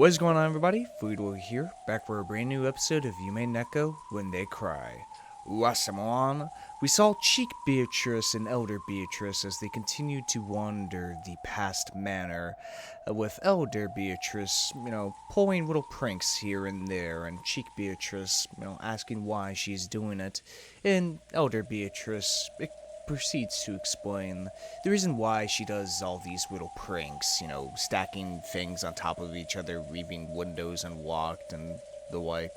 What is going on, everybody? Voidlego here, back for a brand new episode of Umineko When They Cry. Wasamon. We saw Chick Beatrice and Elder Beatrice as they continued to wander the past manor, with Elder Beatrice, pulling little pranks here and there, and Chick Beatrice, asking why she's doing it, and Elder Beatrice proceeds to explain the reason why she does all these little pranks, stacking things on top of each other, leaving windows unlocked and the like,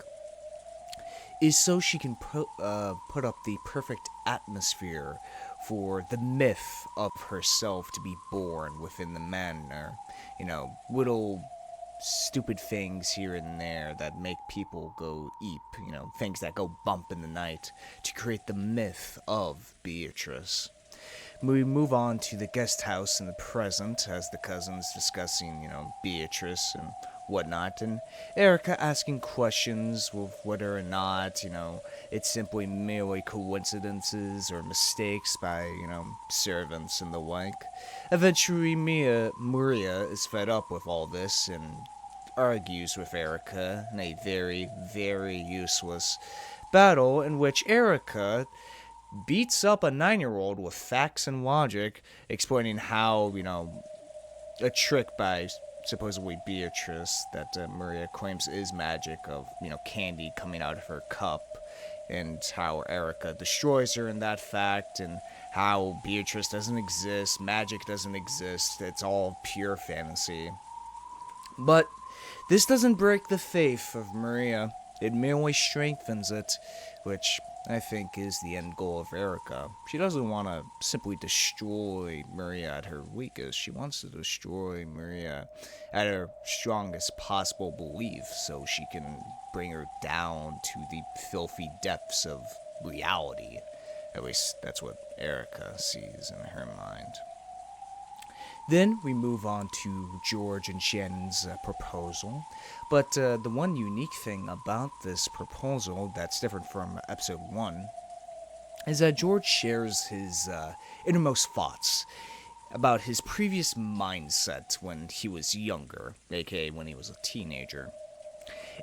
is so she can put up the perfect atmosphere for the myth of herself to be born within the manor. Little stupid things here and there that make people go eep, things that go bump in the night to create the myth of Beatrice. We move on to the guest house in the present as the cousins discussing, Beatrice and whatnot, and Erica asking questions with whether or not, it's simply merely coincidences or mistakes by, servants and the like. Eventually, Maria is fed up with all this and argues with Erica in a very, very useless battle in which Erica beats up a 9-year-old with facts and logic, explaining how, a trick by supposedly Beatrice that Maria claims is magic of, candy coming out of her cup, and how Erica destroys her in that fact, and how Beatrice doesn't exist, magic doesn't exist, it's all pure fantasy. But this doesn't break the faith of Maria, it merely strengthens it, which I think is the end goal of Erica. She doesn't want to simply destroy Maria at her weakest. She wants to destroy Maria at her strongest possible belief so she can bring her down to the filthy depths of reality. At least that's what Erica sees in her mind. Then we move on to George and Shannon's proposal. But the one unique thing about this proposal that's different from episode 1 is that George shares his innermost thoughts about his previous mindset when he was younger, aka when he was a teenager,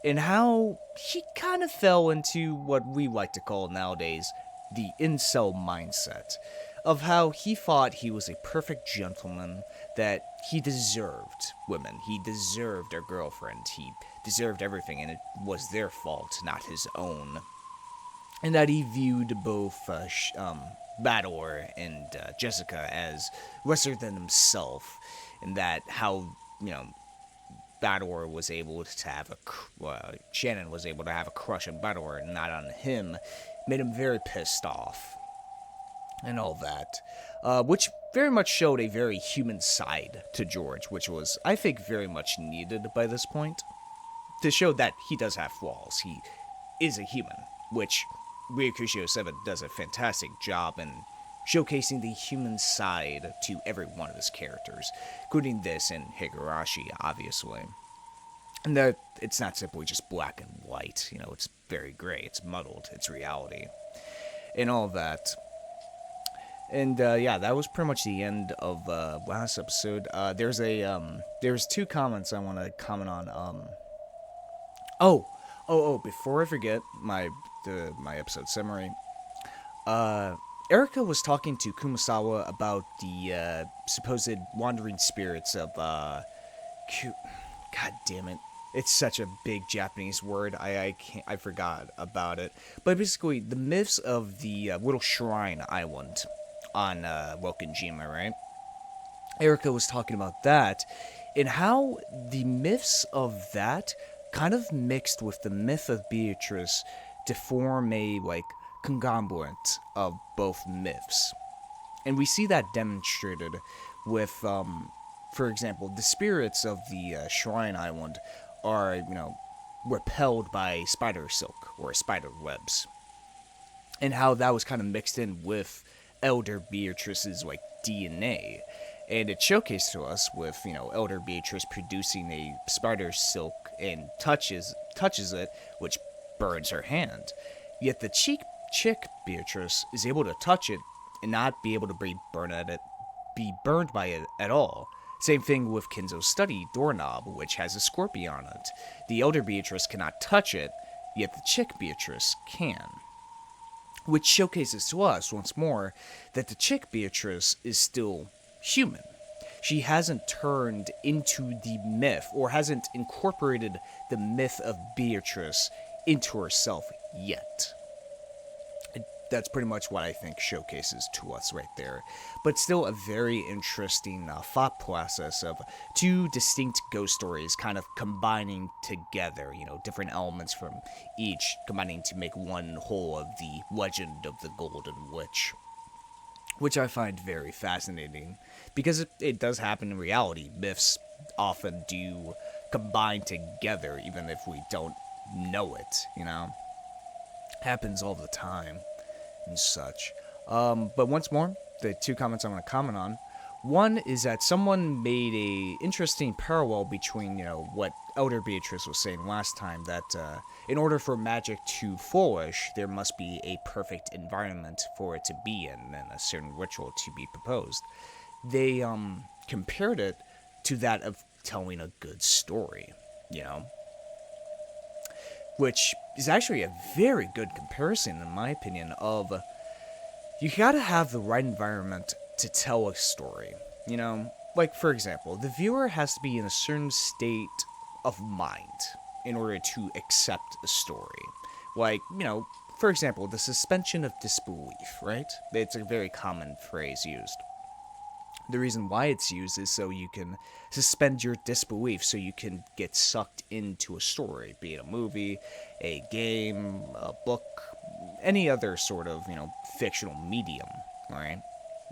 and how he kind of fell into what we like to call nowadays the incel mindset, of how he thought he was a perfect gentleman, that he deserved women, he deserved a girlfriend, he deserved everything, and it was their fault, not his own. And that he viewed both Bador and Jessica as lesser than himself, and that how, Bador was able to have Shannon was able to have a crush on Bador and not on him, made him very pissed off. And all that, which very much showed a very human side to George, which was, I think, very much needed by this point, to show that he does have flaws. He is a human, which Ryokusho 7 does a fantastic job in showcasing the human side to every one of his characters, including this and Higurashi, obviously. And that it's not simply just black and white, it's very gray, it's muddled, it's reality, and all that. And that was pretty much the end of last episode. There's two comments I want to comment on. Before I forget my episode summary. Erica was talking to Kumasawa about the supposed wandering spirits of God damn it. It's such a big Japanese word. I forgot about it. But basically, the myths of the little shrine island on Wokenjima, right? Erica was talking about that, and how the myths of that kind of mixed with the myth of Beatrice to form a, conglomerate of both myths. And we see that demonstrated with, for example, the spirits of the shrine island are, repelled by spider silk or spider webs. And how that was kind of mixed in with Elder Beatrice's DNA, and it showcased to us with Elder Beatrice producing a spider silk and touches it, which burns her hand. Yet the Chick Beatrice is able to touch it and not be able to be burned by it at all, Same thing with Kinzo's study doorknob, which has a scorpion on it. The elder Beatrice cannot touch it, yet the Chick Beatrice can. Which showcases to us, once more, that the Chick Beatrice is still human. She hasn't turned into the myth, or hasn't incorporated the myth of Beatrice into herself yet. That's pretty much what I think showcases to us right there. But still a very interesting thought process of two distinct ghost stories kind of combining together, different elements from each combining to make one whole of the legend of the Golden Witch. Which I find very fascinating, because it does happen in reality. Myths often do combine together, even if we don't know it, Happens all the time and such. But once more, the two comments I'm going to comment on. One is that someone made a interesting parallel between, what Elder Beatrice was saying last time, that in order for magic to flourish, there must be a perfect environment for it to be in, and a certain ritual to be proposed. They compared it to that of telling a good story, which is actually a very good comparison, in my opinion, of you gotta have the right environment to tell a story. Like, for example, the viewer has to be in a certain state of mind in order to accept a story. Like, for example, the suspension of disbelief, right? It's a very common phrase used. The reason why it's used is so you can suspend your disbelief, so you can get sucked into a story, be it a movie, a game, a book, any other sort of, fictional medium, right?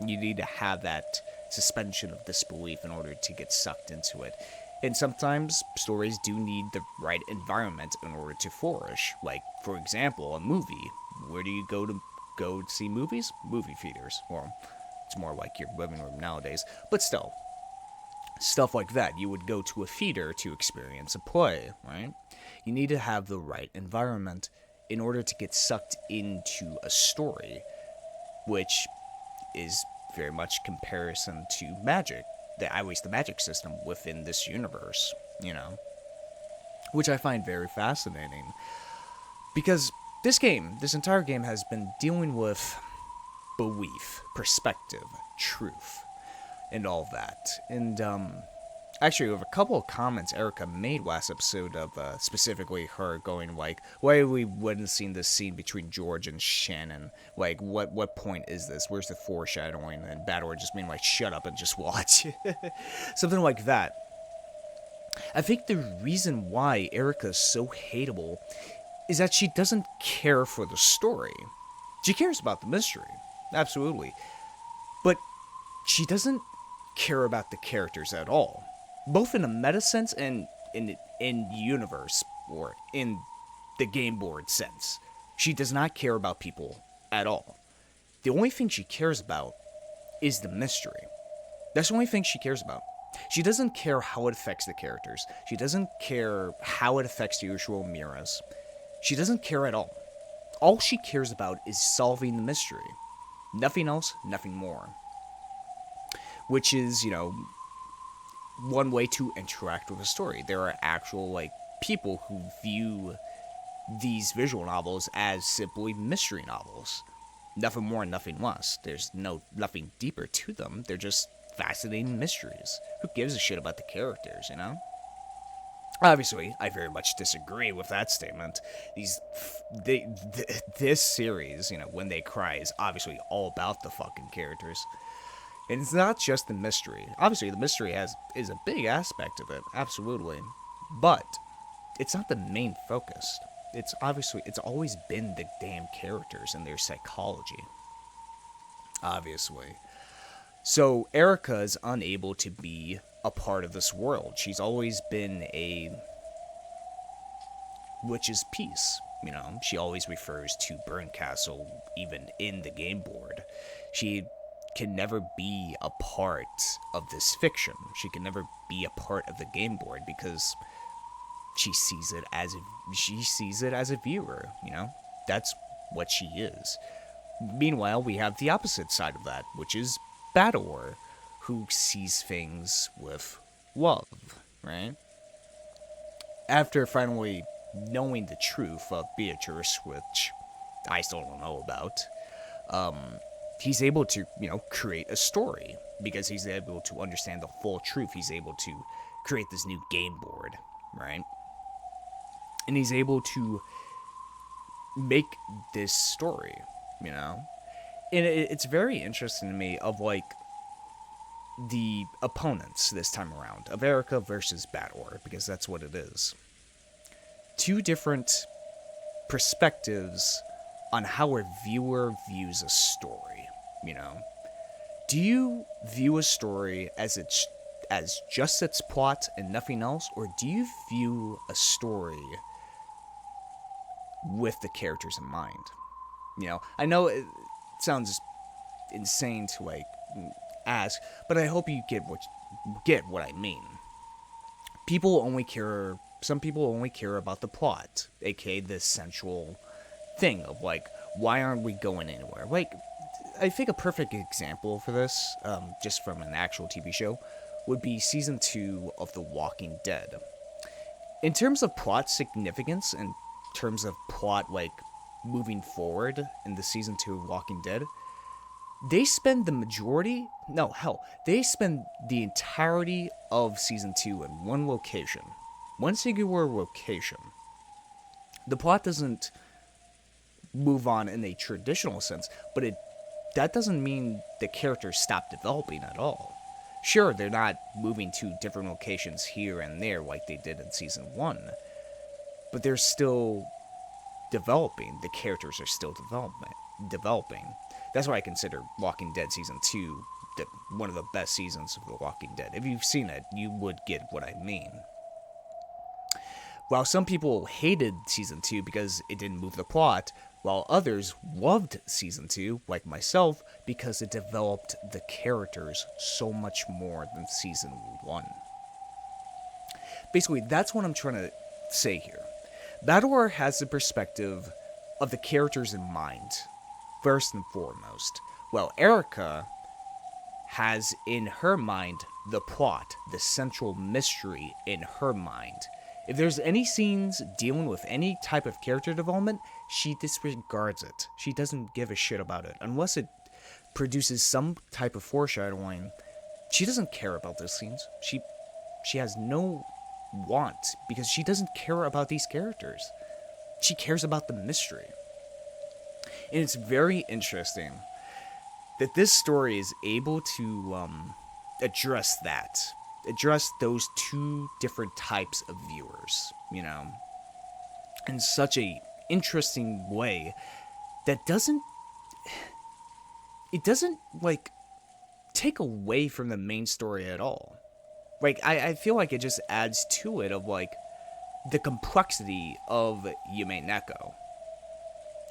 You need to have that suspension of disbelief in order to get sucked into it. And sometimes stories do need the right environment in order to flourish. Like, for example, a movie. Where do you go to see movies? Movie theaters. Well, it's more like your living room nowadays. But still, stuff like that. You would go to a theater to experience a play, right? You need to have the right environment in order to get sucked into a story, which is very much comparison to magic, at least the magic system within this universe, which I find very fascinating, because this entire game has been dealing with belief, perspective, truth, and all that. And actually, with a couple of comments Erica made last episode of specifically her going like, why we wouldn't seen this scene between George and Shannon? Like, what point is this? Where's the foreshadowing? And Beato just being like, shut up and just watch. Something like that. I think the reason why Erica is so hateable is that she doesn't care for the story. She cares about the mystery, absolutely. But she doesn't care about the characters at all. Both in a meta sense and in universe, or in the game board sense. She does not care about people at all. The only thing she cares about is the mystery. That's the only thing she cares about. She doesn't care how it affects the characters. She doesn't care how it affects the usual Miras. She doesn't care at all. All she cares about is solving the mystery. Nothing else, nothing more. Which is, one way to interact with a story. There are actual, people who view these visual novels as simply mystery novels. Nothing more, nothing less. There's nothing deeper to them. They're just fascinating mysteries. Who gives a shit about the characters, Obviously, I very much disagree with that statement. This series, When They Cry, is obviously all about the fucking characters. And it's not just the mystery. Obviously, the mystery is a big aspect of it, absolutely. But it's not the main focus. It's always been the damn characters and their psychology. Obviously. So Erica is unable to be a part of this world. She's always been a witch's piece. She always refers to Burn Castle, even in the game board. She can never be a part of this fiction. She can never be a part of the game board because she sees it as a viewer, That's what she is. Meanwhile, we have the opposite side of that, which is Beato, who sees things with love, right? After finally knowing the truth of Beatrice, which I still don't know about, he's able to, create a story because he's able to understand the full truth. He's able to create this new game board, right? And he's able to make this story, And it's very interesting to me of, like, the opponents this time around of Erica versus Bator, because that's what it is. Two different perspectives on how a viewer views a story, Do you view a story as just its plot and nothing else, or do you view a story with the characters in mind? I know it sounds insane to, like, ask, but I hope you get what I mean. Some people only care about the plot, aka the central thing of, like, why aren't we going anywhere? Like, I think a perfect example for this, just from an actual TV show, would be season 2 of The Walking Dead. In terms of plot significance, in terms of plot, like, moving forward in the season 2 of Walking Dead, they spend they spend the entirety of season 2 in one singular location. The plot doesn't move on in a traditional sense, but that doesn't mean the characters stop developing at all. Sure, they're not moving to different locations here and there like they did in season 1, but they're still developing. The characters are still developing. That's why I consider Walking Dead season 2 one of the best seasons of The Walking Dead. If you've seen it, you would get what I mean. While some people hated season 2 because it didn't move the plot, while others loved season 2, like myself, because it developed the characters so much more than season 1. Basically, that's what I'm trying to say here. Battlear has the perspective of the characters in mind, first and foremost, while Erica has in her mind the plot, the central mystery in her mind. If there's any scenes dealing with any type of character development, she disregards it. She doesn't give a shit about it. Unless it produces some type of foreshadowing, she doesn't care about those scenes. She has no want, because she doesn't care about these characters. She cares about the mystery. And it's very interesting that this story is able to address those two different types of viewers, in such a interesting way that doesn't like take away from the main story at all. Like, I feel like it just adds to it of, like, the complexity of Umineko.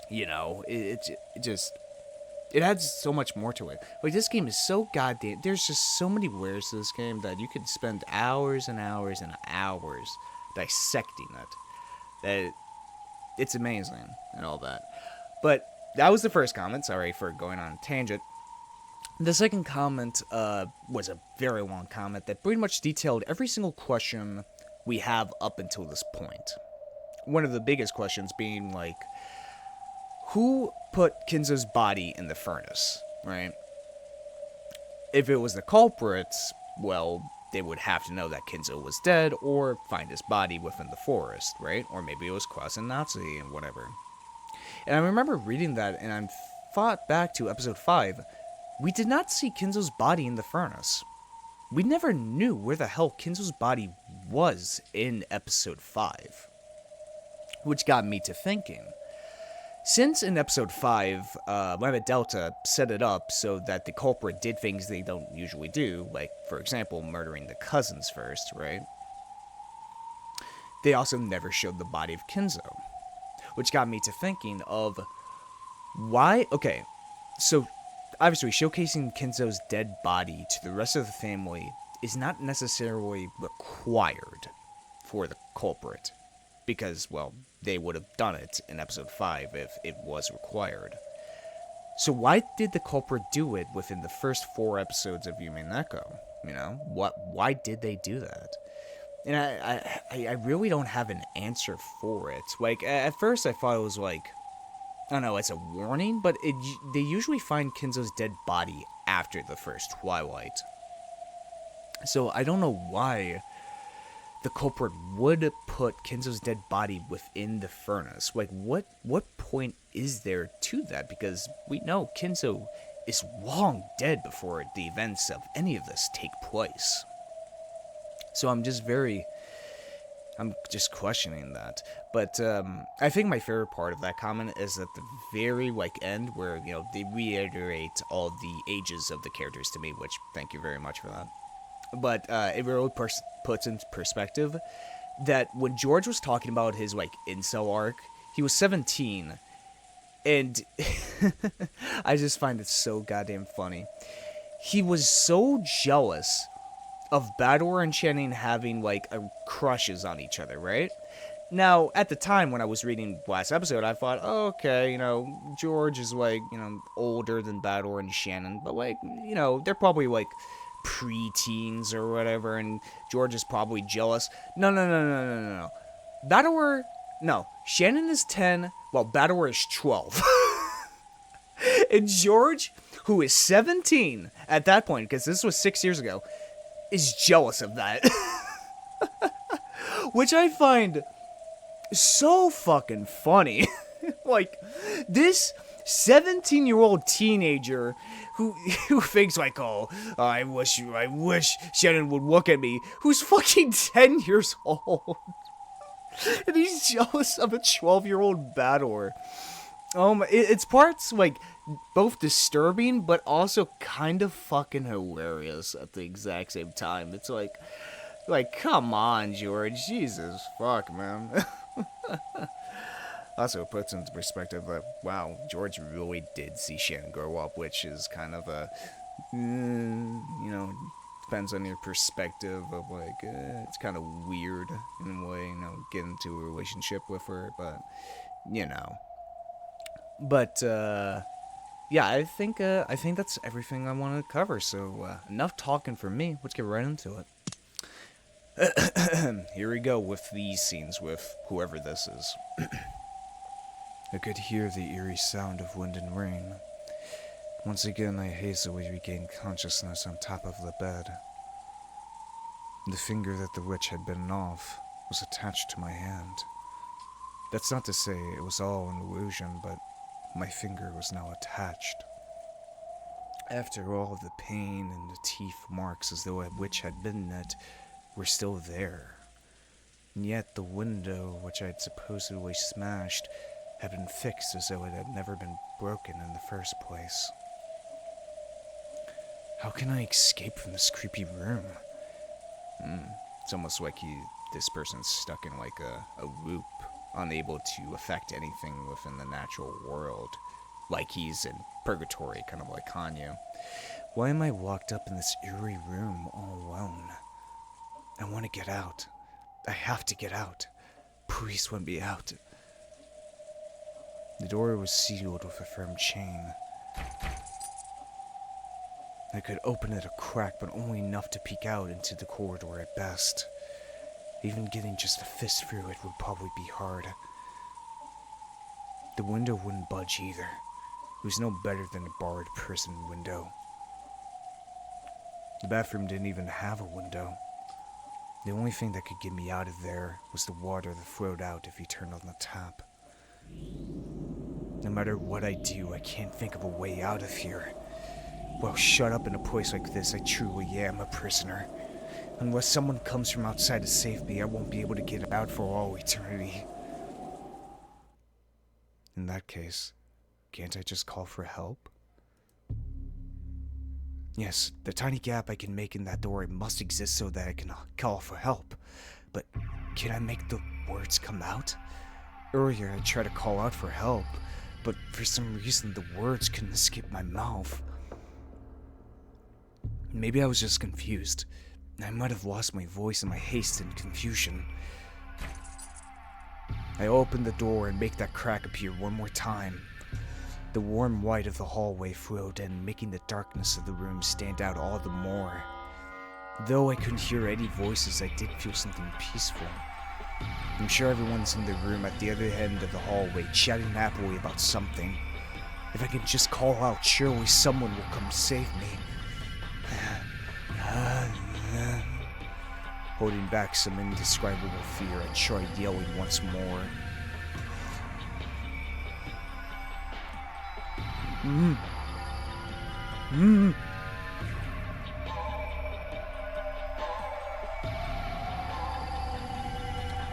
It adds so much more to it. Like, this game is so goddamn... There's just so many layers to this game that you could spend hours and hours and hours dissecting it. That it's amazing and all that. But that was the first comment. Sorry for going on a tangent. The second comment was a very long comment that pretty much detailed every single question we have up until this point. One of the biggest questions being, like, who put Kinzo's body in the furnace, right? If it was the culprits, well, they would have to know that Kinzo was dead or find his body within the forest, right? Or maybe it was crossing Nazi and whatever. And I remember reading that, and I thought back to episode 5. We did not see Kinzo's body in the furnace. We never knew where the hell Kinzo's body was in episode 5. Which got me to thinking. Since in episode 5, Lambda Delta set it up so that the culprit did things they don't usually do, like, for example, murdering the cousins first, right? They also never showed the body of Kinzo. Which got me to thinking of why... Okay, so obviously showcasing Kinzo's dead body to the rest of the family is not necessarily required for the culprit. Because, well, they would have done it in episode 5 if it was required. So why did the culprit do it within the first 4 episodes of Umineko? You know, why did they do that? And I really don't have an answer for it. Like, at first I thought it was like, I don't know, it's a warning, but they usually find Kinzo's dead body after the first Twilight. So I don't know why the culprit would put Kinzo's dead body within the furnace. Like, what point is there to that? Because we know Kinzo is long dead before the events of any of this take place. So I'm just questioning that. But I think my favorite part of that comment is at the very end where, you know, they reiterate all the ages of the characters to me, which thank you very much for that. But it really puts in perspective that when George was talking about his incel arc, he was 17, and I just find it so goddamn funny. He was so jealous of Beato and Shannon having crushes on each other, right? Now, at the time when I was reading last episode, I thought, oh, okay, you know, George is older than Beato and Shannon, but you know, they're probably pre-teens or whatever, and George is probably jealous. No. No. Shannon is 10, while Beato is 12. And George, who is 17 at that point, because this was 6 years ago, is jealous of that. Which I find so fucking funny. This 17-year-old teenager who thinks oh, I wish Shannon would look at me, who's fucking 10 years old. And he's jealous of a 12-year-old Beato. It's parts both disturbing but also kind of fucking hilarious at the exact same time. It's come on, George, Jesus fuck, man. Also, it puts into perspective that, wow, George really did see Shannon grow up, which is kind of depends on your perspective of, it's kind of weird in a way, get into a relationship with her, but, But, yeah, I think that's everything I want to cover, so, enough talking for me. Let's get right into it. Here we go with these scenes with whoever this is. I could hear the eerie sound of wind and rain. Once again, I hastily regained consciousness on top of the bed. The finger that the witch had bitten off was attached to my hand. That's not to say it was all an illusion, but my finger was now attached. After all, the pain and the teeth marks as though a witch had bitten it were still there. And yet the window, which I had supposedly smashed, had been fixed as though it had never been broken in the first place. How can I escape from this creepy room? It's almost like this person's stuck in a loop, unable to affect anything within the natural world. Like he's in purgatory, kind of like Hanyu. Why am I locked up in this eerie room all alone? I want to get out. I have to get out. Please let me out. The door was sealed with a firm chain. I could open it a crack, but only enough to peek out into the corridor at best. Even getting just a fist through it would probably be hard. The window wouldn't budge either. It was no better than a barred prison window. The bathroom didn't even have a window. The only thing that could get me out of there was the water that flowed out if you turned on the tap. No matter what I do, I can't think of a way out of here. Well, shut up in a place like this, I truly am a prisoner. Unless someone comes from outside to save me, I won't be able to get out for all eternity. In that case, can't I just call for help? Yes, the tiny gap I can make in that door must exist so that I can call for help. But can I make the words come out? Earlier I tried to call out for help, but for some reason the words couldn't escape my mouth. Maybe I was just confused. I might have lost my voice in my haste and confusion. I opened the door and make that crack appear one more time. The warm white of the hallway flowed in, making the darkness of the room stand out all the more. Though I couldn't hear any voices, I did feel something peaceful. I'm sure everyone's in the room at the other end of the hallway, chatting happily about something. If I can just call out, surely someone will come save me. Holding back some indescribable fear, I tried yelling once more.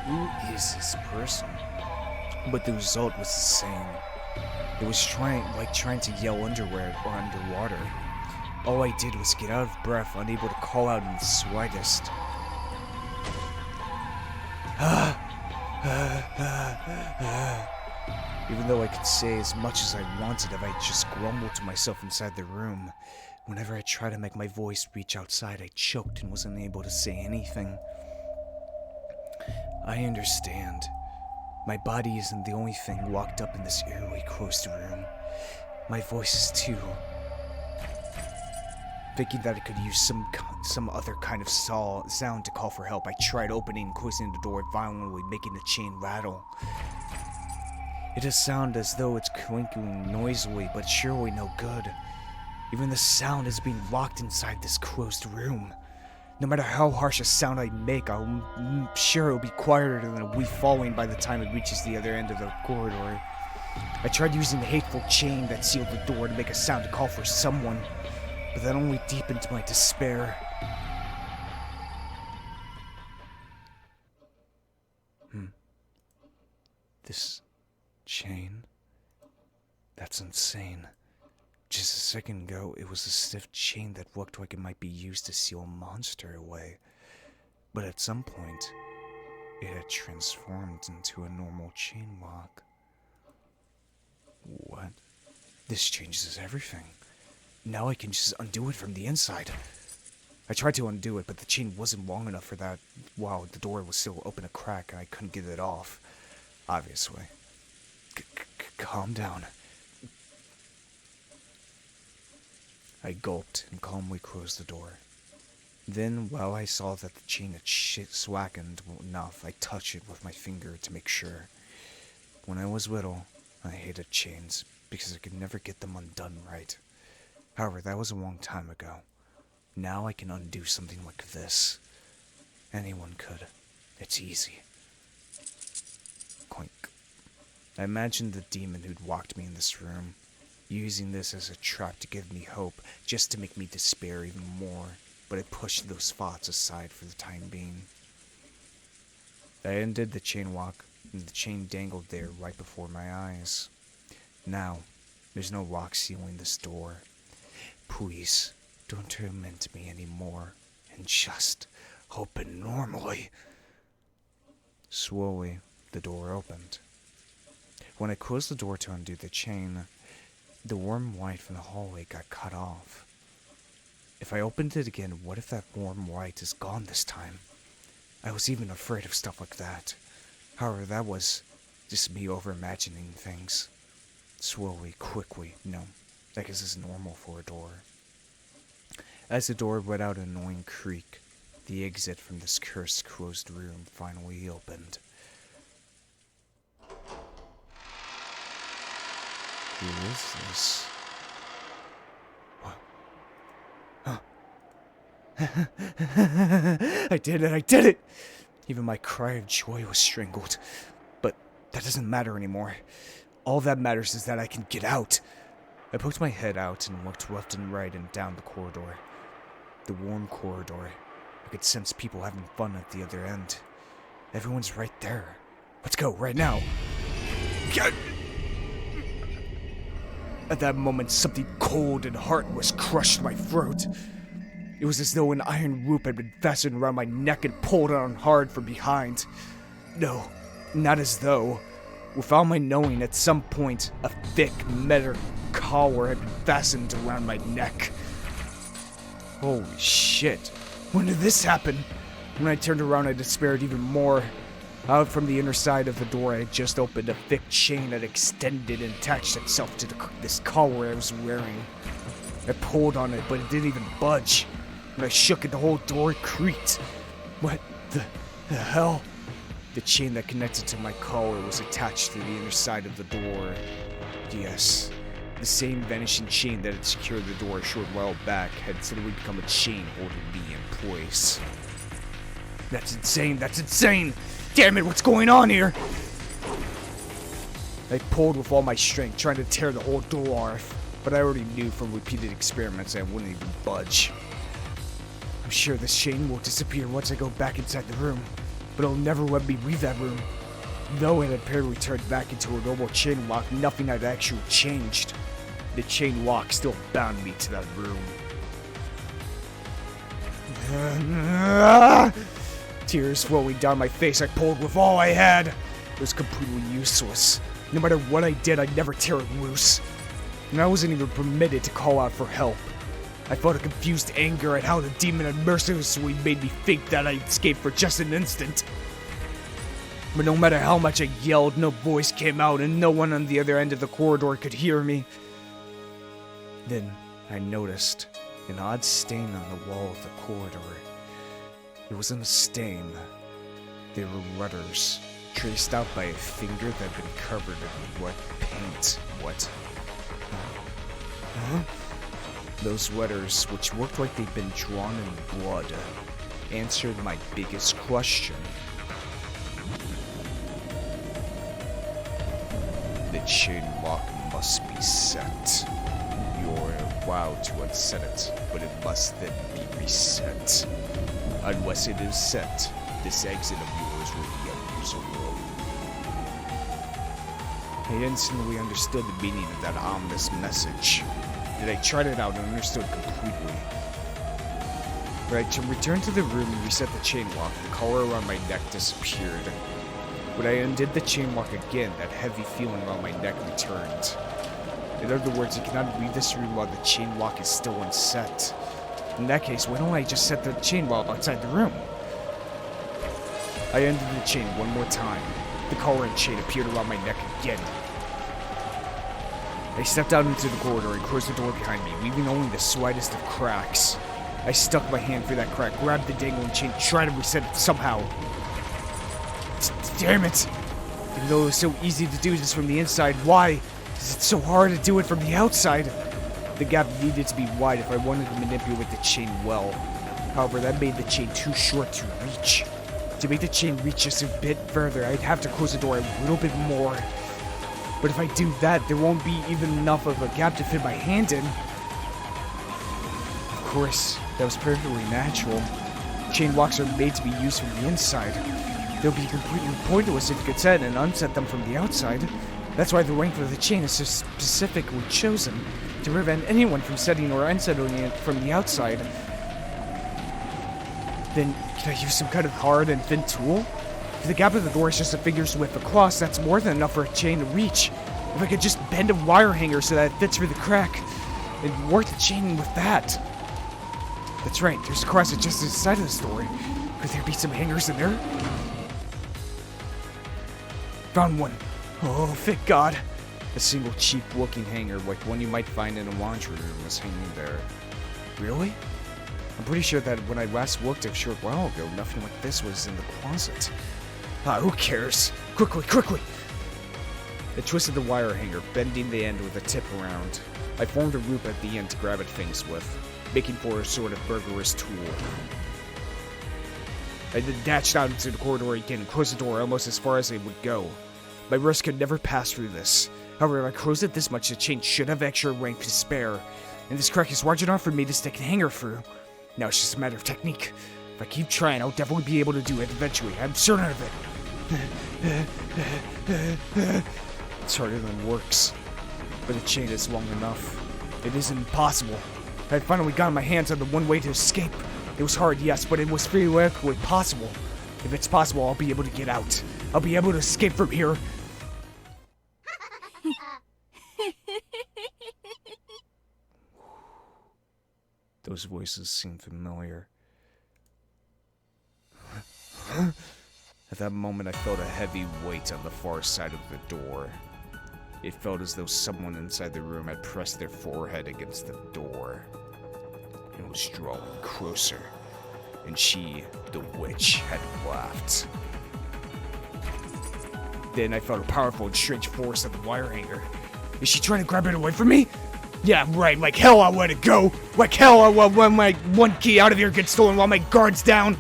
Who is this person? But the result was the same. It was trying to yell underwater. All I did was get out of breath, unable to call out in the slightest. Even though I could say as much as I wanted if I just grumbled to myself inside the room. Whenever I tried to make my voice reach outside, I choked and wasn't able to say anything. I understand. My body isn't the only thing locked up in this eerily closed room. My voice is too. Thinking that I could use some other kind of sound to call for help, I tried opening and closing the door violently, making the chain rattle. It does sound as though it's clinking noisily, but surely no good. Even the sound is being locked inside this closed room. No matter how harsh a sound I make, I'm sure it'll be quieter than a leaf falling by the time it reaches the other end of the corridor. I tried using the hateful chain that sealed the door to make a sound to call for someone, but that only deepened my despair. This chain? That's insane. Just a second ago, it was a stiff chain that looked like it might be used to seal a monster away. But at some point, it had transformed into a normal chain lock. What? This changes everything. Now I can just undo it from the inside. I tried to undo it, but the chain wasn't long enough for that. Wow, the door was still open a crack and I couldn't get it off. Obviously. Calm down. I gulped and calmly closed the door. Then, while I saw that the chain had slackened enough, I touched it with my finger to make sure. When I was little, I hated chains because I could never get them undone right. However, that was a long time ago. Now I can undo something like this. Anyone could. It's easy. Clink. I imagined the demon who'd walked me in this room, using this as a trap to give me hope, just to make me despair even more, but I pushed those thoughts aside for the time being. I undid the chain lock, and the chain dangled there right before my eyes. Now, there's no lock sealing this door. Please, don't torment me anymore, and just open normally. Slowly, the door opened. When I closed the door to undo the chain, the warm light from the hallway got cut off. If I opened it again, what if that warm light is gone this time? I was even afraid of stuff like that. However, that was just me over-imagining things. Slowly, quickly, no, I guess it's normal for a door. As the door let out an annoying creak, the exit from this cursed closed room finally opened. Who is this? What? Huh. I did it! Even my cry of joy was strangled. But that doesn't matter anymore. All that matters is that I can get out. I poked my head out and looked left and right and down the corridor. The warm corridor. I could sense people having fun at the other end. Everyone's right there. Let's go, right now. At that moment, something cold and heartless crushed my throat. It was as though an iron loop had been fastened around my neck and pulled on hard from behind. No, not as though. Without my knowing, at some point, a thick, metal collar had been fastened around my neck. Holy shit. When did this happen? When I turned around, I despaired even more. Out from the inner side of the door I had just opened, a thick chain had extended and attached itself to this collar I was wearing. I pulled on it, but it didn't even budge. When I shook it, the whole door creaked. What the hell? The chain that connected to my collar was attached to the inner side of the door. Yes, the same vanishing chain that had secured the door a short while back had suddenly become a chain holding me in place. That's insane, that's insane! Damn it, what's going on here? I pulled with all my strength, trying to tear the whole door off, but I already knew from repeated experiments I wouldn't even budge. I'm sure this chain will disappear once I go back inside the room, but it'll never let me leave that room. Though it had apparently turned back into a normal chain lock, nothing had actually changed. The chain lock still bound me to that room. Tears flowing down my face, I pulled with all I had. It was completely useless. No matter what I did, I'd never tear it loose. And I wasn't even permitted to call out for help. I felt a confused anger at how the demon had mercilessly made me think that I'd escaped for just an instant. But no matter how much I yelled, no voice came out and no one on the other end of the corridor could hear me. Then I noticed an odd stain on the wall of the corridor. It wasn't a stain. They were letters, traced out by a finger that had been covered in wet paint. What? Huh? Those letters, which looked like they'd been drawn in blood, answered my biggest question. The chain lock must be set. You're allowed to unset it, but it must then be reset. Unless it is set, this exit of yours will be unusable. I instantly understood the meaning of that ominous message. And I tried it out and understood completely. Right, to return to the room and reset the chain lock, the collar around my neck disappeared. When I undid the chain lock again, that heavy feeling around my neck returned. In other words, I cannot leave this room while the chain lock is still unset. In that case, why don't I just set the chain while outside the room? I undid the chain one more time. The collar and chain appeared around my neck again. I stepped out into the corridor and closed the door behind me, leaving only the slightest of cracks. I stuck my hand through that crack, grabbed the dangling chain, tried to reset it somehow. Damn it! Even though it was so easy to do this from the inside, why is it so hard to do it from the outside? The gap needed to be wide if I wanted to manipulate the chain well. However, that made the chain too short to reach. To make the chain reach just a bit further, I'd have to close the door a little bit more. But if I do that, there won't be even enough of a gap to fit my hand in. Of course, that was perfectly natural. Chain locks are made to be used from the inside. They'll be completely pointless if you could set and unset them from the outside. That's why the length of the chain is so specifically chosen, to prevent anyone from setting or unsetting it from the outside. Then, can I use some kind of hard and thin tool? If the gap of the door is just a finger's width across, that's more than enough for a chain to reach. If I could just bend a wire hanger so that it fits through the crack, and work the chain with that. That's right, there's a closet just inside of this door. Could there be some hangers in there? Found one. Oh, thank God. A single cheap-looking hanger, like one you might find in a laundry room, was hanging there. Really? I'm pretty sure that when I last looked a short while ago, nothing like this was in the closet. Ah, who cares? Quickly, quickly! I twisted the wire hanger, bending the end with a tip around. I formed a loop at the end to grab at things with, making for a sort of burglarious tool. I then dashed out into the corridor again and closed the door almost as far as it would go. My wrist could never pass through this. However, if I closed it this much, the chain should have extra length to spare, and this crack is large enough for me to stick a hanger through. Now it's just a matter of technique. If I keep trying, I'll definitely be able to do it eventually. I'm certain of it. It's harder than it works, but the chain is long enough. It isn't impossible. I had finally gotten my hands on the one way to escape. It was hard, yes, but it was theoretically possible. If it's possible, I'll be able to get out. I'll be able to escape from here. Those voices seem familiar. At that moment, I felt a heavy weight on the far side of the door. It felt as though someone inside the room had pressed their forehead against the door. It was drawing closer, and she, the witch, had laughed. Then I felt a powerful and strange force at the wire hanger. Is she trying to grab it away from me? Yeah, right, like hell I'll let it go! Like hell I'll let my one key out of here get stolen while my guard's down!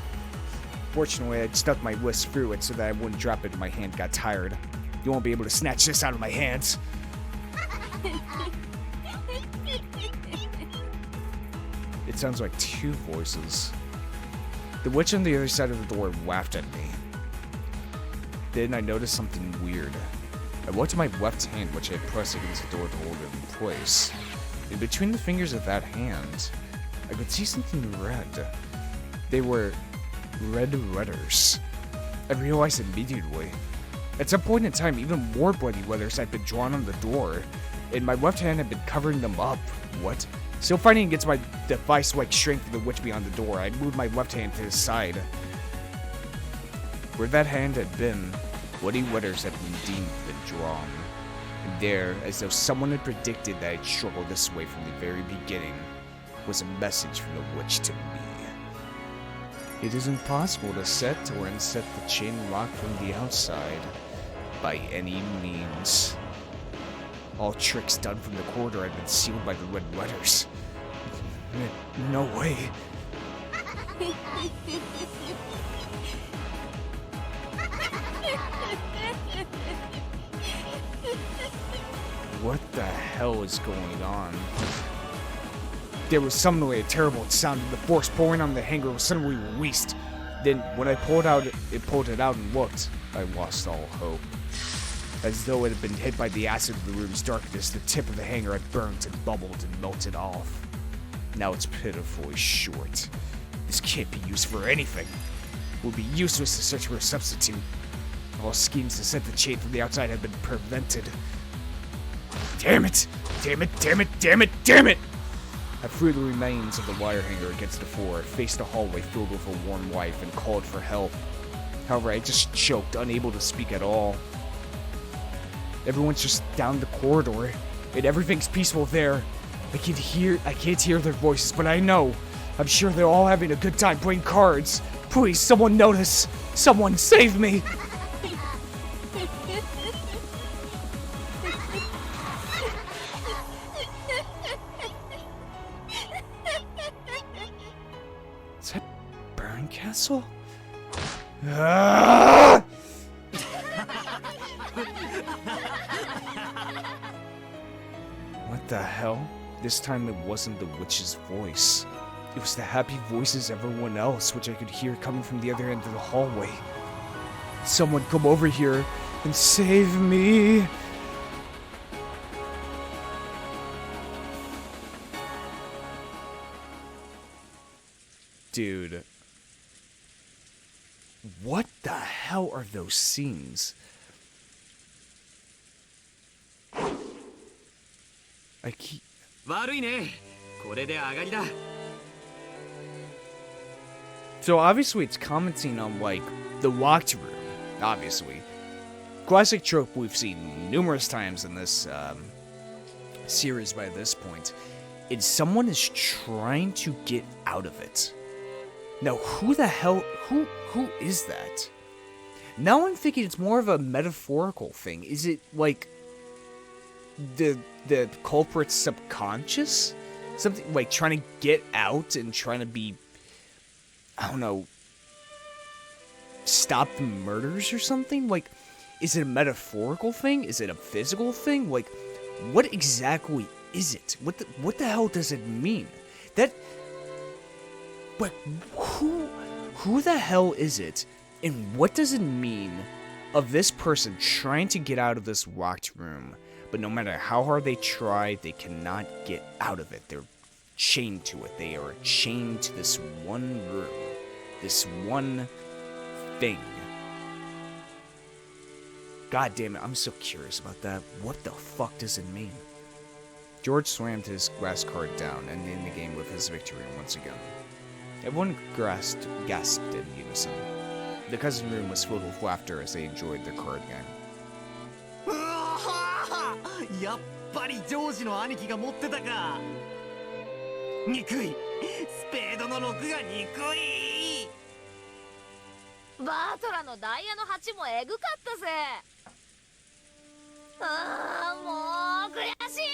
Fortunately, I'd stuck my wrist through it so that I wouldn't drop it if my hand got tired. You won't be able to snatch this out of my hands. It sounds like two voices. The witch on the other side of the door laughed at me. Then I noticed something weird. I looked at my left hand, which I had pressed against the door to hold it in place. In between the fingers of that hand, I could see something red. They were red letters. I realized immediately. At some point in time, even more bloody letters had been drawn on the door, and my left hand had been covering them up. What? Still fighting against my device-like strength of the witch beyond the door, I moved my left hand to the side. Where that hand had been, bloody letters had indeed been drawn. And there, as though someone had predicted that I'd struggle this way from the very beginning, was a message from the witch to me. It is impossible to set or unset the chain lock from the outside by any means. All tricks done from the corridor had been sealed by the red letters. No way. What the hell is going on? There was suddenly a terrible sound, and the force pulling on the hanger was suddenly released. Then, when I pulled it out and looked, I lost all hope. As though it had been hit by the acid of the room's darkness, the tip of the hanger had burnt and bubbled and melted off. Now it's pitifully short. This can't be used for anything. It would be useless to search for a substitute. All schemes to set the chain from the outside had been prevented. Damn it! Damn it! Damn it! Damn it! Damn it! I threw the remains of the wire hanger against the floor, faced a hallway filled with a warm wife, and called for help. However, I just choked, unable to speak at all. Everyone's just down the corridor, and everything's peaceful there. I can't hear their voices, but I know. I'm sure they're all having a good time playing cards. Please, someone notice. Someone save me. Is that Burn Castle? Ah! What the hell? This time it wasn't the witch's voice. It was the happy voices of everyone else, which I could hear coming from the other end of the hallway. Someone come over here and save me! Dude. What the hell are those scenes? I keep... So obviously it's commenting on, like, the locked room. Obviously. Classic trope we've seen numerous times in this series by this point. Is someone is trying to get out of it. Now, who the hell... Who is that? Now I'm thinking it's more of a metaphorical thing. Is it, like... the culprit's subconscious? Something like trying to get out and trying to be, I don't know, stop the murders or something? Like, is it a metaphorical thing? Is it a physical thing? Like, what exactly is it? What the hell does it mean? But who the hell is it? And what does it mean of this person trying to get out of this locked room? But no matter how hard they try, they cannot get out of it. They're chained to it. They are chained to this one room. This one thing. God damn it, I'm so curious about that. What the fuck does it mean? George slammed his last card down, ending the game with his victory once again. Everyone gasped in unison. The cousin room was filled with laughter as they enjoyed their card game. やっぱりジョージの兄貴が持ってたか。憎い。スペードの6が憎い。バートラのダイヤの8もエグかったぜ。ああ、もう悔しい。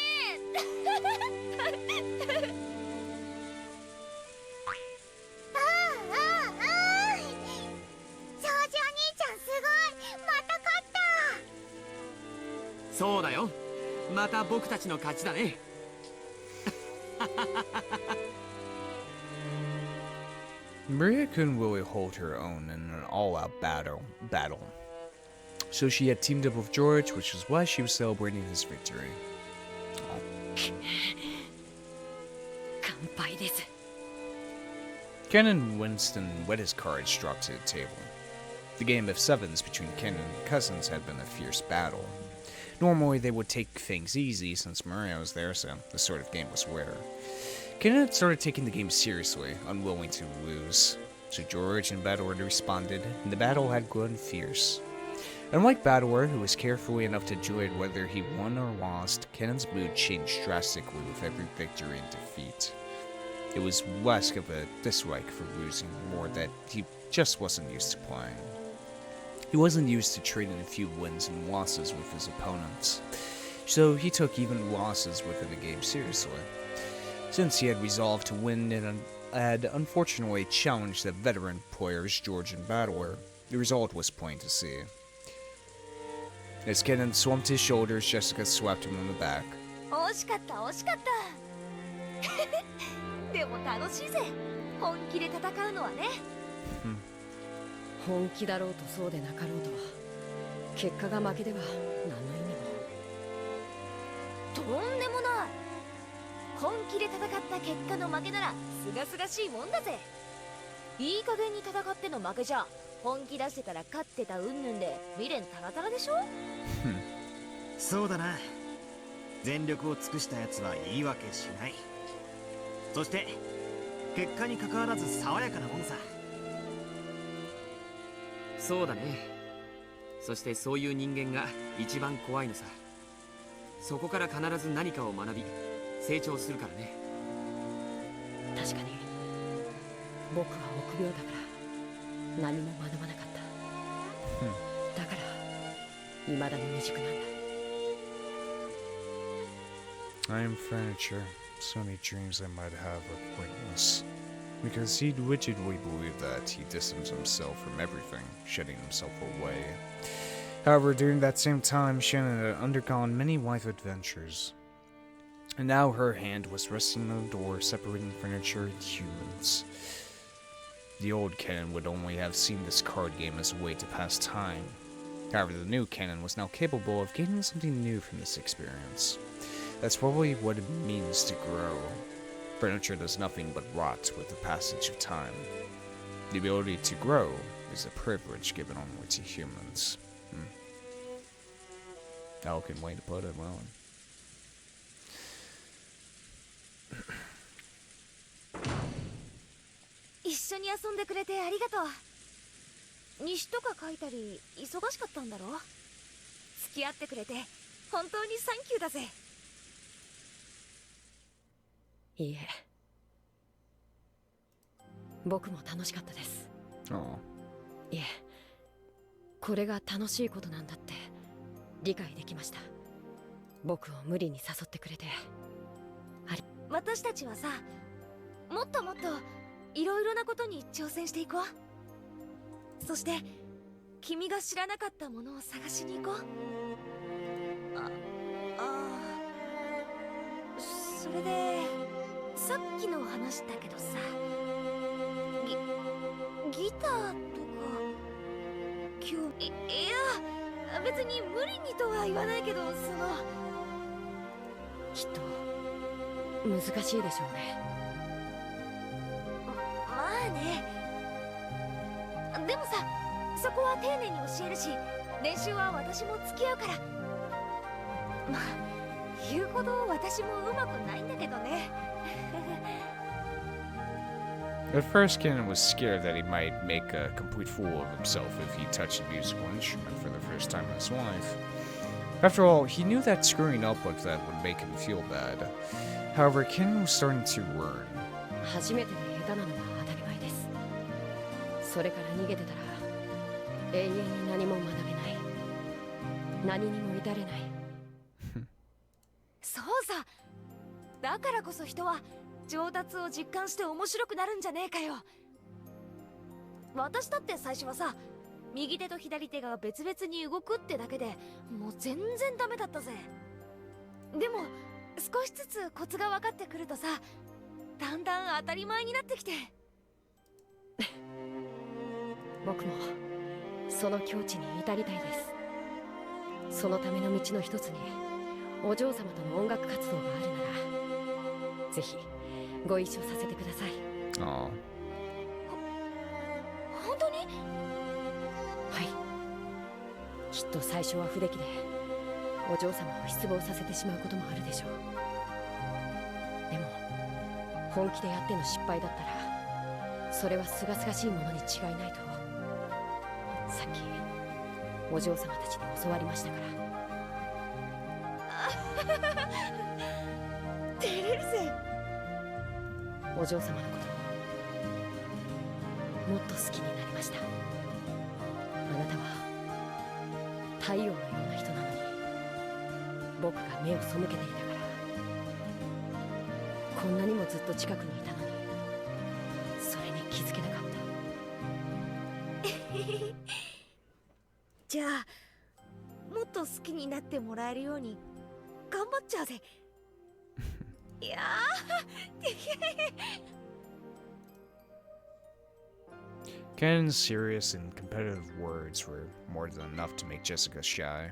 ジョージお兄ちゃんすごい。また勝った。そうだよ。また僕たちの勝ちだね。Maria couldn't really hold her own in an all-out battle, so she had teamed up with George, which is why she was celebrating his victory. Kanon winced and wet his cards dropped to the table. The game of sevens between Kanon and cousins had been a fierce battle. Normally they would take things easy since Maria was there, so this sort of game was rare. Kanon had started taking the game seriously, unwilling to lose. So George and Beato responded, and the battle had grown fierce. Unlike Beato, who was carefully enough to judge whether he won or lost, Kanon's mood changed drastically with every victory and defeat. It was less of a dislike for losing, more that he just wasn't used to playing. He wasn't used to trading a few wins and losses with his opponents, so he took even losses within the game seriously. Since he had resolved to win and had unfortunately challenged the veteran players George and Beato, the result was plain to see. As Kanon slumped his shoulders, Jessica slapped him on the back. 惜しかった惜しかった。でも楽しいぜ。本気で戦うのはね。本気だろうとそうでなかろうと、結果が負けでは何の意味も。とんでもない。本気で戦った結果の負けならすがすがしいもんだぜ。いい加減に戦っての負けじゃ、本気出してから勝ってた云々で未練タラタラでしょ。そうだな。全力を尽くしたやつは言い訳しない。そして結果に関わらず爽やかなもんさ。そうだね。そしてそういう人間が一番怖いのさ。そこから必ず何かを学び成長するからね。確かに僕は臆病だから何も学ばなかった。だから未だに未熟なんだ。I am furniture. So many dreams I might have are pointless. Because he rigidly believed that he distanced himself from everything, shutting himself away. However, during that same time, Shannon had undergone many life adventures. And now her hand was resting on the door separating furniture and humans. The old Kanon would only have seen this card game as a way to pass time. However, the new Kanon was now capable of gaining something new from this experience. That's probably what it means to grow. Furniture does nothing but rot with the passage of time. The ability to grow is a privilege given only to humans. Eloquent way to put it, well. 一緒に遊んでくれてありがとう。日誌とか書いたり忙しかったんだろ。付き合ってくれて本当にサンキューだぜ。いいえ、僕も楽しかったです。いえ、これが楽しいことなんだって理解できました。僕を無理に誘ってくれて私たちはさ、もっともっといろいろなことに挑戦していこう。そして君が知らなかったものを探しに行こう。それでさっきの話だけどさ、ギターとかいや別に無理にとは言わないけど、きっと難しいでしょうね。まあね。でもさ、そこは丁寧に教えるし、練習は私も付き合うから。まあ言うほど私もうまくないんだけどね。At first, Kanon was scared that he might make a complete fool of himself if he touched a musical instrument for the first time in his life. After all, he knew that screwing up like that would make him feel bad. However, Kanon was starting to learn. 初めてで下手なのは当たり前です。それから逃げてたら永遠に何も学べない。何にも至れない。そうさ。だからこそ人は上達を実感して面白くなるんじゃねえかよ。私だって最初はさ、右手と左手が別々に動くってだけでもう全然ダメだったぜ。でも少しずつコツが分かってくるとさ、だんだん当たり前になってきて。僕もその境地に至りたいです。そのための道の一つにお嬢様との音楽活動があるなら、ぜひご一緒させてください。Aw. 本当に？はい。きっと最初は不出来でお嬢様を失望させてしまうこともあるでしょう。でも本気でやっての失敗だったらそれは清々しいものに違いないとさっきお嬢様たちに教わりましたから。照れるぜ。お嬢様のことをもっと好きになりました。あなたは太陽のような人なのに僕が目を背けていたからこんなにもずっと近くにいたのにそれに気づけなかった。じゃあもっと好きになってもらえるように頑張っちゃうぜ。いやKanon's serious and competitive words were more than enough to make Jessica shy.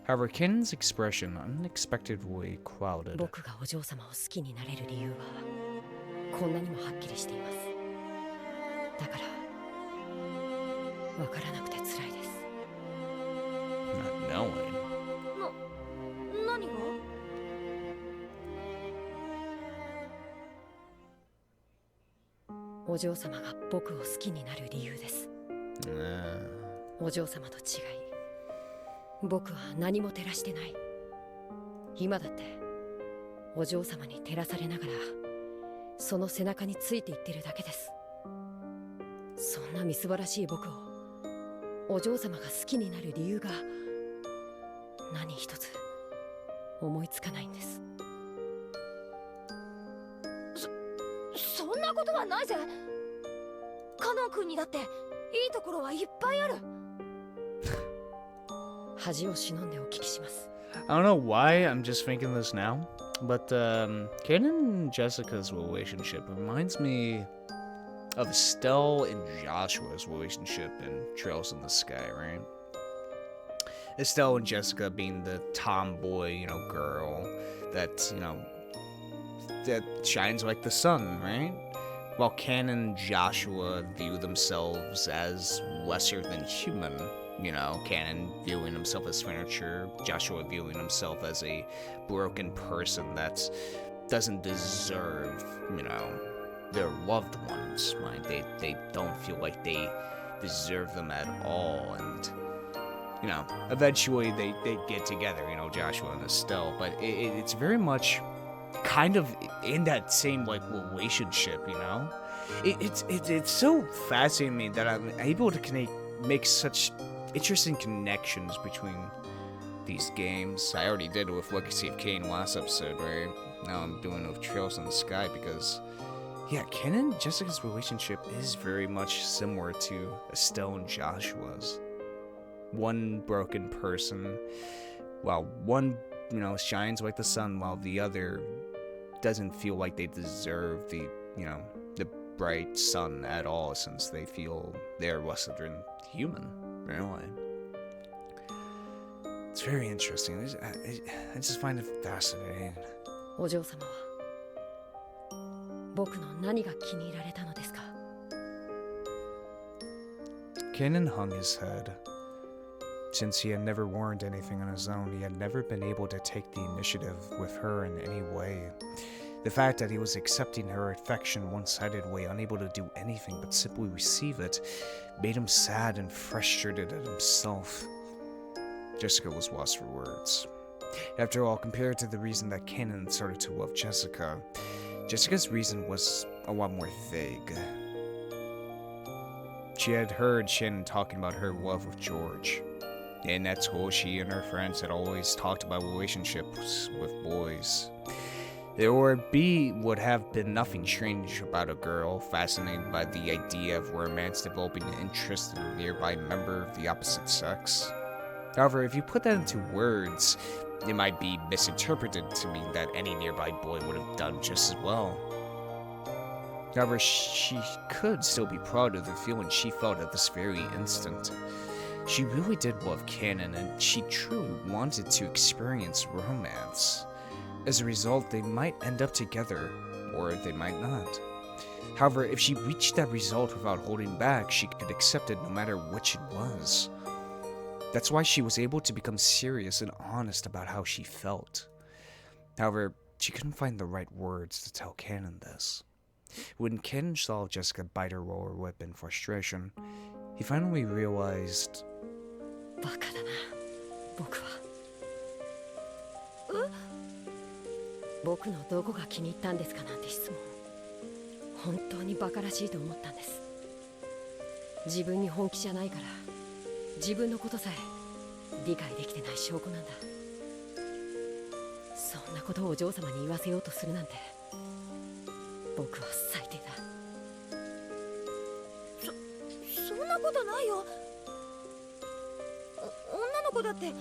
However, Kanon's expression unexpectedly clouded. 僕がお嬢様を好きになれる理由はこんなにもはっきりしています。だからわからなくて辛いです。Not knowing. 何が？お嬢様が僕を好きになる理由です。お嬢様と違い僕は何も照らしてない。今だってお嬢様に照らされながらその背中についていってるだけです。そんなみすぼらしい僕をお嬢様が好きになる理由が何一つ思いつかないんです。そんなことはないぜ。カノン君にだっていいところはいっぱいある。恥を忍んでお聞きします。I don't know why I'm just thinking this now, but Kanon and Jessica's relationship reminds me of Estelle and Joshua's relationship in Trails in the Sky, right? Estelle and Jessica being the tomboy, girl that, that shines like the sun, right? While Kanon and Joshua view themselves as lesser than human, Kanon viewing himself as furniture, Joshua viewing himself as a broken person that doesn't deserve, their loved ones, right? They don't feel like they deserve them at all, and eventually they get together, Joshua and Estelle, but it's very much kind of in that same relationship, it's so fascinating to me that I'm able to make such interesting connections between these games. I already did with Legacy of Kain last episode, right? Now I'm doing it with Trails in the Sky because, yeah, Kanon and Jessica's relationship is very much similar to Estelle and Joshua's. One broken person, while one, shines like the sun, while the other doesn't feel like they deserve the bright sun at all, since they feel they're lesser than human, really. It's very interesting. I just find it fascinating. お嬢様は僕の何が気に入られたのですか？ Kanon hung his head. Since he had never learned anything on his own, he had never been able to take the initiative with her in any way. The fact that he was accepting her affection one-sided way, unable to do anything but simply receive it, made him sad and frustrated at himself. Jessica was lost for words. After all, compared to the reason that Kanon started to love Jessica, Jessica's reason was a lot more vague. She had heard Shannon talking about her love with George. In at school, she and her friends had always talked about relationships with boys. There would have been nothing strange about a girl fascinated by the idea of romance developing an interest in a nearby member of the opposite sex. However, if you put that into words, it might be misinterpreted to mean that any nearby boy would have done just as well. However, she could still be proud of the feeling she felt at this very instant. She really did love Kanon, and she truly wanted to experience romance. As a result, they might end up together, or they might not. However, if she reached that result without holding back, she could accept it no matter which it was. That's why she was able to become serious and honest about how she felt. However, she couldn't find the right words to tell Kanon this. When Kanon saw Jessica bite her lower lip in frustration, he finally realized... バカだな、僕は。僕のどこが気に入ったんですかなんて質問。本当にバカらしいと思ったんです。自分に本気じゃないから、自分のことさえ理解できてない証拠なんだ。そんなことをお嬢様に言わせようとするなんて、僕は最低だ。そんなことないよ。女の子だって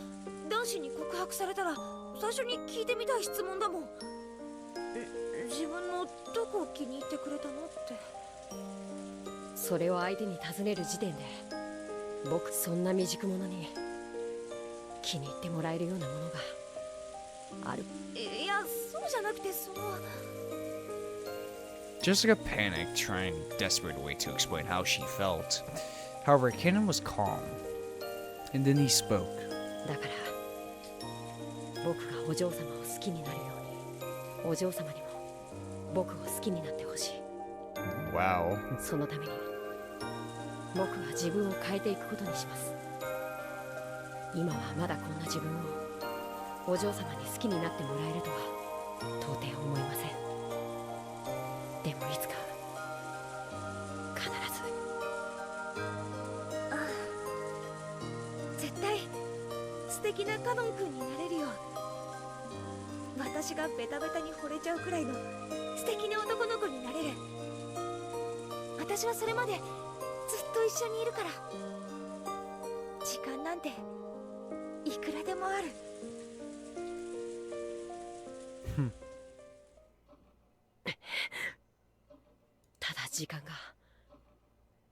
男子に告白されたら最初に聞いてみたい質問だもん。自分のどこを気に入ってくれたのって。それを相手に尋ねる時点で、僕そんな未熟者に気に入ってもらえるようなものがある。いや、そうじゃなくてJessica panicked, trying desperately to explain how she felt. However, Kanon was calm, and then he spoke. だから僕がお嬢様を好きになるように、お嬢様にも僕を好きになってほしい。Wow. そのために僕は自分を変えていくことにします。今はまだこんな自分をお嬢様に好きになってもらえるとは到底思いません。でもいつか必ず。ああ、絶対素敵なカノン君になれるよ。私がベタベタに惚れちゃうくらいの素敵な男の子になれる。私はそれまでずっと一緒にいるから。時間なんていくらでもある。ただ時間が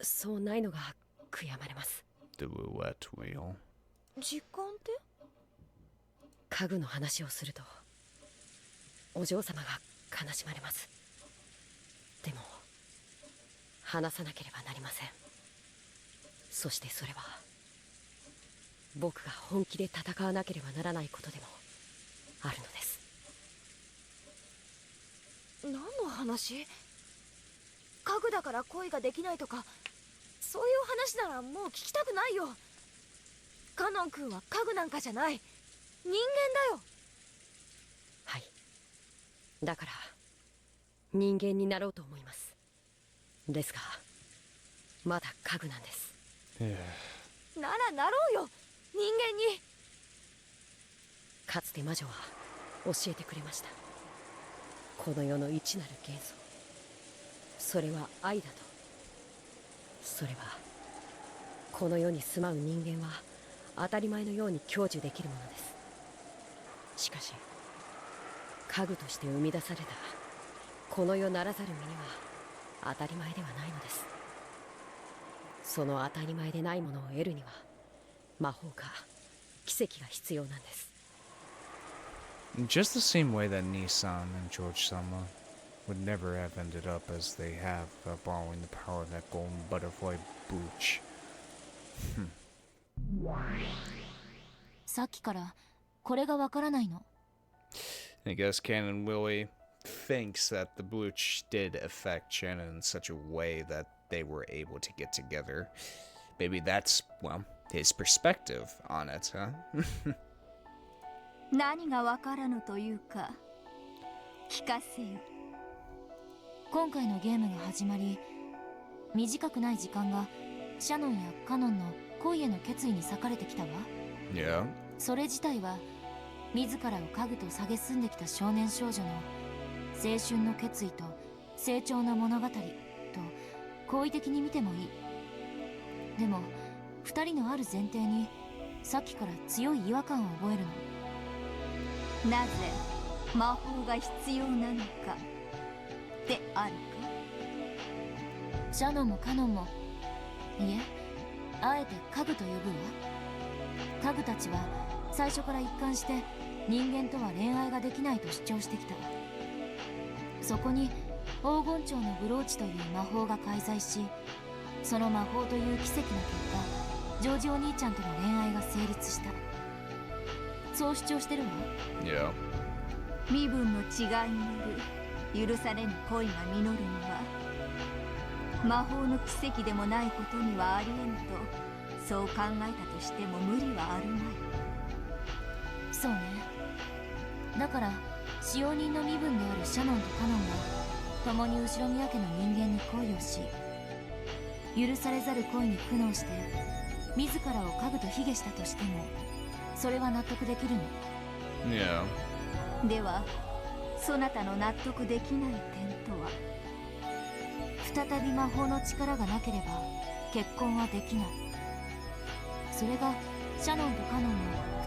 そうないのが悔やまれます。 The roulette wheel. 時間って？家具の話をするとお嬢様が悲しまれます。でも話さなければなりません。そしてそれは僕が本気で戦わなければならないことでもあるのです。何の話？家具だから恋ができないとか、そういう話ならもう聞きたくないよ。カノン君は家具なんかじゃない、人間だよ。はい、だから人間になろうと思います。ですがまだ家具なんです。ならなろうよ、人間に。かつて魔女は教えてくれました。この世の一なる元素、それは愛だと。それはこの世に住まう人間は当たり前のように享受できるものです。しかし家具として生み出されたこの世ならざる身には当たり前ではないのです。その当たり前でないものを得るには魔法か奇跡が必要なんです。 Just the same way that Nissan and George-sama would never have ended up as they have by borrowing the power of that golden butterfly booch. さっきからこれがわからないの。 I guess Kanon and Willie thinks that the Bluch did affect Shannon in such a way that they were able to get together. Maybe that's, well, his perspective on it, huh? 何がわからぬというか聞かせよ。今回のゲームが始まり、短くない時間がシャノンやカノンの恋への決意に裂かれてきたわ。Yeah. それ自体は自らを家具と蔑んできた少年少女の青春の決意と成長の物語と好意的に見てもいい。でも二人のある前提にさっきから強い違和感を覚えるの。なぜ魔法が必要なのかってあるか。シャノンもカノンも、いえ、あえて家具と呼ぶわ。家具たちは最初から一貫して人間とは恋愛ができないと主張してきた。そこに黄金蝶のブローチという魔法が介在し、その魔法という奇跡の結果、ジョージお兄ちゃんとの恋愛が成立した。そう主張してるわ。Yeah. 身分の違いによる許されぬ恋が実るのは魔法の奇跡でもないことにはありえぬと、そう考えたとしても無理はあるまい。そうね。だから使用人の身分であるシャノンとカノンが共に後ろ宮家の人間に恋をし、許されざる恋に苦悩して自らを家具と卑下したとしても、それは納得できるの。Yeah. ではそなたの納得できない点とは。再び魔法の力がなければ結婚はできない。それがシャノンとカノンの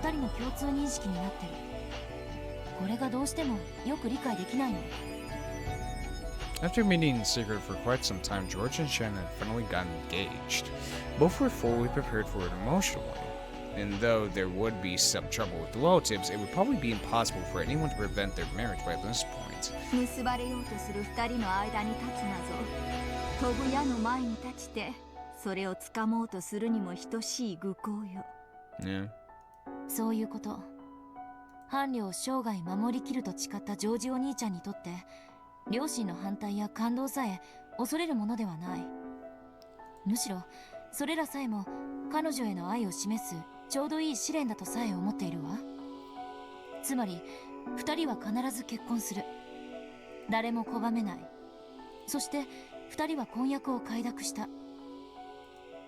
2人の共通認識になってる。これがどうしてもよく理解できないの。 After meeting in secret for quite some time, George and Shannon had finally gotten engaged. Both were fully prepared for it emotionally. And though there would be some trouble with the relatives, it would probably be impossible for anyone to prevent their marriage by this point. 結ばれようとする二人の間に立つなぞ。飛ぶ矢の前に立ちてそれを掴もうとするにも等しい愚行よ。Yeah. そういうこと。伴侶を生涯守りきると誓ったジョージお兄ちゃんにとって、両親の反対や感動さえ恐れるものではない。むしろそれらさえも彼女への愛を示すちょうどいい試練だとさえ思っているわ。つまり二人は必ず結婚する。誰も拒めない。そして二人は婚約を快諾した。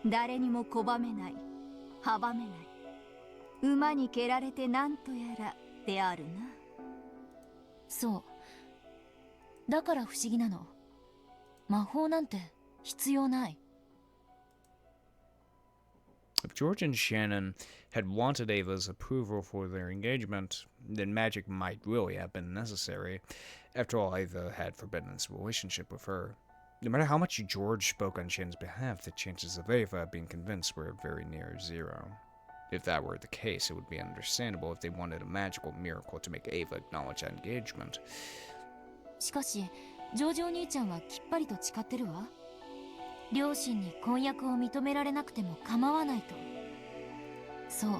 誰にも拒めない、阻めない、馬に蹴られてなんとやらであるな。そう。だから不思議なの。魔法なんて必要ない。If George and Shannon had wanted Ava's approval for their engagement, then magic might really have been necessary. After all, Ava had forbidden this relationship with her. No matter how much George spoke on Shannon's behalf, the chances of Ava being convinced were very near zero. If that were the case, it would be understandable if they wanted a magical miracle to make Ava acknowledge that engagement. しかし、ジョージお兄ちゃんはきっぱりと誓ってるわ。両親に婚約を認められなくても構わないと。そう。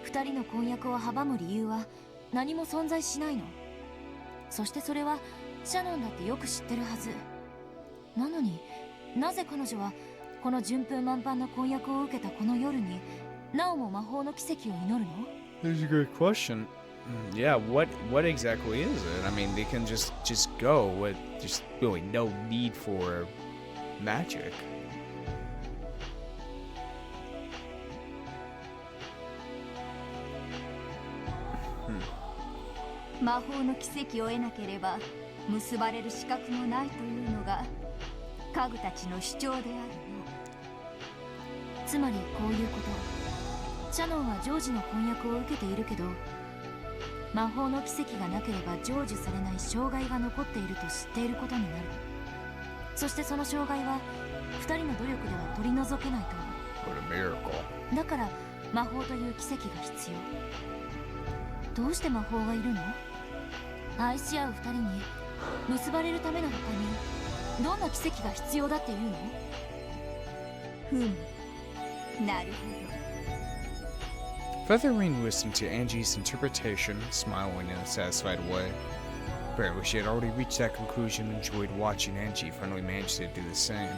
二人の婚約を阻む理由は何も存在しないの。そしてそれはシャノンだってよく知ってるはず。なのになぜ彼女はこの順風満帆な婚約を受けたこの夜になおも魔法の奇跡を祈るの？ That's a good question. Yeah, what exactly is it? I mean, they can just go with just really no need for magic. 魔法の奇跡を得なければ結ばれる資格もないというのが家具たちの主張であるな。つまりこういうこと。シャノンはジョージの婚約を受けているけど、魔法の奇跡がなければ成就されない障害が残っていると知っていることになる。そしてその障害は二人の努力では取り除けないと思う。 What a miracle. だから魔法という奇跡が必要。どうして魔法がいるの？愛し合う二人に結ばれるための他にどんな奇跡が必要だっていうの？ふむ、なるほど。 Featherwing listened to Angie's interpretation, smiling in a satisfied way. Apparently, she had already reached that conclusion and enjoyed watching, and she finally managed to do the same.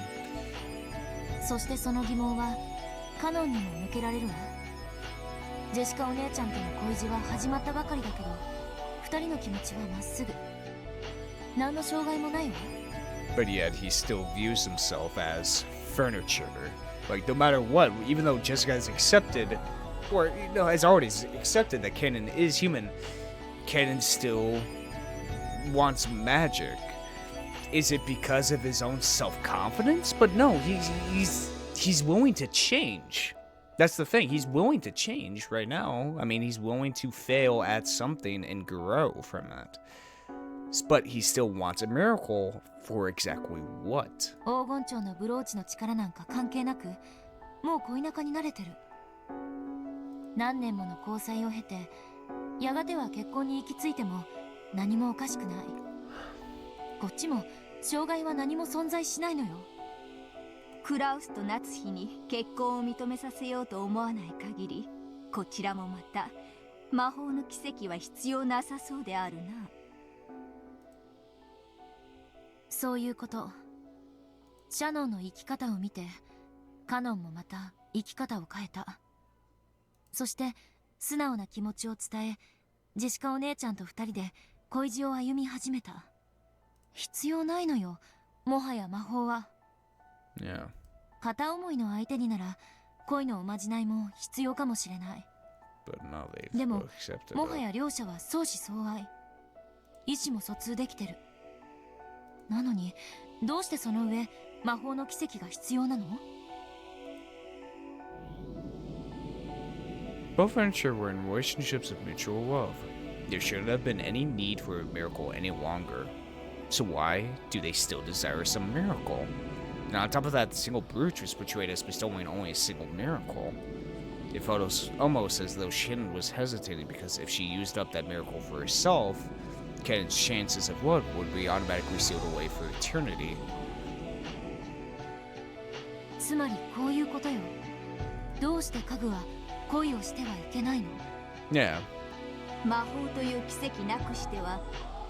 そしてその疑問はカノンにも向けられるわ。ジェシカお姉ちゃんとの恋路は始まったばかりだけど、二人の気持ちはまっすぐ。何の障害もないわ。But yet, he still views himself as furniture. Like, no matter what, even though Jessica has accepted, or, has already accepted that Kanon is human, Kanon still wants magic. Is it because of his own self-confidence? But no, he's willing to change. That's the thing. He's willing to change right now. I mean, he's willing to fail at something and grow from it. But he still wants a miracle for exactly what? 黄金蝶のブローチの力なんか関係なく、もう恋仲に慣れてる。何年もの交際を経て、やがては結婚に行き着いても何もおかしくない。こっちも障害は何も存在しないのよ。クラウスと夏日に結婚を認めさせようと思わない限り、こちらもまた魔法の奇跡は必要なさそうであるな。そういうこと。シャノンの生き方を見て、カノンもまた生き方を変えた。そして素直な気持ちを伝え、ジェシカお姉ちゃんと二人で恋路を歩み始めた。必要ないのよ、もはや魔法は。Yeah. 片思いの相手になら恋のおまじないも必要かもしれない。But now they've でも both accepted もは it. や両者は相思相愛、意思も疎通できてる。なのにどうしてその上魔法の奇跡が必要なの？ Both unsure were in relationships of mutual love. There shouldn't have been any need for a miracle any longer. So why do they still desire some miracle? Now, on top of that, the single brooch was portrayed as bestowing only a single miracle. It felt almost as though Shannon was hesitating because if she used up that miracle for herself, Kanon's chances of love would be automatically sealed away for eternity. つまりこういうことよ。どうして家具は恋をしてはいけないの？ Yeah. 魔法という奇跡なくしては、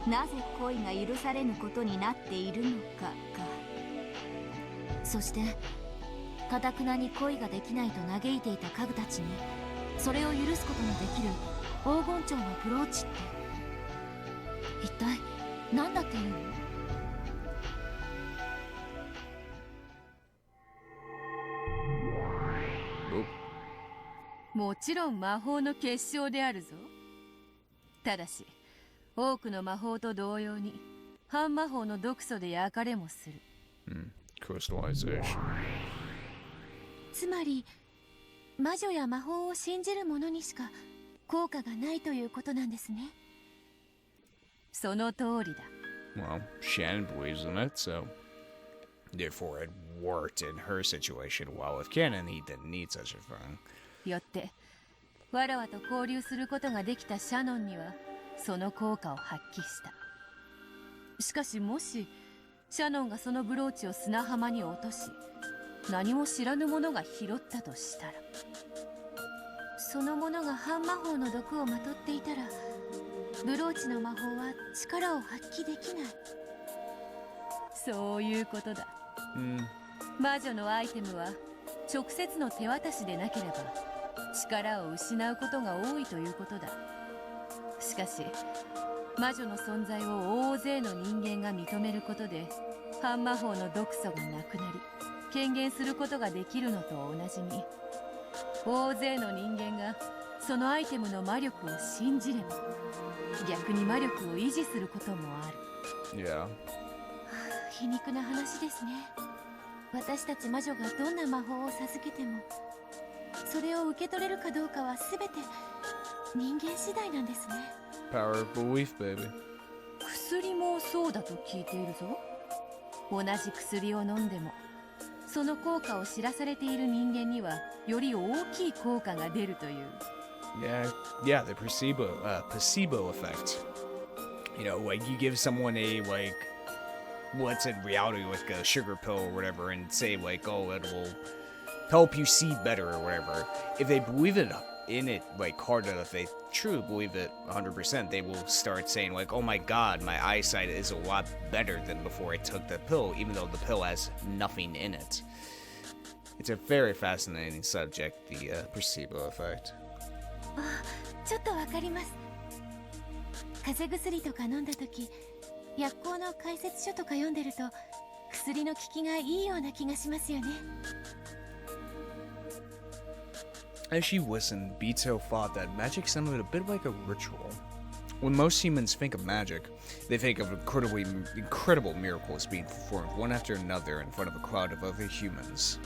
なぜ恋が許されぬことになっているのかか。そして堅くなに恋ができないと嘆いていた家具たちにそれを許すことのできる黄金蝶のブローチって一体何だっていうの？もちろん魔法の結晶であるぞ。ただし多くの魔法と同様に半魔法の毒素で焼かれもする。Crystallization. つまり魔女や魔法を信じる者にしか効果がないということなんですね。その通りだ。Well, Shannon believes in it, so therefore it worked in her situation. While with Kanon, he didn't need such a thing. よってわらわと交流することができたシャノンにはその効果を発揮した。しかしもしシャノンがそのブローチを砂浜に落とし何も知らぬ者が拾ったとしたら、その者が半魔法の毒をまとっていたらブローチの魔法は力を発揮できない。そういうことだ。魔女のアイテムは直接の手渡しでなければ力を失うことが多いということだ。しかし魔女の存在を大勢の人間が認めることで半魔法の毒素がなくなり権限することができるのと同じに、大勢の人間がそのアイテムの魔力を信じれば逆に魔力を維持することもある。Yeah. 皮肉な話ですね。私たち魔女がどんな魔法を授けてもそれを受け取れるかどうかは全て人間次第なんですね。 Power of belief, baby. 薬もそうだと聞いているぞ。同じ薬を飲んでもその効果を知らされている人間にはより大きい効果が出るという。Yeah, the placebo effect. You know, like you give someone a what's in reality like a sugar pill or whatever, and say like, oh, it will help you see better or whatever. If they believe it in it like hard enough, they truly believe it 100%, they will start saying like, oh my god, my eyesight is a lot better than before I took the pill, even though the pill has nothing in it. It's a very fascinating subject, the placebo effect. ちょっとわかります。風邪薬とか飲んだ時、薬効の解説書とか読んでると薬の効きがいいような気がしますよね。As she listened, Beato thought that magic sounded a bit like a ritual. When most humans think of magic, they think of incredible miracles being performed one after another in front of a crowd of other humans.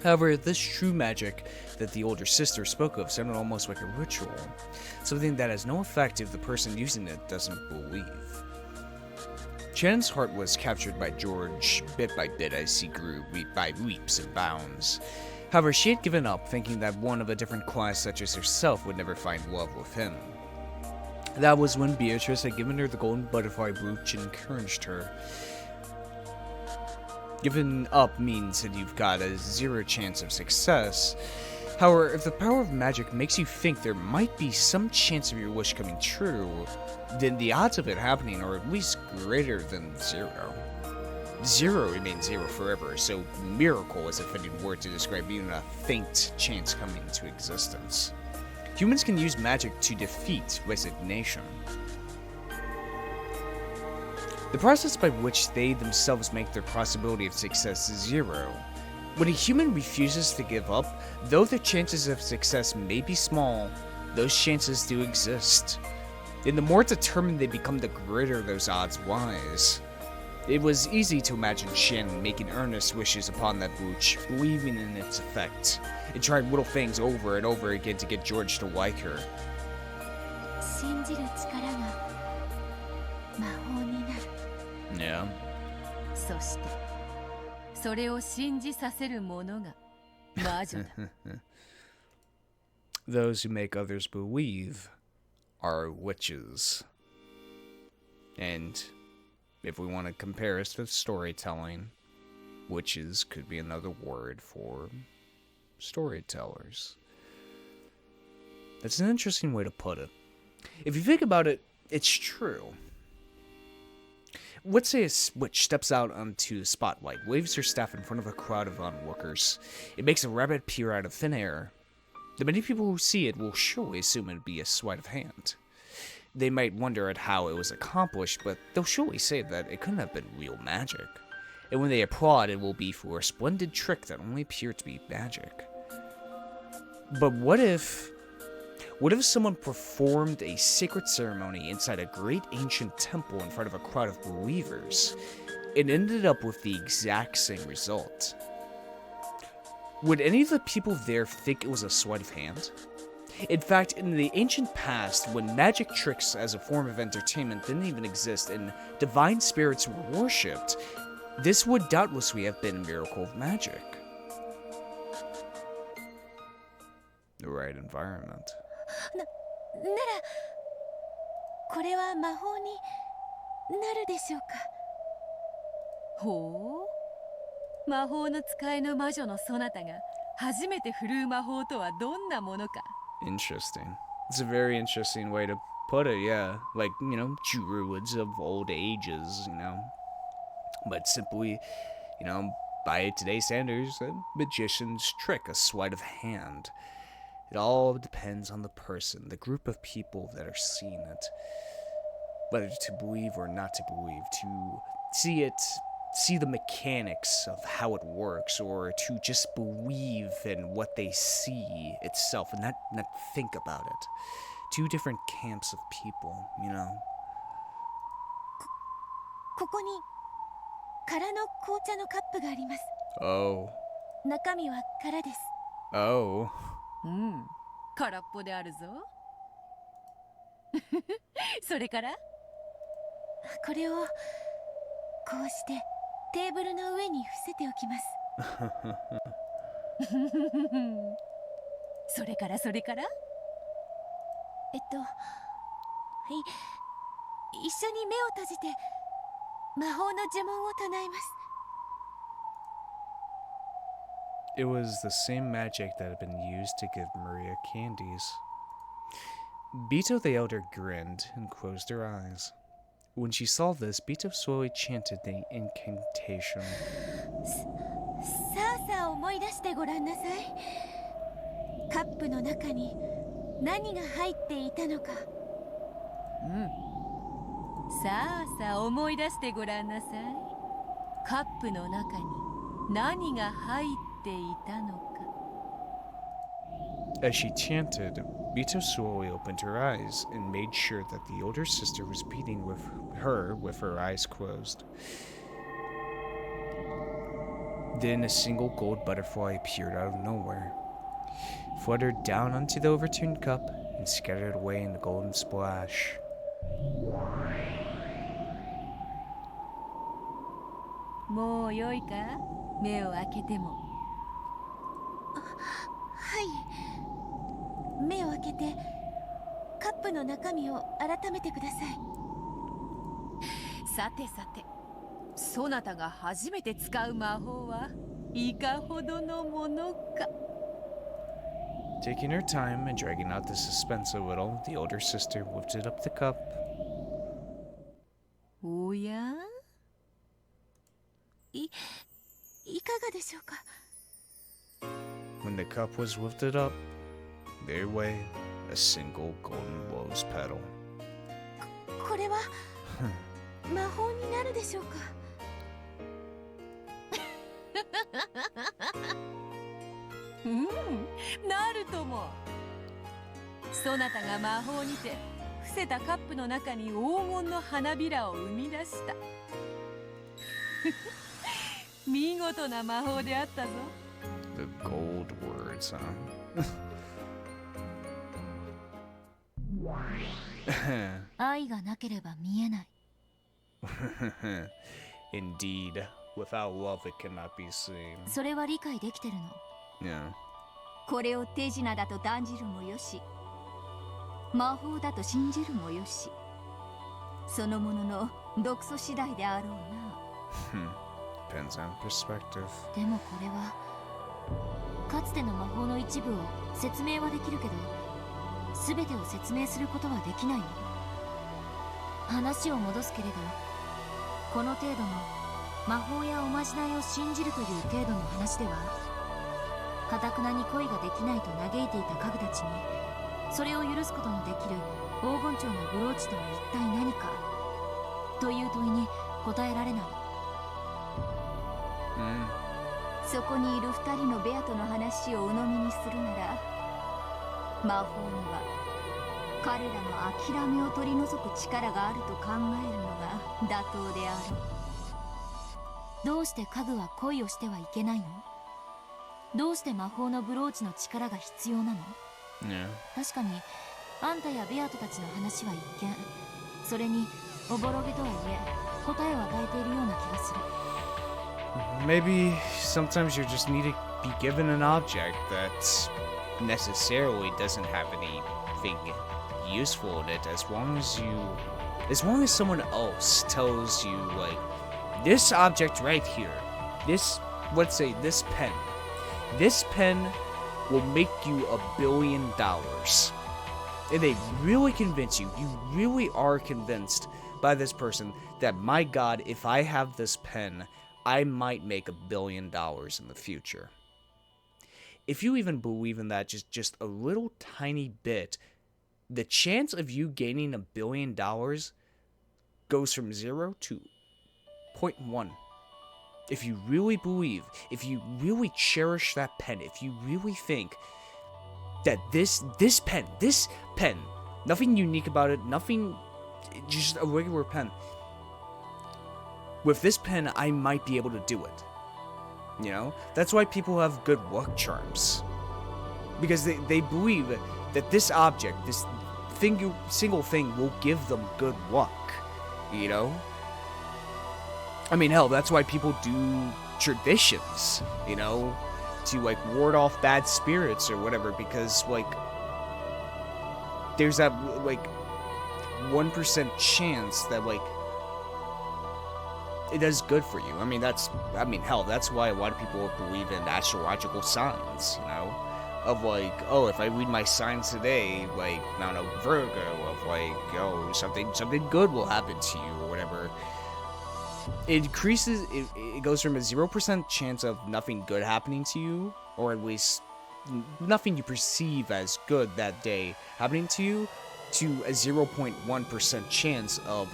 However, this true magic that the older sister spoke of sounded almost like a ritual, something that has no effect if the person using it doesn't believe. Shannon's heart was captured by George bit by bit as he grew by leaps and bounds. However, she had given up, thinking that one of a different class such as herself would never find love with him. That was when Beatrice had given her the golden butterfly brooch and encouraged her. Giving up means that you've got a 0 chance of success. However, if the power of magic makes you think there might be some chance of your wish coming true, then the odds of it happening are at least greater than 0. 0 remains 0 forever, so miracle is a fitting word to describe even a faint chance coming into existence. Humans can use magic to defeat resignation. The process by which they themselves make their possibility of success 0. When a human refuses to give up, though the chances of success may be small, those chances do exist. And the more determined they become, the greater those odds rise. It was easy to imagine Shannon making earnest wishes upon that brooch, believing in its effect, and trying little things over and over again to get George to like her. 信じる力が魔法になる。Yeah. そしてそれを信じさせる者が魔女だ。Those who make others believe are witches. And if we want to compare us to storytelling, witches could be another word for storytellers. That's an interesting way to put it. If you think about it, it's true. Let's say a witch steps out onto the spotlight, waves her staff in front of a crowd of onlookers. It makes a rabbit appear out of thin air. The many people who see it will surely assume it'd be a sleight of hand. They might wonder at how it was accomplished, but they'll surely say that it couldn't have been real magic. And when they applaud, it will be for a splendid trick that only appeared to be magic. But what if someone performed a sacred ceremony inside a great ancient temple in front of a crowd of believers and ended up with the exact same result? Would any of the people there think it was a sleight of hand? In fact, in the ancient past, when magic tricks as a form of entertainment didn't even exist and divine spirits were worshipped, this would doubtlessly have been a miracle of magic. The right environment. ならこれは魔法になるでしょうか。ほう、魔法の使いの魔女のそなたが初めて振るう魔法とはどんなものか。Interesting. It's a very interesting way to put it, yeah. Like, you know, druids of old ages, you know. But simply, you know, by today's standards, a magician's trick, a sleight of hand. It all depends on the person, the group of people that are seeing it. Whether to believe or not to believe, to see the mechanics of how it works, or to just believe in what they see itself and not think about it. Two different camps of people, you know. ここに空の紅茶のカップがあります。Oh. 中身は空です。Oh. うん、空っぽであるぞ。それからこれをこうしてテーブルの上に伏せておきます。それから一緒に目を閉じて魔法の呪文を唱えます。It was the same magic that had been used to give Maria candies. Beato the Elder grinned and closed her eyes. When she saw this, Beato slowly chanted the incantation. さあさあ思い出してごらんなさい。カップの中に何が入っていたのか。さあさあ思い出してごらんなさい。カップの中に何が入っていたのか。 As she chanted, Beato slowly opened her eyes and made sure that the older sister was beating with her eyes closed. Then a single gold butterfly appeared out of nowhere, fluttered down onto the overturned cup, and scattered away in a golden splash. もうよいか、目を開けても。はい。目を開けてカップの中身を改めてください。さてさて、そなたが初めて使う魔法はいかほどのものか。 Taking her time and dragging out the suspense a little, the older sister lifted up the cup. おや？いかがでしょうか。 When the cup was lifted up, there lay a single golden rose petal. これは魔法になるでしょうか。なるとも。そなたが魔法にて伏せたカップの中に黄金の花びらを生み出した。見事な魔法であったぞ。 The gold words, huh? 愛がなければ見えない。 Indeed, without love it cannot be seen. それは理解できてるの。 Yeah. これを手品だと断じるもよし、魔法だと信じるもよし、そのものの毒素次第であろうな。 Depends on perspective. でもこれはかつての魔法の一部を説明はできるけど、全てを説明することはできないよ。話を戻すけれど、この程度の魔法やおまじないを信じるという程度の話では、堅くなに恋ができないと嘆いていた家具たちにそれを許すことのできる黄金蝶のブローチとは一体何かという問いに答えられない。そこにいる二人のベアとの話を鵜呑みにするなら、魔法には彼らの諦めを取り除く力があると考えるのが妥当である。どうして家具は恋をしてはいけないの？どうして魔法のブローチの力が必要なの？ Yeah. 確かにあんたやベアトたちの話は一見、それにおぼろげとはいえ答えを与えているような気がする。 Maybe sometimes you just need to be given an object that necessarily doesn't have anything useful in it, as long as someone else tells you, like, this object right here, this, let's say this pen will make you $1 billion. And they really convince you really are convinced by this person that, my God, if I have this pen, I might make $1 billion in the future. If you even believe in that just a little tiny bit, the chance of you gaining $1 billion goes from 0 to 0.1. If you really believe, if you really cherish that pen, if you really think that this pen, nothing unique about it, nothing, just a regular pen. With this pen, I might be able to do it. You know? That's why people have good luck charms. Because they believe that this object, this single thing will give them good luck. You know? I mean, hell, that's why people do traditions, you know? To, like, ward off bad spirits or whatever, because, like, there's that, like, 1% chance that, like, it does good for you. I mean, hell, that's why a lot of people believe in astrological signs, you know? Of like, oh, if I read my signs today, like, I don't know, Virgo, of like, oh, something good will happen to you, or whatever. It increases, it goes from a 0% chance of nothing good happening to you, or at least nothing you perceive as good that day happening to you, to a 0.1% chance of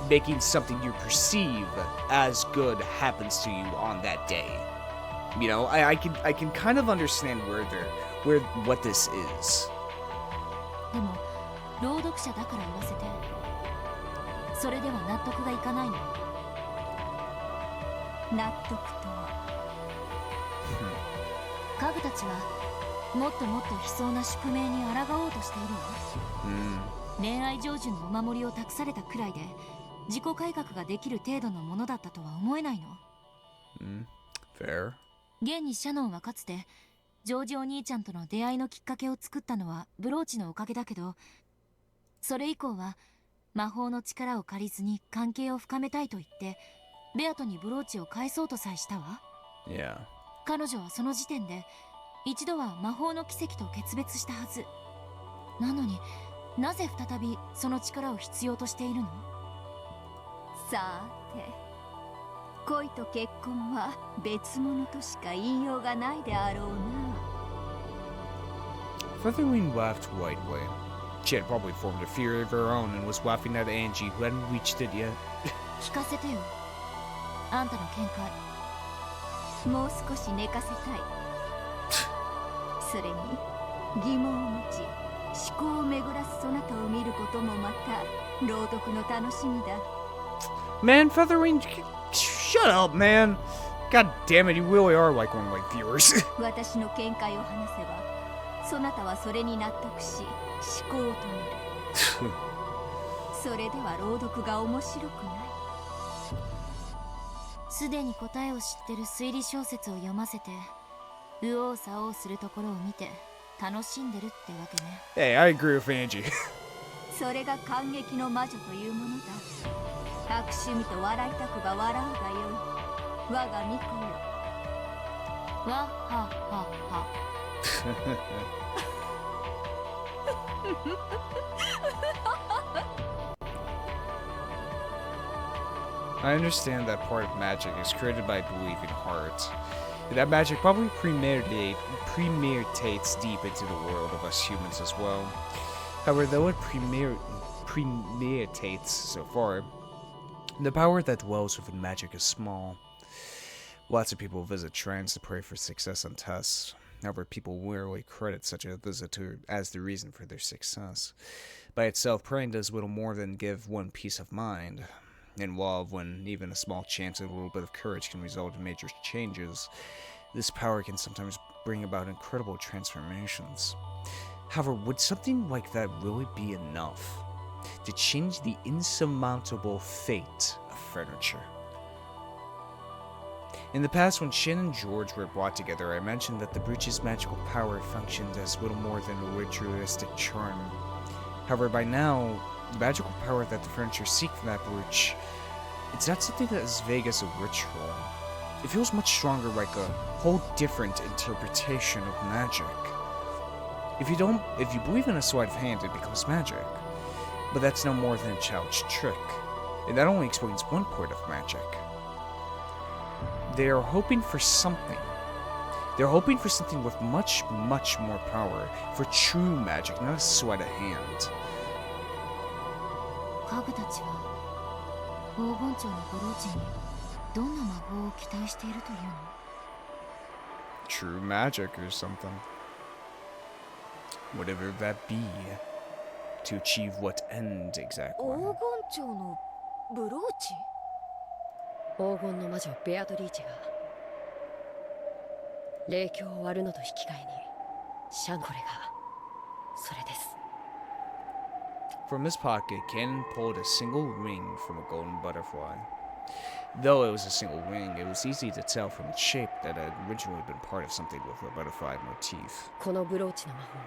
making something you perceive as good happens to you on that day. You know, I can kind of understand where what this is. でも朗読者だから言わせて、それでは納得がいかないの。納得とは家具たちはもっともっと悲壮な宿命に抗おうとしているわ。恋愛成就のお守りを託されたくらいで自己改革ができる程度のものだったとは思えないの。Fair. 現にシャノンはかつてジョージお兄ちゃんとの出会いのきっかけを作ったのはブローチのおかげだけど、それ以降は魔法の力を借りずに関係を深めたいと言ってベアトにブローチを返そうとさえしたわ。Yeah. 彼女はその時点で一度は魔法の奇跡と決別したはずなのに、なぜ再びその力を必要としているの？さて、恋と結婚は別物としか言いようがないであろうな。 Featherwing laughed lightly. She had probably formed a theory of her own and was laughing at Angie, who hadn't reached it yet. 聞かせてよ、あんたの見解。もう少し寝かせたい。それに疑問を持ち思考を巡らすそなたを見ることもまた朗読の楽しみだ。 Man, Featherwing, shut up, man. God damn it, you really are like one of my viewers. 私の見解を話せばそなたはそれに納得し思考を止める。それでは朗読が面白くない。すでに答えを知ってる推理小説を読ませて右往左往するところを見て楽しんでるってわけね。Hey, I agree with Angie. それが感激の魔女というものだ。悪趣味と笑いたくば笑うがよい。我が巫女よ。わははは。I understand that part of magic is created by belief in heart. That magic probably premeditates deep into the world of us humans as well. However, though it premeditates so far, the power that dwells within magic is small. Lots of people visit shrines to pray for success on tests. However, people rarely credit such a visit as the reason for their success. By itself, praying does little more than give one peace of mind. In love, when even a small chance and a little bit of courage can result in major changes, this power can sometimes bring about incredible transformations. However, would something like that really be enough to change the insurmountable fate of furniture? In the past, when Shannon and George were brought together, I mentioned that the brooch's magical power functioned as little more than a ritualistic charm. However, by now, the magical power that the furniture seek from that brooch, it's not something that is vague as a ritual. It feels much stronger, like a whole different interpretation of magic. If you believe in a sleight of hand, it becomes magic. But that's no more than a child's trick, and that only explains one part of magic. They are hoping for something. They're hoping for something with much, much more power, for true magic, not a sleight of hand. 家具たちは黄金蝶のブローチにどんな魔法を期待しているというの？ True magic or something. Whatever that be. To achieve what end exactly? 黄金蝶のブローチ？黄金の魔女ベアトリーチェが霊境を割るのと引き換えにこれがそれです。 From his pocket, Kanon pulled a single ring from a golden butterfly. Though it was a single ring, it was easy to tell from its shape that it had originally been part of something with a butterfly motif. このブローチの魔法は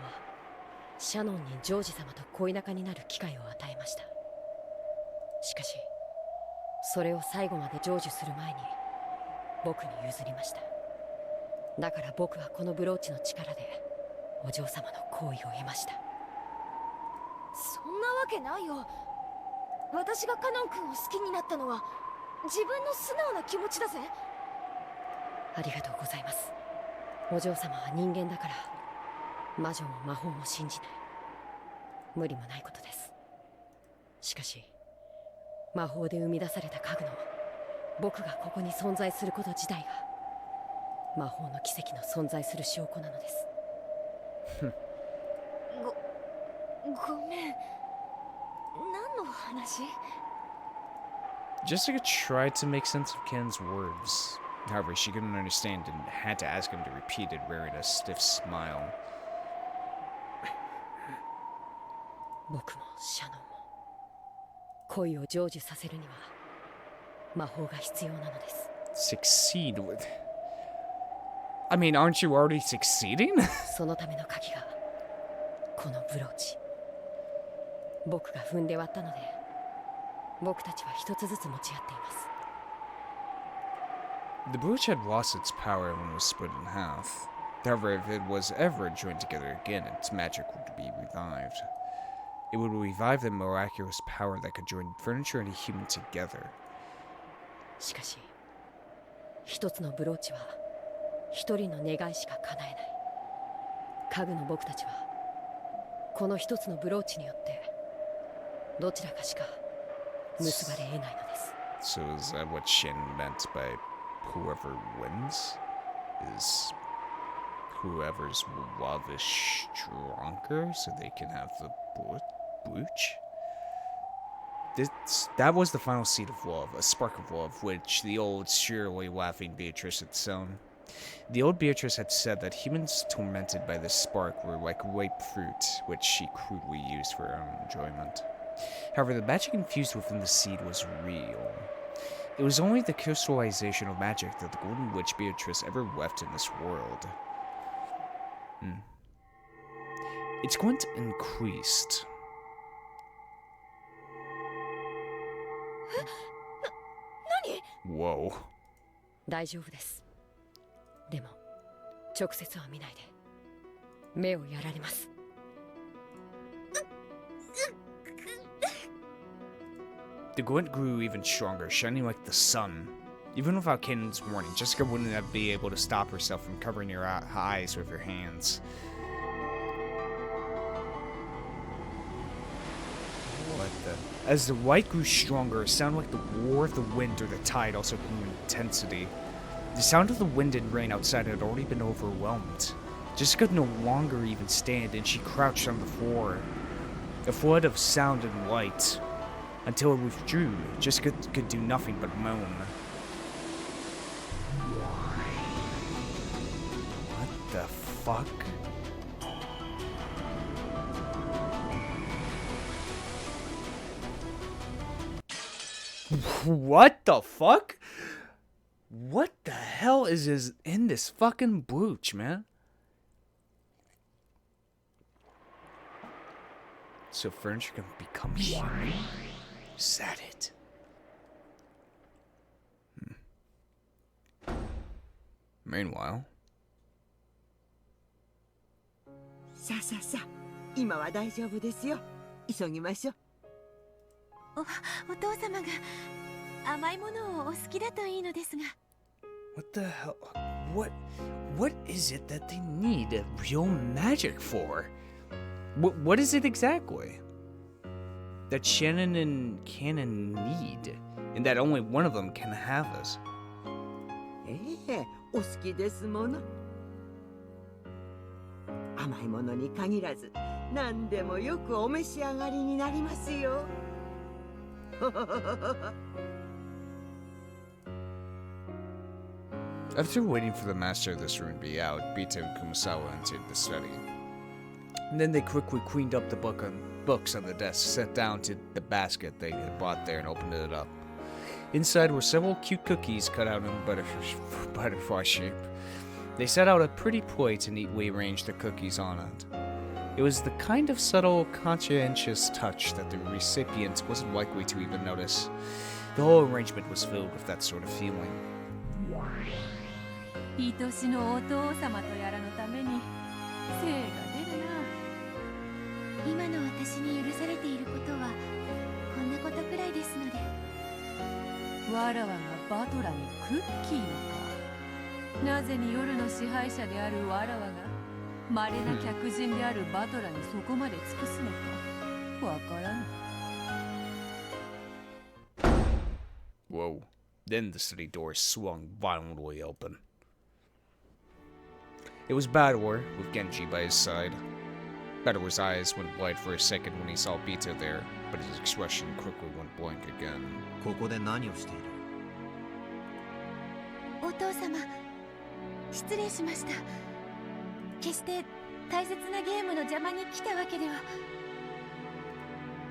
シャノンにジョージ様と恋仲になる機会を与えました。しかしそれを最後まで成就する前に僕に譲りました。だから僕はこのブローチの力でお嬢様の好意を得ました。そんなわけないよ。私がカノン君を好きになったのは自分の素直な気持ちだぜ。ありがとうございます。お嬢様は人間だから魔女も魔法も信じない。無理もないことです。しかし魔法で生み出された家具の僕がここに存在すること自体が魔法の奇跡の存在する証拠なのです。ごめん。何の話？ Jessica tried to make sense of Ken's words. However, she couldn't understand and had to ask him to repeat it, wearing a stiff smile. 僕もシャノンも恋を成就させるには魔法が必要なのです。Succeed with... I mean, aren't you already succeeding? そのための鍵がこのブローチ。僕が踏んで割ったので僕たちは一つずつ持ち合っています。 The brooch had lost its power when it was split in half. However, if it was ever joined together again, its magic would be revived. It would revive the miraculous power that could join furniture and a human together. しかし一つのブローチは一人の願いしか叶えない。家具の僕たちはこの一つのブローチによってどちらかしか結ばれ得ないのです。 So is that what Shannon meant by whoever wins? Is whoever's love is stronger so they can have the brooch? That was the final seed of love, a spark of love, which the old, surely laughing Beatrice had sown. The old Beatrice had said that humans tormented by this spark were like ripe fruit, which she crudely used for her own enjoyment. However, the magic infused within the seed was real. It was only the crystallization of magic that the Golden Witch Beatrice ever left in this world. It's going to increase. Whoa. 大丈夫です。でも直接は見ないで。目をやられます。The glint grew even stronger, shining like the sun. Even without Kanon's warning, Jessica wouldn't be able to stop herself from covering her eyes with her hands. What the... As the light grew stronger, a sound like the roar of the wind or the tide also grew in intensity. The sound of the wind and rain outside had already been overwhelmed. Jessica could no longer even stand, and she crouched on the floor. A flood of sound and light. Until it withdrew, Jessica could do nothing but moan. What the fuck? What the fuck? What the hell is in this fucking brooch, man? So furniture can become human? Is that it? Meanwhile... さあさあさあ、今は大丈夫ですよ。急ぎましょう。お父様が甘いものをお好きだといいのですが。What the hell? What is it that they need real magic for? What is it exactly that Shannon and Kanon need, and that only one of them can have us? お好きですもの。甘いものに限らず、何でもよくお召し上がりになりますよ。After waiting for the master of this room to be out, Beato and Kumasawa entered the study. And then they quickly cleaned up the books on the desk, sat down to the basket they had bought there, and opened it up. Inside were several cute cookies cut out in butterfly shape. They set out a pretty plate and neatly arranged the cookies on it. It was the kind of subtle, conscientious touch that the recipient wasn't likely to even notice. The whole arrangement was filled with that sort of feeling. 愛しのお父様とやらのために精が出るな。今の私に許されていることはこんなことくらいですので。わらわがバトラにクッキーをか。なぜに夜の支配者であるわらわが稀な客人であるバトラにそこまで尽くすのかわからぬ。Whoa. Then the city doors swung violently open. It was Beato with Genji by his side. Beato's eyes went wide for a second when he saw Beato there, but his expression quickly went blank again. ここで何をしている？お父様、失礼しました。決して大切なゲームの邪魔に来たわけでは。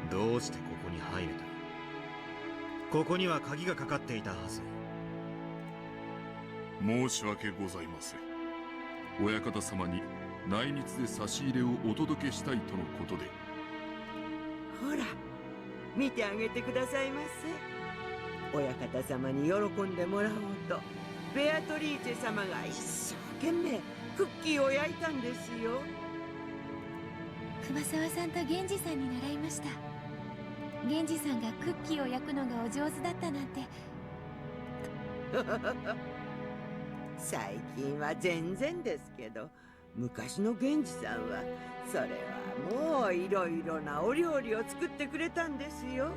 どうしてここに入れた？ここには鍵がかかっていたはず。申し訳ございません。親方様に内密で差し入れをお届けしたいとのことで。ほら、見てあげてくださいませ。親方様に喜んでもらおうと、ベアトリーチェ様が一生懸命クッキーを焼いたんですよ。熊沢さんと源氏さんに習いました。源氏さんがクッキーを焼くのがお上手だったなんて。最近は全然ですけど、昔の源氏さんはそれはもういろいろなお料理を作ってくれたんですよ。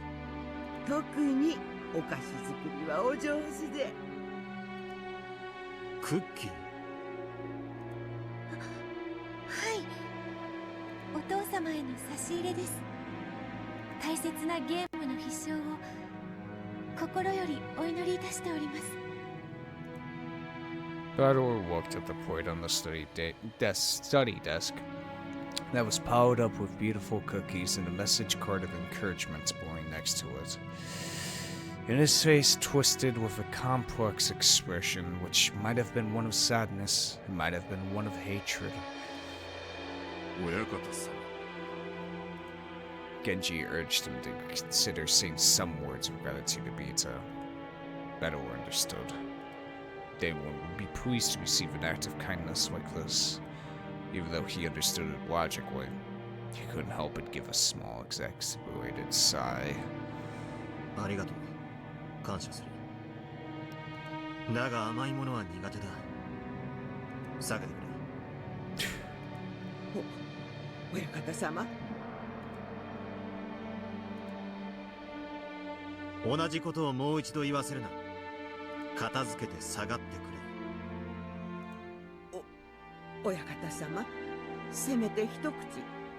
特にお菓子作りはお上手で。クッキー？はい、お父様への差し入れです。大切なゲームの必勝を心よりお祈りいたしております。Beato walked up the point on the study desk that was piled up with beautiful cookies and a message card of encouragement blowing next to it. And his face twisted with a complex expression, which might have been one of sadness, and might have been one of hatred. 親方様。Genji urged him to consider saying some words of gratitude to Beato. Beato understood. Anyone would be pleased to receive an act of kindness like this. Even though he understood it logically, he couldn't help but give a small, exasperated sigh. ありがとう。感謝する。だが甘いものは苦手だ。避けてくれ。親方様。同じことをもう一度言わせるな。片付けて下がってくれ。親方様、せめて一口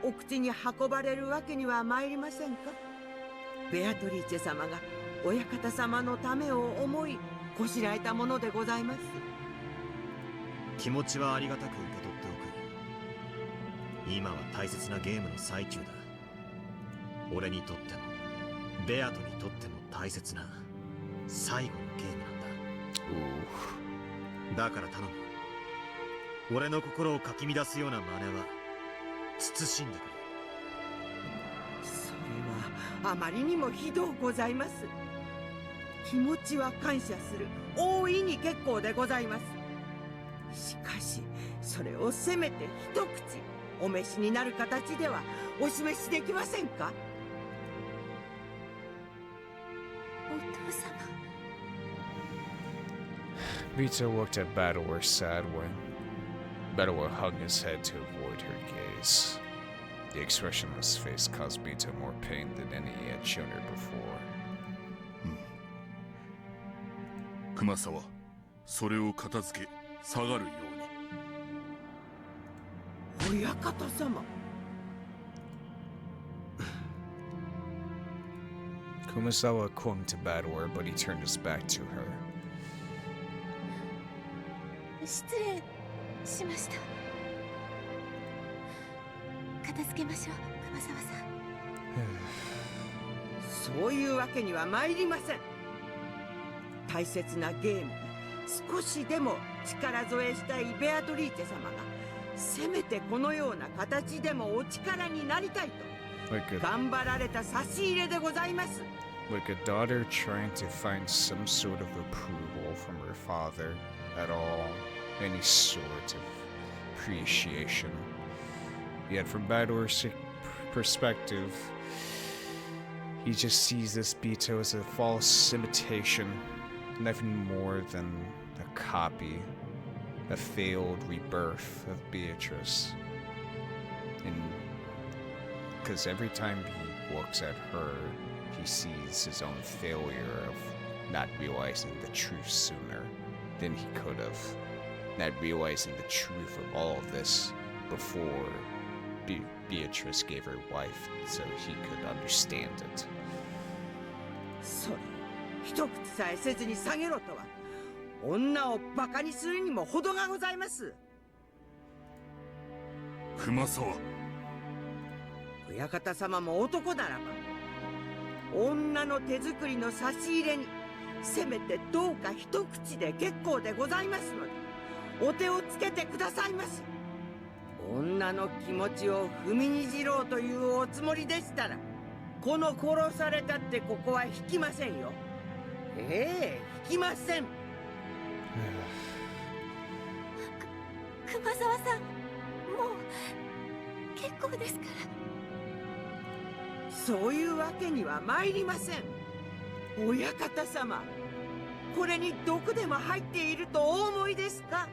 お口に運ばれるわけには参りませんか。ベアトリーチェ様が親方様のためを思いこしらえたものでございます。気持ちはありがたく受け取っておく。今は大切なゲームの最中だ。俺にとってもベアトにとっても大切な最後のゲームなんだ。だから頼む。俺の心をかき乱すような真似は慎んでくれ。それはあまりにもひどうございます。気持ちは感謝する。大いに結構でございます。しかしそれをせめて一口お召しになる形ではお示しできませんか。お父様。Beato looked at Beato a sad way. Beato hung his head to avoid her gaze. The expression on his face caused Beato more pain than any he had shown her before. 熊沢、それを片付け、下がるように。親方様。Kumasawa clung to Beato, but he turned his back to her. 失礼しました。片付けましょう、熊沢さん。そういうわけには参りません。大切なゲームに少しでも力添えしたいベアトリーチェ様がせめてこのような形でもお力になりたいと頑張られた差し入れでございます。like a daughter trying to find some sort of approval from her father at all, any sort of appreciation. Yet from Bador's perspective, he just sees this Beato as a false imitation, nothing more than a copy, a failed rebirth of Beatrice. And because every time he looks at her, he sees his own failure of not realizing the truth sooner than he could have, not realizing the truth of all of this before Beatrice gave her life so he could understand it. それを一口さえせずに下げろとは女をバカにするにも程がございます。熊沢、親方様も男ならば女の手作りの差し入れにせめてどうか一口で結構でございますのでお手をつけてくださいまし。女の気持ちを踏みにじろうというおつもりでしたらこの殺されたってここは引きませんよ。ええ、引きません。熊沢さん、もう結構ですから。そういうわけには参りません。親方様、これに毒でも入っているとお思いですか？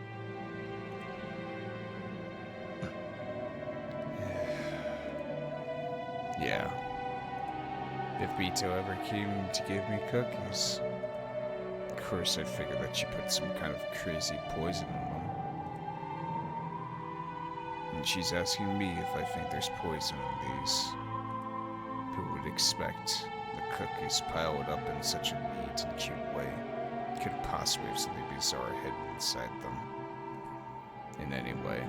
Yeah. If Beato ever came to give me cookies, of course I'd figure that she put some kind of crazy poison in them. And she's asking me if I think there's poison in these. Who would expect the cookies piled up in such a neat and cute way could possibly have something bizarre hidden inside them? In any way,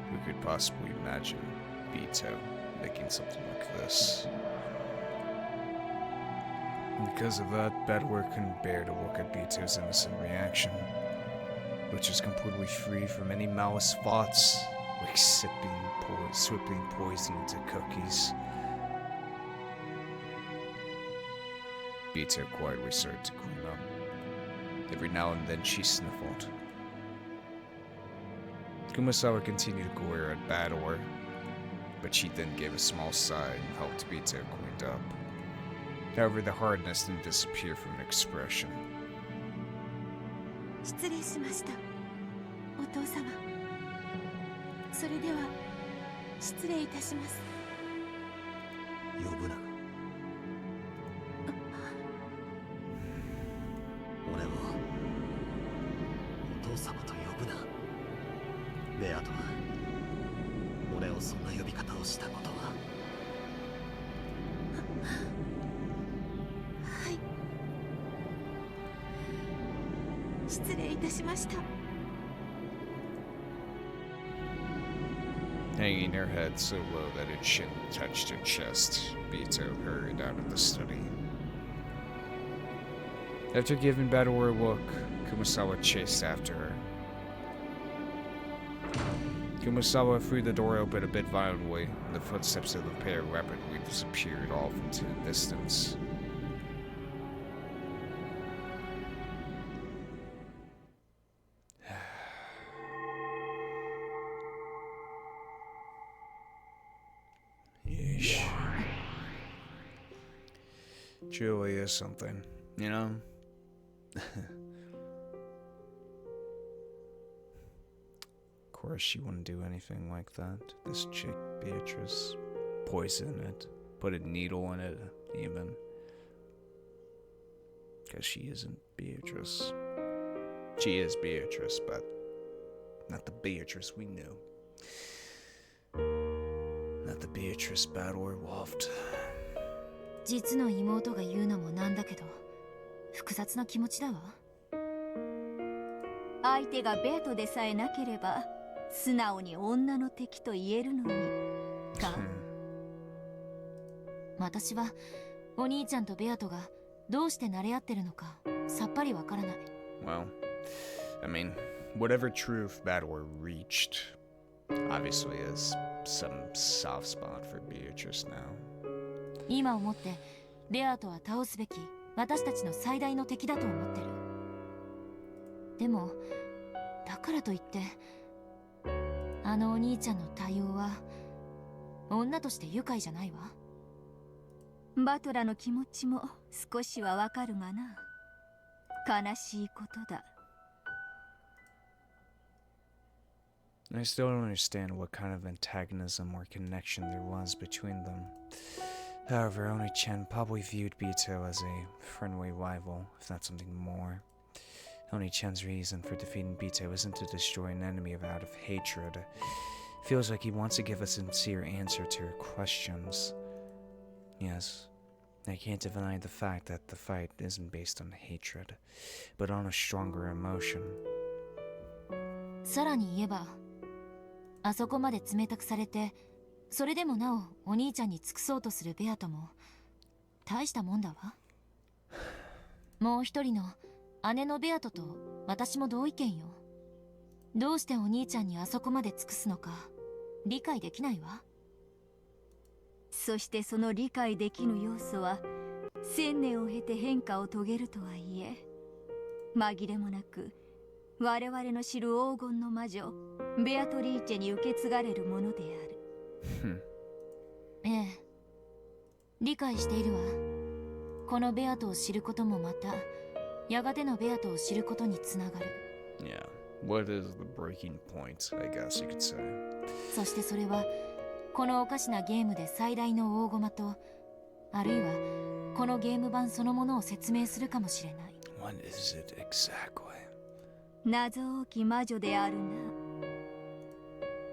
who could possibly imagine Beato making something like this? And because of that, Bador couldn't bear to look at Beato's innocent reaction, which was completely free from any malice thoughts, like slipping poison into cookies. Beato quietly started to clean up. Every now and then she sniffled. Kumasawa continued to glare at Bador, but she then gave a small sigh and helped Beato clean up. However, the hardness didn't disappear from her expression. 失礼しました、お父様。それでは失礼いたします。呼ぶな。俺をお父様と呼ぶな。ベアトは俺をそんな呼び方をしたことは。はい、失礼いたしました。 Hanging her head so low that her chin touched her chest, Beato hurried out of the study. After giving Bador a look, Kumasawa chased after her. Kumasawa threw the door open a bit violently, and the footsteps of the pair rapidly disappeared off into the distance. Yeesh. Truly is something, you know? Of course, she wouldn't do anything like that. This chick, Beatrice. Poison it. Put a needle in it, even. Because she isn't Beatrice. She is Beatrice, but not the Beatrice we knew. Not the Beatrice Bador loved. 実の妹が言うのもなんだけど、複雑な気持ちだわ。相手がベアトでさえなければ素直に女の敵と言えるのにか。私はお兄ちゃんとベアトがどうして慣れ合ってるのかさっぱりわからない。Well, I mean, whatever truth Bador reached obviously has some soft spot for Beatrice now. 今思ってベアトは倒すべき私たちの最大の敵だと思ってる。でもだからといってあのお兄ちゃんの対応は女として愉快じゃないわ。バトラの気持ちも少しはわかるがな。悲しいことだ。I still don't understand what kind of antagonism or connection there was between them. However, Oni-chan probably viewed Beato as a friendly rival, if not something more. Oni-chan's reason for defeating Beato isn't to destroy an enemy out of hatred. Feels like he wants to give a sincere answer to her questions. Yes, I can't deny the fact that the fight isn't based on hatred, but on a stronger emotion. さらに言えば、あそこまで冷たくされて、それでもなおお兄ちゃんに尽くそうとするベアトも大したもんだわ。もう一人の姉のベアトと私も同意見よ。どうしてお兄ちゃんにあそこまで尽くすのか理解できないわ。そしてその理解できぬ要素は1000年を経て変化を遂げるとはいえ、紛れもなく我々の知る黄金の魔女ベアトリーチェに受け継がれるものである。ええ、理解しているわ。このベアトを知ることもまたやがてのベアトを知ることにつながる。 Yeah, what is the breaking point, I guess you could say. そしてそれはこのおかしなゲームで最大の大駒と、あるいはこのゲーム版そのものを説明するかもしれない。 What is it exactly? 謎多き魔女であるな。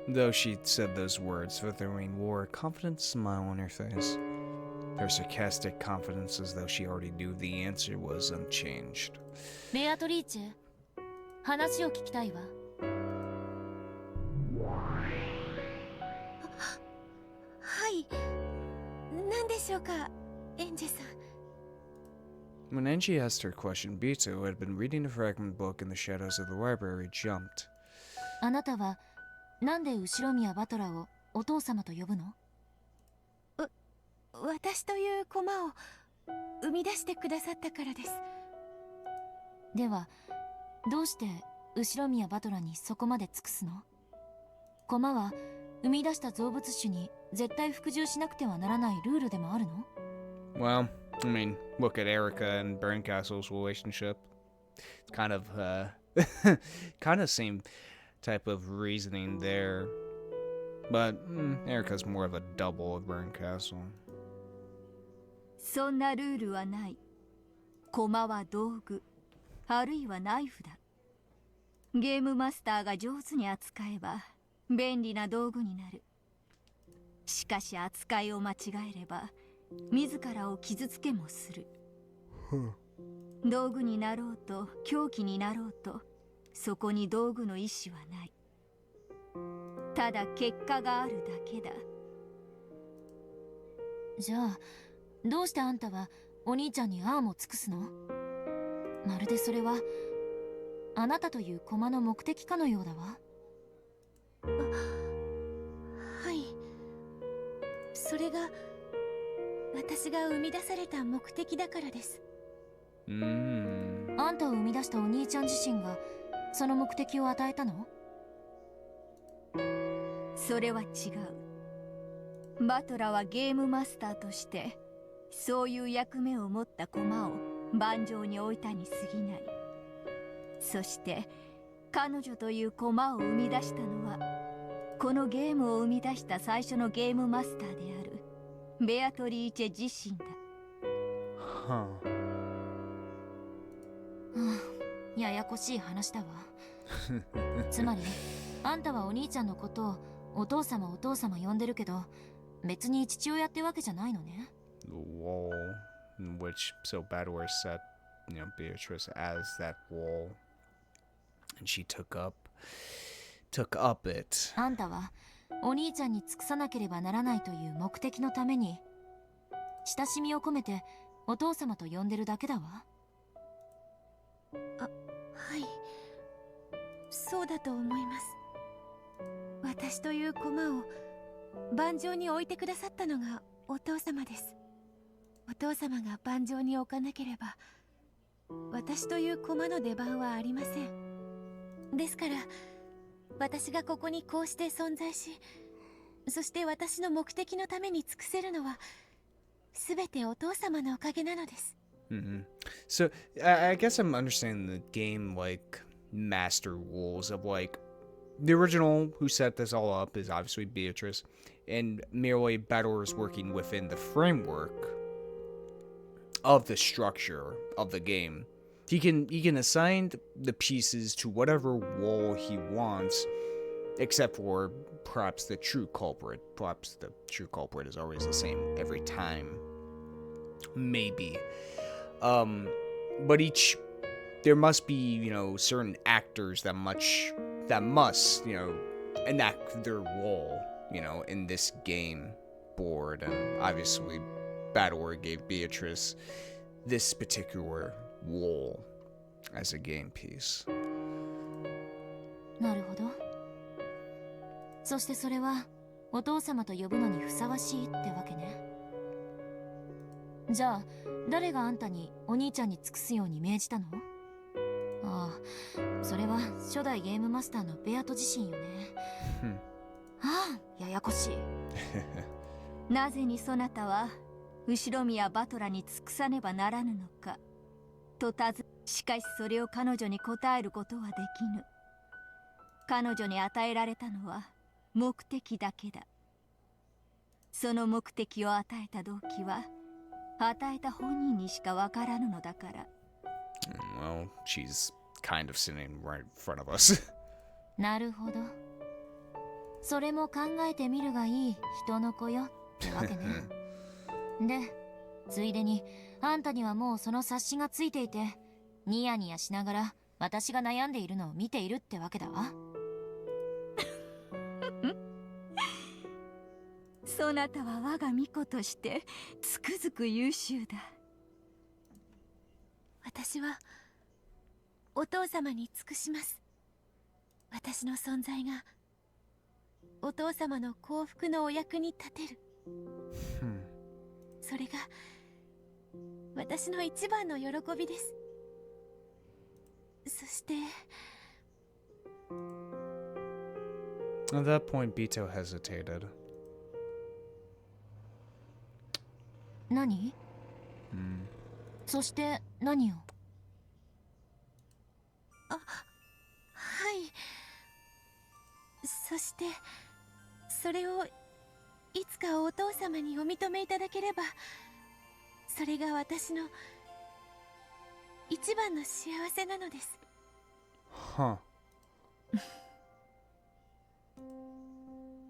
Though she said those words, Vitherine wore a confident smile on her face. Her sarcastic confidence as though she already knew the answer was unchanged. ベアトリーチェ、話を聞きたいわ。はい、何でしょうか、エンジェさん。 When Angie asked her question, Beato, who had been reading a fragment book in the shadows of the library, jumped. あなたはなんで後宮バトラをお父様と呼ぶの？私という駒を生み出してくださったからです。ではどうして後宮バトラにそこまで尽くすの？駒は生み出した造物種に絶対服従しなくてはならないルールでもあるの？ Well, I mean, look at Erica and Berncastle's relationship. It's kind of, kind of same type of reasoning there. But Erica's more of a double of Berncastle. そんなルールはない。駒は道具、あるいはナイフだ。ゲームマスターが上手に扱えば便利な道具になる。しかし扱いを間違えれば自らを傷つけもする。道具になろうと凶器になろうと、そこに道具の意志はない。ただ結果があるだけだ。じゃあどうしてあんたはお兄ちゃんにアームを尽くすの？まるでそれはあなたという駒の目的かのようだわ。はい、それが私が生み出された目的だからです。あんたを生み出したお兄ちゃん自身がその目的を与えたの？それは違う。バトラはゲームマスターとしてそういう役目を持った駒を盤上に置いたに過ぎない。そして彼女という駒を生み出したのはこのゲームを生み出した最初のゲームマスターであるベアトリーチェ自身だ。ややこしい話だわ。つまりあんたはお兄ちゃんのことをお父様お父様呼んでるけど、別に父親ってわけじゃないのね。The wall in which so Badwar set, Beatrice as that wall, and she took up it. あんたはお兄ちゃんに尽くさなければならないという目的のために親しみを込めてお父様と呼んでるだけだわ。はい、そうだと思います。私という駒を盤上に置いてくださったのがお父様です。お父様が盤上に置かなければ私という駒の出番はありません。ですから私がここにこうして存在し、そして私の目的のために尽くせるのは全てお父様のおかげなのです。So I guess I'm understanding the game like master rules of like the original who set this all up is obviously Beatrice, and merely Beato is working within the framework of the structure of the game. He can assign the pieces to whatever wall he wants, except for perhaps the true culprit. Perhaps the true culprit is always the same every time. Maybe. But there must be, certain actors that must, enact their role, in this game board. And obviously, Battleware gave Beatrice this particular role as a game piece. なるほど。そしてそれはお父様と呼ぶのにふさわしいってわけね。じゃあ誰があんたにお兄ちゃんに尽くすように命じたの？ああ、それは初代ゲームマスターのベアト自身よね。ああ、ややこしい。なぜにそなたは後ろ宮バトラに尽くさねばならぬのかとしかしそれを彼女に答えることはできぬ。彼女に与えられたのは目的だけだ。その目的を与えた動機は与えた本人にしかわからぬのだから。Well, she's kind of sitting right in front of us. なるほど。それも考えてみるがいい人の子よってわけね。で、ついでにあんたにはもうその察しがついていて、ニヤニヤしながら私が悩んでいるのを見ているってわけだわ。そなたは我が巫女としてつくづく優秀だ。私はお父様に尽くします。私の存在がお父様の幸福のお役に立てる。それが私の一番の喜びです。そして At that point, Beato hesitated. 何？そして何を？はい。そしてそれをいつかお父様にお認めいただければ、それが私の一番の幸せなのです。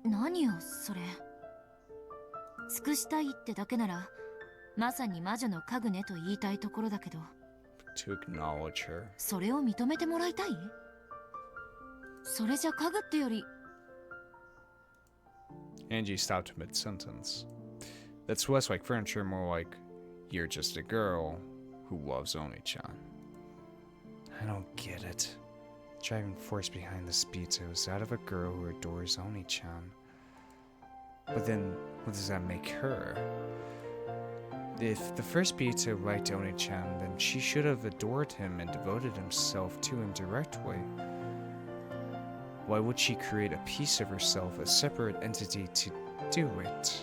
何よそれ。尽くしたいってだけならまさに魔女の家具ねと言いたいところだけど、 To acknowledge her. それを認めてもらいたい？それじゃ家具ってより。 Angie stopped mid-sentence. That's less like furniture, more like you're just a girl who loves Oni-chan. I don't get it. Driving force behind this Beato is that of a girl who adores Oni-chan. But then, what does that make her? If the first Beato liked Oni-chan, then she should have adored him and devoted himself to him directly. Why would she create a piece of herself, a separate entity, to do it?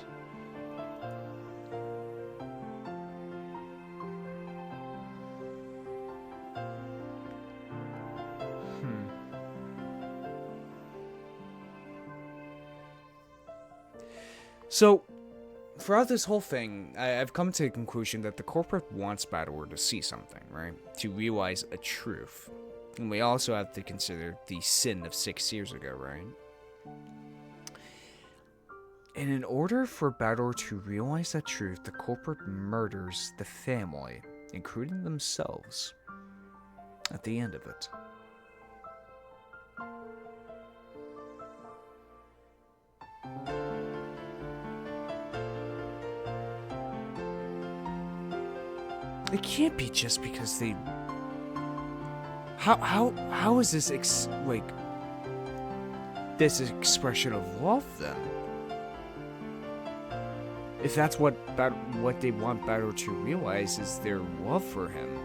So, throughout this whole thing, I've come to the conclusion that the corporate wants Battleware to see something, right? To realize a truth. And we also have to consider the sin of 6 years ago, right? And in order for Battleware to realize that truth, the corporate murders the family, including themselves, at the end of it. It can't be just because they... How is this this expression of love then? If that's what they want Beato to realize is their love for him.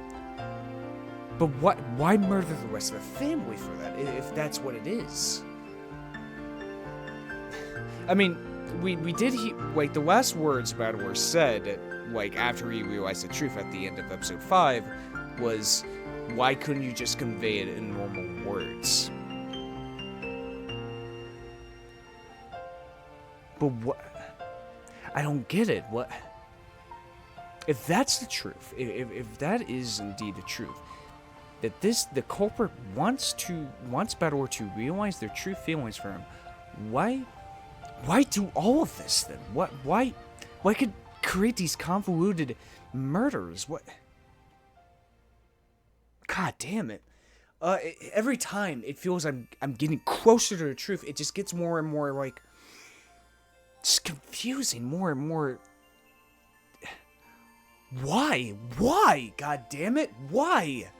But why murder the rest of the family for that, if that's what it is? I mean, we did like, the last words Beato were said, like, after he realized the truth at the end of episode 5, was, why couldn't you just convey it in normal words? But what? I don't get it. What? If that's the truth, if that is indeed the truth, that the culprit wants Beato to realize their true feelings for him, why do all of this then? Why could create these convoluted murders? What? God damn it! Every time it feels I'm getting closer to the truth, it just gets more and more like. It's confusing more and more. Why? God damn it, why?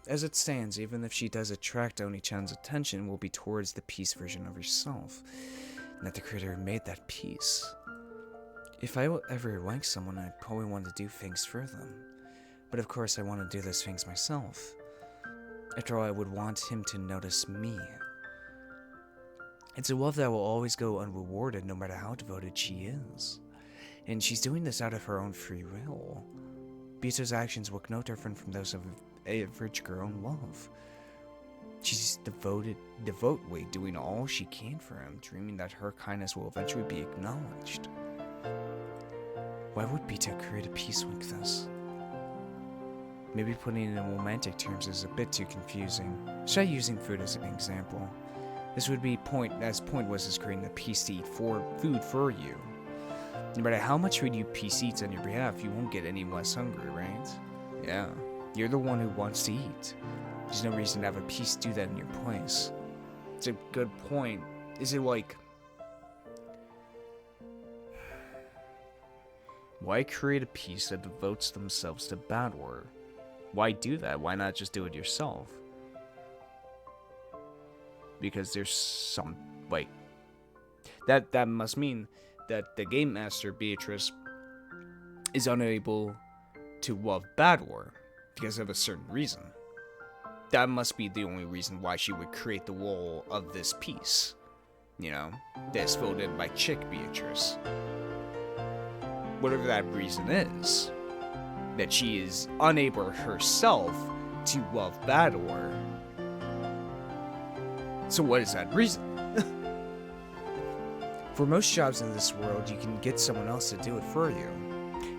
As it stands, even if she does attract Oni-chan's attention, will be towards the peace version of herself. Not the creator who made that peace. If I ever like someone, I'd probably want to do things for them. But of course, I want to do those things myself. After all, I would want him to notice me. It's a love that will always go unrewarded no matter how devoted she is. And she's doing this out of her own free will. Beato's actions look no different from those of an average girl in love. She's devotedly doing all she can for him, dreaming that her kindness will eventually be acknowledged. Why would Beato create a piece like this? Maybe putting it in romantic terms is a bit too confusing. Try using food as an example. This would be point was as creating a piece to eat food for you. No matter how much food you piece eats on your behalf, you won't get any less hungry, right? Yeah, you're the one who wants to eat. There's no reason to have a piece do that in your place. It's a good point. Is it like... Why create a piece that devotes themselves to Beato? Why do that? Why not just do it yourself? Because there's some, like, that must mean that the game master Beatrice is unable to love Beato because of a certain reason. That must be the only reason why she would create the role of this piece, you know, that's filled in by Chick Beatrice. Whatever that reason is, that she is unable herself to love Beato. So what is that reason? For most jobs in this world, you can get someone else to do it for you.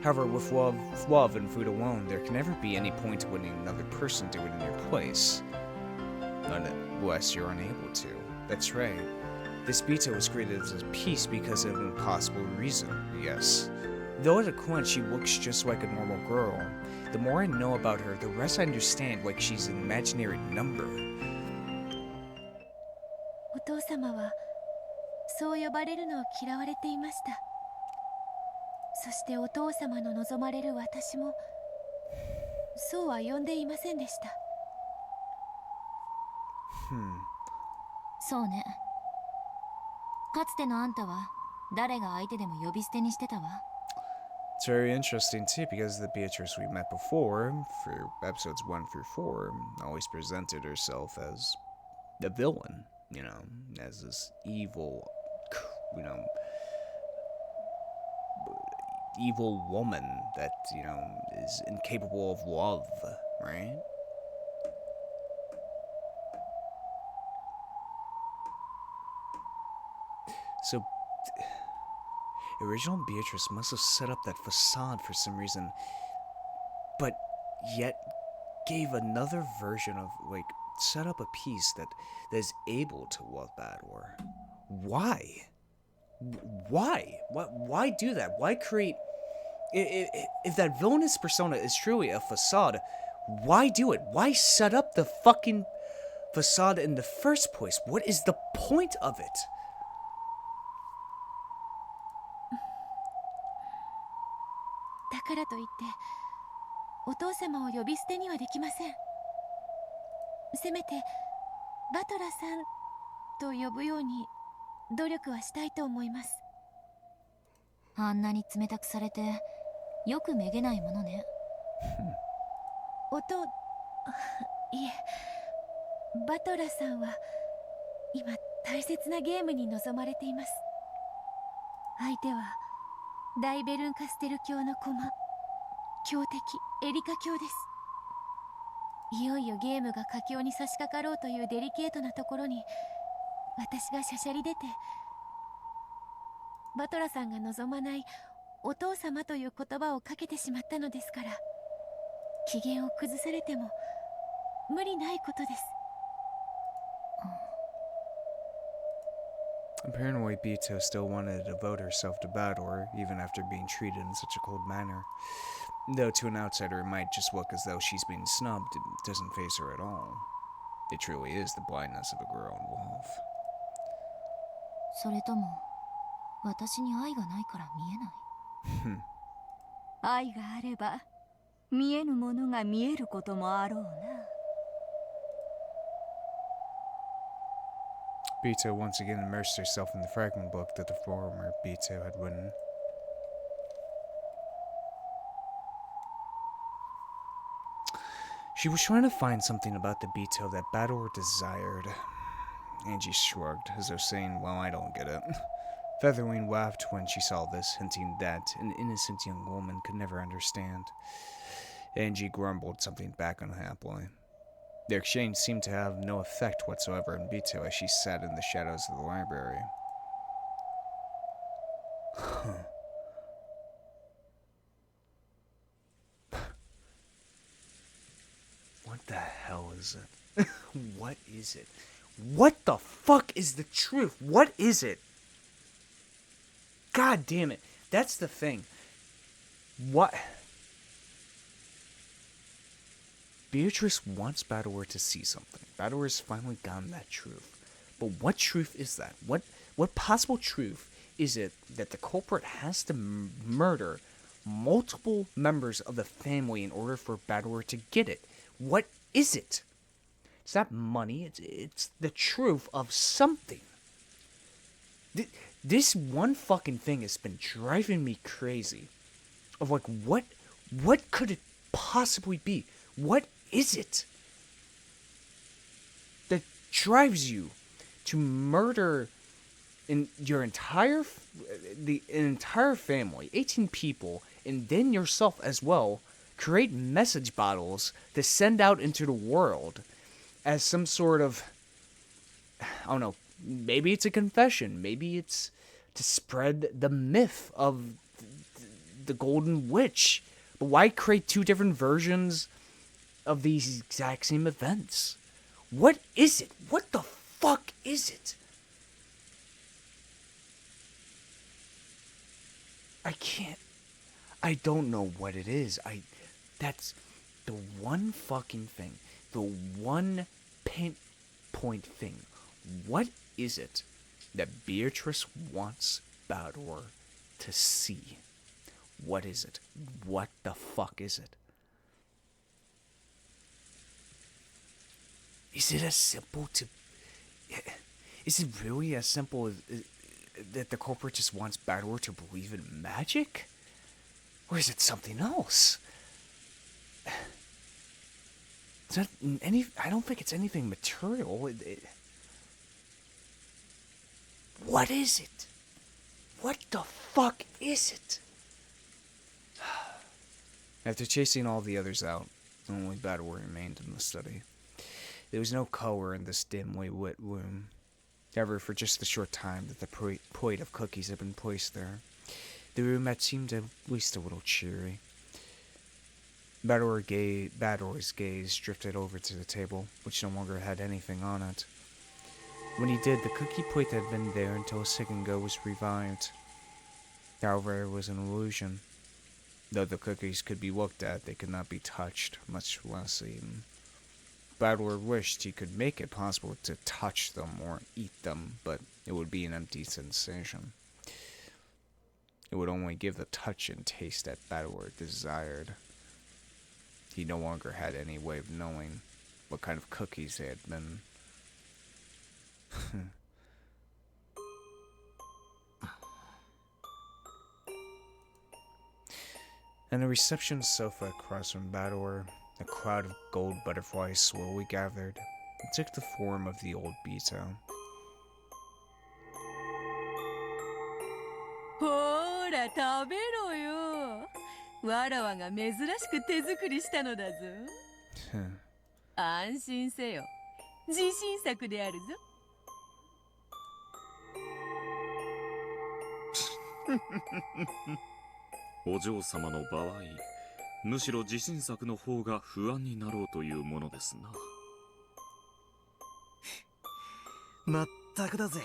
However, with love and food alone, there can never be any point to letting another person do it in your place. Unless you're unable to. That's right. This Beato was created as a piece because of an impossible reason, yes. Though at a core she looks just like a normal girl, the more I know about her, the less I understand like she's an imaginary number. お父様はそう呼ばれるのを嫌われていました。そしてお父様の望まれる私もそうは呼んでいませんでした。そうね。かつてのあんたは誰が相手でも呼び捨てにしてたわ。It's very interesting too, because the Beatrice we met before, for episodes 1 through 4, always presented herself as the villain, you know, as this evil, you know, evil woman that, you know, is incapable of love, right? So, original Beatrice must have set up that facade for some reason, but yet gave another version of, like, set up a piece that is able to love Beato. Why? Why do that? Why create... If that villainous persona is truly a facade, why do it? Why set up the fucking facade in the first place? What is the point of it? だからといってお父様を呼び捨てにはできません。せめてバトラさんと呼ぶように努力はしたいと思います。あんなに冷たくされてよくめげないものね。いえ、バトラさんは今大切なゲームに臨まれています。相手は大ベルンカステル教の駒、強敵エリカ教です。いよいよゲームが佳境に差し掛かろうというデリケートなところに私がしゃしゃり出て、バトラさんが望まないお父様という言葉をかけてしまったのですから、機嫌を崩されても無理ないことです。Apparently, Beato still wanted to devote herself to Bador, even after being treated in such a cold manner. Though to an outsider it might just look as though she's being snubbed, it doesn't faze her at all. It truly is the blindness of a girl in love. それとも私に愛がないから見えない？愛があれば見えぬものが見えることもあろうな。Beato once again immersed herself in the fragment book that the former Beato had written. She was trying to find something about the Beato that Bador desired. Angie shrugged, as though saying, well, I don't get it. Featherwing laughed when she saw this, hinting that an innocent young woman could never understand. Angie grumbled something back unhappily. Their exchange seemed to have no effect whatsoever on Beato as she sat in the shadows of the library. What the hell is it? What is it? What the fuck is the truth? What is it? God damn it. That's the thing. What? Beatrice wants Bador to see something. Bador has finally gotten that truth. But what truth is that? What possible truth is it that the culprit has to murder multiple members of the family in order for Bador to get it? What is it? It's not money. It's the truth of something. This one fucking thing has been driving me crazy. Of like, what could it possibly be? What is it that drives you to murder your entire family, 18 people, and then yourself as well, create message bottles to send out into the world as some sort of, I don't know, maybe it's a confession, maybe it's to spread the myth of the Golden Witch. But why create two different versions of these exact same events? What is it? What the fuck is it? I don't know what it is. That's the one fucking thing. The one pinpoint thing. What is it that Beatrice wants Bador to see? What is it? What the fuck is it? Is it as simple to... Is it really as simple as that the culprit just wants Bador to believe in magic? Or is it something else? It's not I don't think it's anything material. What is it? What the fuck is it? After chasing all the others out, only Bador remained in the study. There was no color in this dimly lit room. However, for just the short time that the plate of cookies had been placed there, the room had seemed at least a little cheery. Bador's gaze drifted over to the table, which no longer had anything on it. When he did, the cookie plate had been there until a second ago was revived. However, it was an illusion. Though the cookies could be looked at, they could not be touched, much less eaten. Bador wished he could make it possible to touch them or eat them, but it would be an empty sensation. It would only give the touch and taste that Bador desired. He no longer had any way of knowing what kind of cookies they had been. On a reception sofa across from Bador, a crowd of gold butterflies slowly gathered and took the form of the old Beato. ほーら食べろよ。わらわが珍しく手作りしたのだぞ。安心せよ。自信作であるぞ。お嬢様の場合、むしろ自信作の方が不安になろうというものですな。まったくだぜ。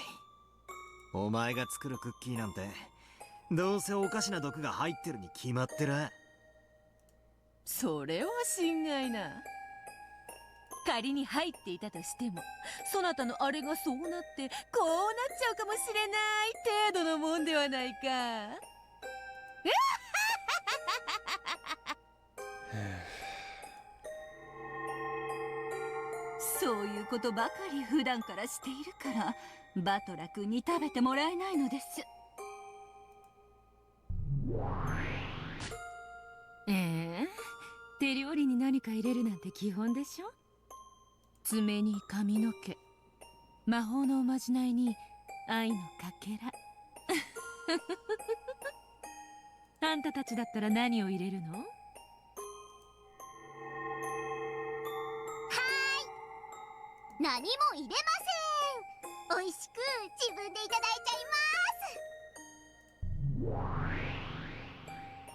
お前が作るクッキーなんてどうせおかしな毒が入ってるに決まってる。それは心外な。仮に入っていたとしても、そなたのあれがそうなってこうなっちゃうかもしれない程度のもんではないか。そういうことばかり普段からしているからバトラ君に食べてもらえないのです。手料理に何か入れるなんて基本でしょ。爪に髪の毛、魔法のおまじないに愛のかけら。あんたたちだったら何を入れるの？何も入れません。美味しく自分でいただいちゃい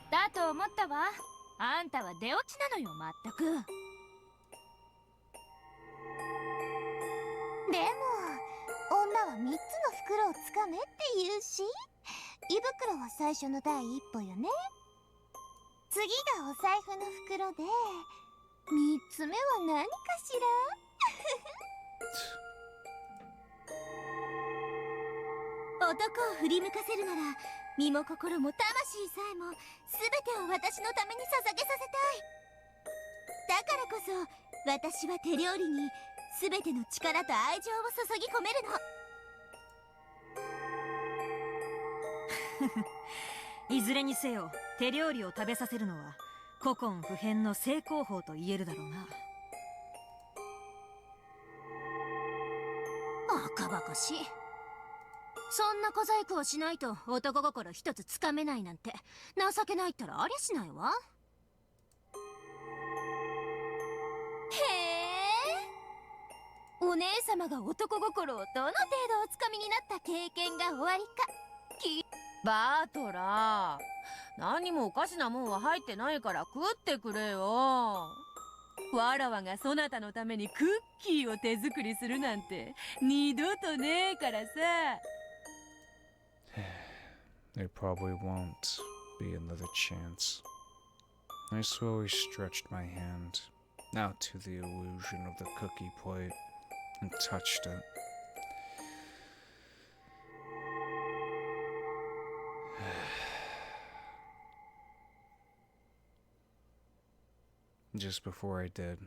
ます。だと思ったわ。あんたは出落ちなのよ、まったく。でも女は3つの袋をつかめって言うし、胃袋は最初の第一歩よね。次がお財布の袋で、3つ目は何かしら。男を振り向かせるなら、身も心も魂さえも全てを私のために捧げさせたい。だからこそ私は手料理に全ての力と愛情を注ぎ込めるの。いずれにせよ手料理を食べさせるのは古今不変の正攻法と言えるだろうな。バカバカしい。そんな小細工をしないと男心一つつかめないなんて情けないったらありゃしないわ。へえ、お姉様が男心をどの程度おつかみになった経験がおありか。バートラ、何もおかしなもんは入ってないから食ってくれよ。わらわがそなたのためにクッキーを手作りするなんて二度とねえからさ。There probably won't be another chance. I slowly stretched my hand out to the illusion of the cookie plate and touched it. Just before I did,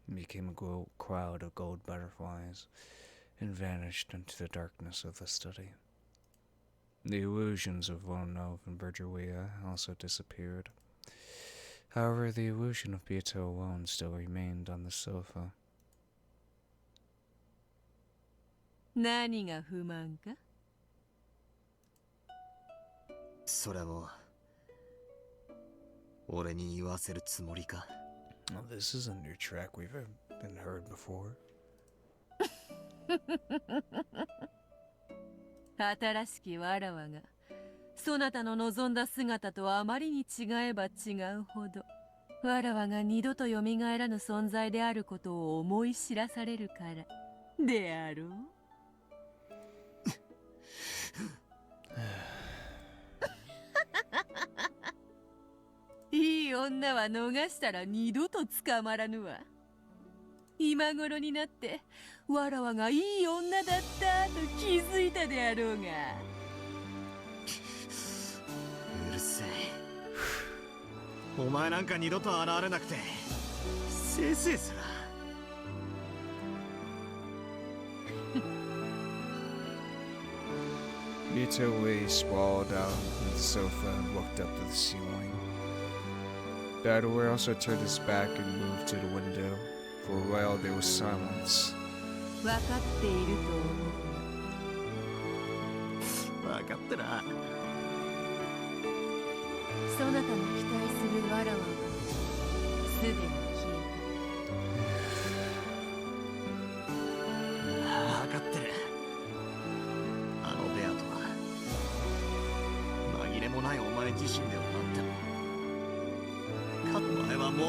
it became a cloud of gold butterflies and vanished into the darkness of the study. The illusions of Vonov and Bergeria also disappeared. However, the illusion of Beato alone still remained on the sofa. 何が不満か？それも俺に言わせるつもりか。Well, this is a new track we've been heard before. 新しきわらわがそなたの望んだ姿とあまりに違えば違うほどわらわが二度と蘇らぬ存在であることを思い知らされるからであろう。いい女は逃したら二度と捕まらぬわ。今頃になってわらわがいい女だったと気づいたであろうが。うるせえ。お前なんか二度と現れなくてせいせいすら。Beato lay sprawled out on the sofa and looked up to the ceiling. Beato also turned his back and moved to the window. For a while there was silence. 分かっていると思う。分かってな。そなたの期待するわらわはすでに消分かってる。あのベアトは紛れもないお前自身ではなっても、お前はもう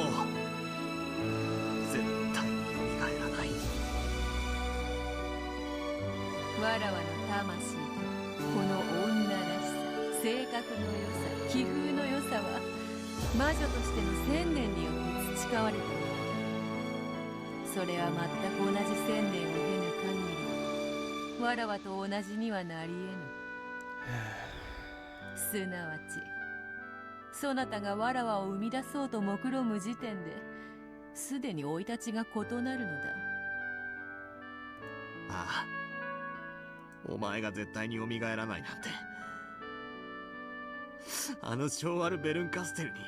絶対に蘇らない。えた。わらわの魂とこの女らしさ、性格の良さ、気風の良さは魔女としての千年によって培われている。それは全く同じ千年を経ぬ限り、わらわと同じにはなり得ぬ。すなわちそなたがわらわを生み出そうと目論む時点ですでに生い立ちが異なるのだ。ああ、お前が絶対に蘇らないなんて、あの小アルベルンカステルに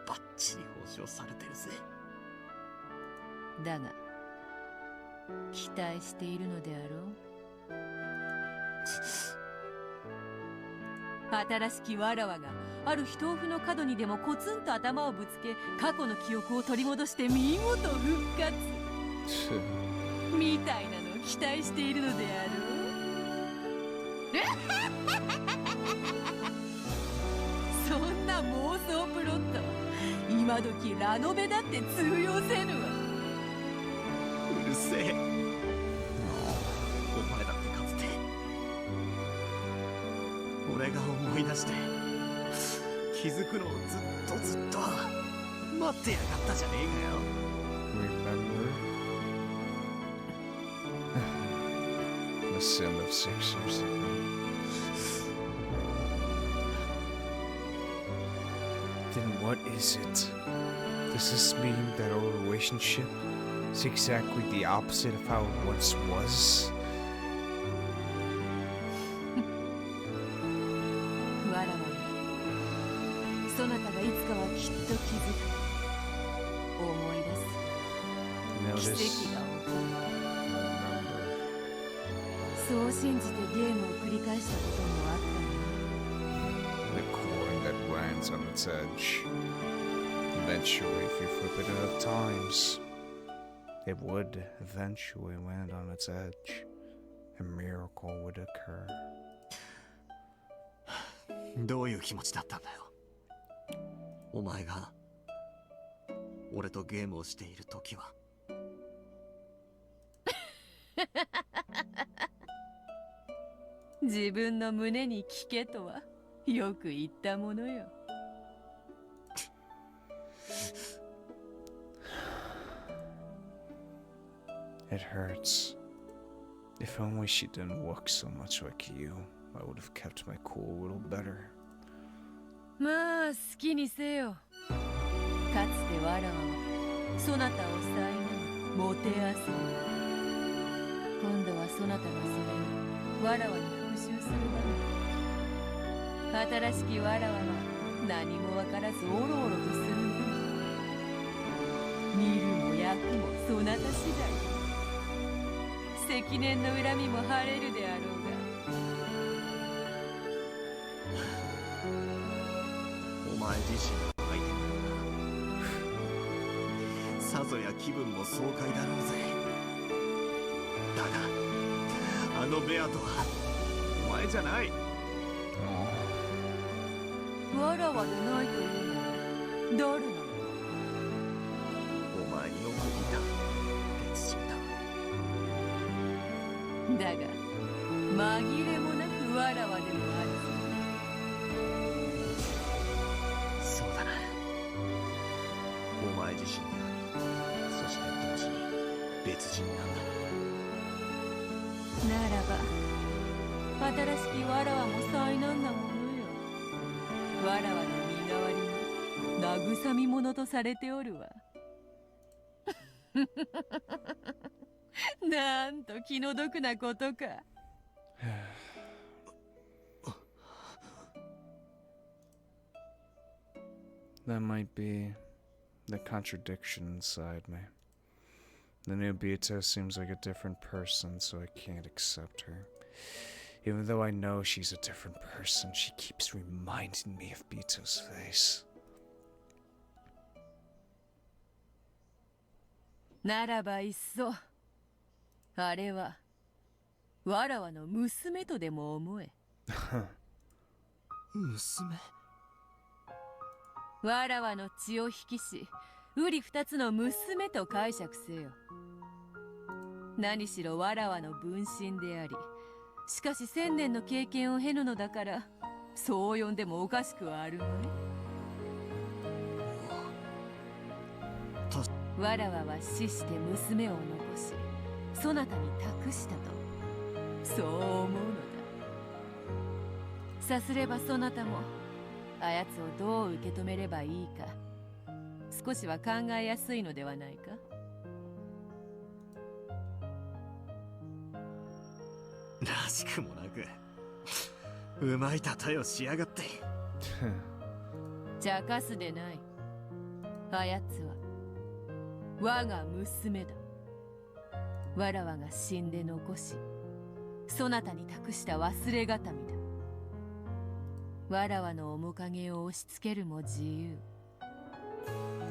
バッチリ保証されてるぜ。だが期待しているのであろう。新しきわらわがある非豆腐の角にでもコツンと頭をぶつけ、過去の記憶を取り戻して見事復活みたいなのを期待しているのであろう。そんな妄想プロットは今時ラノベだって通用せぬわ。うるせえ。お前だってかつて俺が思い出して気づくのをずっと待ってやがったじゃねえかよ。 Remember? The sin of 6 years ago. Then what is it? Does this mean that our relationship is exactly the opposite of how it once was? わらわよ、そなたがいつかはきっと気づく。思い出す。 Notice. 奇跡が起こる。 Remember. そう信じてゲームを繰り返したこともあった。 The coin that lands on its edge. Eventually, if you flip it enough times, it would eventually land on its edge. A miracle would occur. どういう気持ちだったんだよ、お前が俺とゲームをしている時は。自分の胸に聞けとはよく言ったものよ。It hurts. If only she didn't look so much like you, I would have kept my cool a little better. まあ好きにせよ。かつてわらわはそなたを才能もてあそび、今度はそなたがそれをわらわに復讐する番だ。新しきわらわは何もわからずおろおろとするのに、見るも焼くもそなた次第。積年の恨みも晴れるであろうが。お前自身の相手ならさぞや気分も爽快だろうぜ。だがあのベアとはお前じゃない。わらわでないというのは誰なの？お前によく似た別人だ。だが紛れもなくわらわでもあるぞ。そうだな、お前自身であり、そして同時に別人なんだ。ならば新しきわらわも災難なものよ。わらわの身代わりに慰み者とされておるわ。なんと気の毒なことか。That might be the contradiction inside me. The new Beato seems like a different person, so I can't accept her. Even though I know she's a different person, she keeps reminding me of Beato's face. ならばいっそあれはわらわの娘とでも思え。娘？わらわの血を引きし瓜二つの娘と解釈せよ。何しろわらわの分身であり、しかし1000年の経験を経ぬのだからそう呼んでもおかしくはあるまい。わらわは死して娘を残しそなたに託したとそう思うのだ。さすればそなたもあやつをどう受け止めればいいか少しは考えやすいのではないか。らしくもなくうまい例えをしやがって。茶化すでない。あやつは我が娘だ。わらわが死んで残しそなたに託した忘れがたみだ。わらわの面影を押し付けるも自由。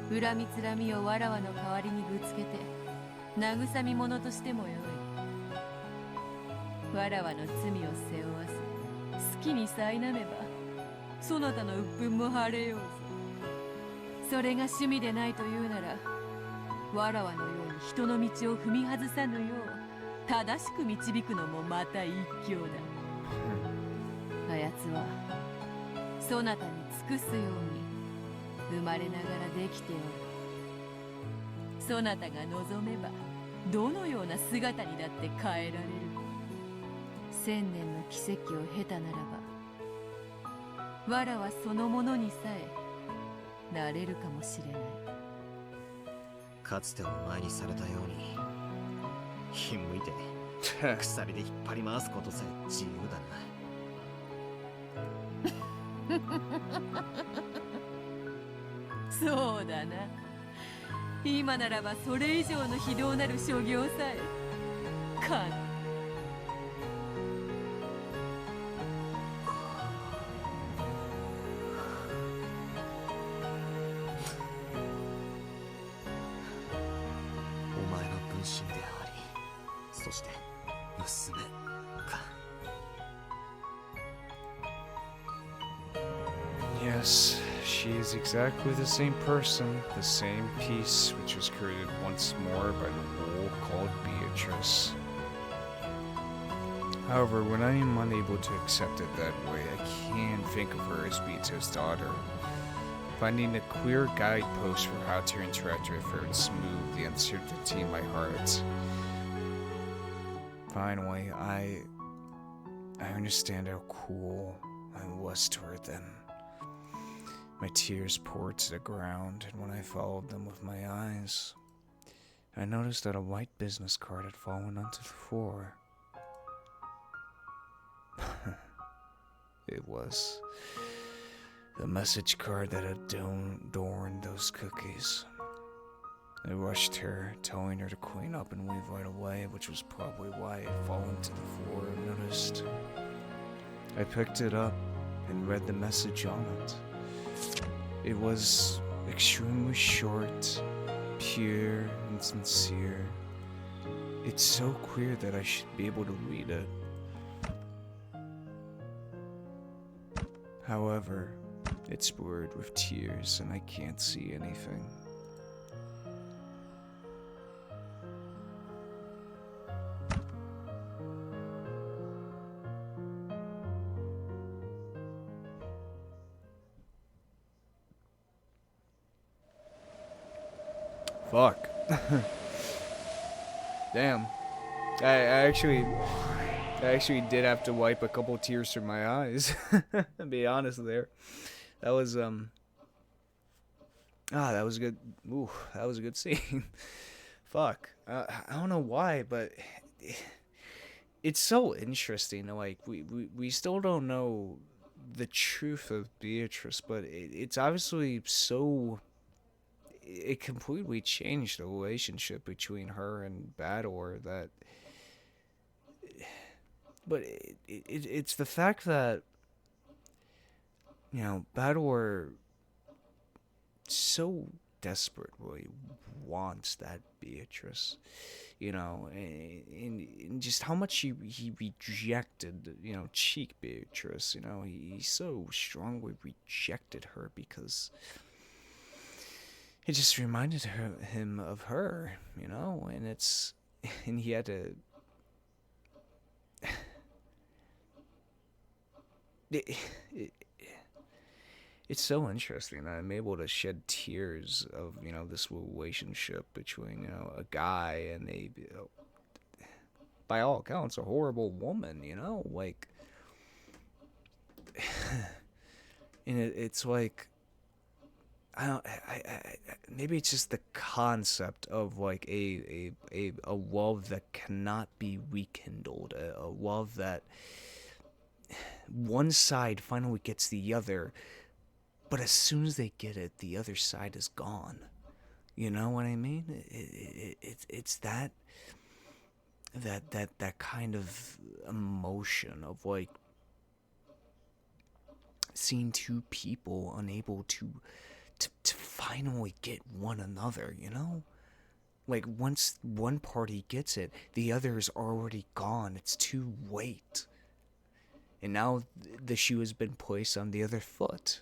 恨みつらみをわらわの代わりにぶつけて慰み者としてもよい。わらわの罪を背負わせ好きに苛めばそなたの鬱憤も晴れようぞ。それが趣味でないというならわらわのように人の道を踏み外さぬよう正しく導くのもまた一興だ。あやつはそなたに尽くすように生まれながらできておる。そなたが望めばどのような姿にだって変えられる。1000年の奇跡を経たならばわらはそのものにさえなれるかもしれない。かつてお前にされたようにひんむいて鎖で引っ張り回すことさえ自由だな。そうだな。今ならばそれ以上の非道なる所業さえ可能。お前の分身でありそして娘か。 Yes, she is exactly the same person, the same piece which was created once more by the wolf called Beatrice. However, when I am unable to accept it that way, I can think of her as Beato's daughter. Finding a clear guidepost for how to interact with her and smooth the uncertainty in my heart. Finally, I understand how cool I was to her then. My tears poured to the ground, and when I followed them with my eyes, I noticed that a white business card had fallen onto the floor. It was the message card that had adorned those cookies. I rushed her, telling her to clean up and leave right away, which was probably why it had fallen to the floor unnoticed. I picked it up and read the message on it. It was extremely short, pure, and sincere. It's so clear that I should be able to read it. However, it's blurred with tears and I can't see anything. Fuck. Damn. I actually did have to wipe a couple tears from my eyes. To be honest there. That was that was a good. Ooh, that was a good scene. Fuck. I don't know why, but it's so interesting. Like we still don't know the truth of Beatrice, but it's obviously so. It completely changed the relationship between her and Bador. That, but it's the fact that, you know, Bador so desperately wants that Beatrice, you know, and just how much he rejected, you know, Chick Beatrice, you know, he so strongly rejected her because it just reminded him of her, you know, and he had to. It's so interesting that I'm able to shed tears of, you know, this relationship between, you know, a guy and a, you know, by all accounts, a horrible woman, you know, like, and it's like, maybe it's just the concept of like a love that cannot be rekindled, a love that one side finally gets the other, but as soon as they get it, the other side is gone. You know what I mean? It's that kind of emotion of like seeing two people unable to finally get one another, you know? Like, once one party gets it, the other is already gone. It's too late. And now the shoe has been placed on the other foot.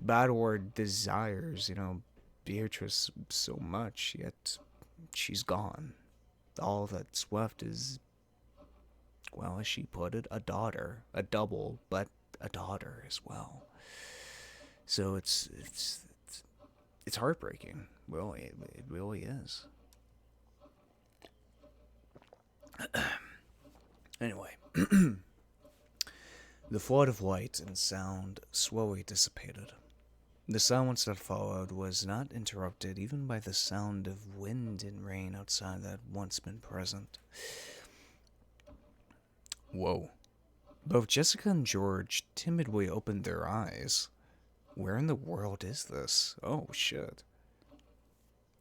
Bador desires, you know, Beatrice so much, yet she's gone. All that's left is, well, as she put it, a daughter. A double, but a daughter as well. So it's heartbreaking. Really, it really is. Anyway, the flood of light and sound slowly dissipated. The silence that followed was not interrupted even by the sound of wind and rain outside that had once been present. Whoa. Both Jessica and George timidly opened their eyes. Where in the world is this? Oh, shit.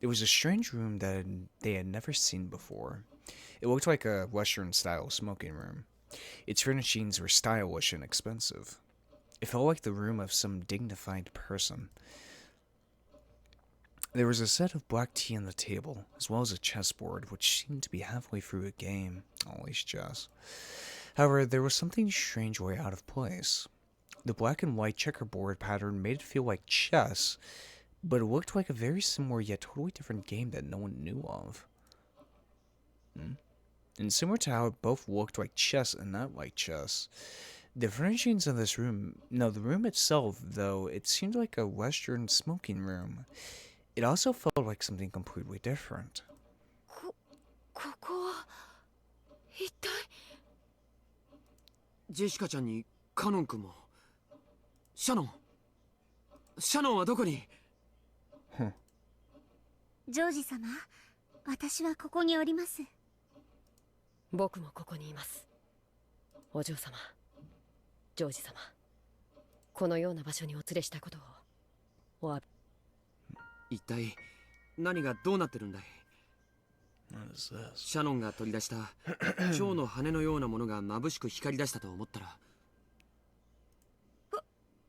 It was a strange room that they had never seen before. It looked like a Western-style smoking room. Its furnishings were stylish and expensive. It felt like the room of some dignified person. There was a set of black tea on the table, as well as a chessboard, which seemed to be halfway through a game. Always chess. However, there was something strangely out of place. The black and white checkerboard pattern made it feel like chess, but it looked like a very similar yet totally different game that no one knew of. And similar to how it both looked like chess and not like chess, the furnishings of this room, no, the room itself, though, it seemed like a Western smoking room. It also felt like something completely different. ここは一体ジェシカちゃんにカノン君もシャノンはどこにジョージ様、私はここにおります。僕もここにいます。お嬢様、ジョージ様、このような場所にお連れしたことをお詫び。一体何がどうなってるんだい？シャノンが取り出した蝶の羽のようなものが眩しく光り出したと思ったら、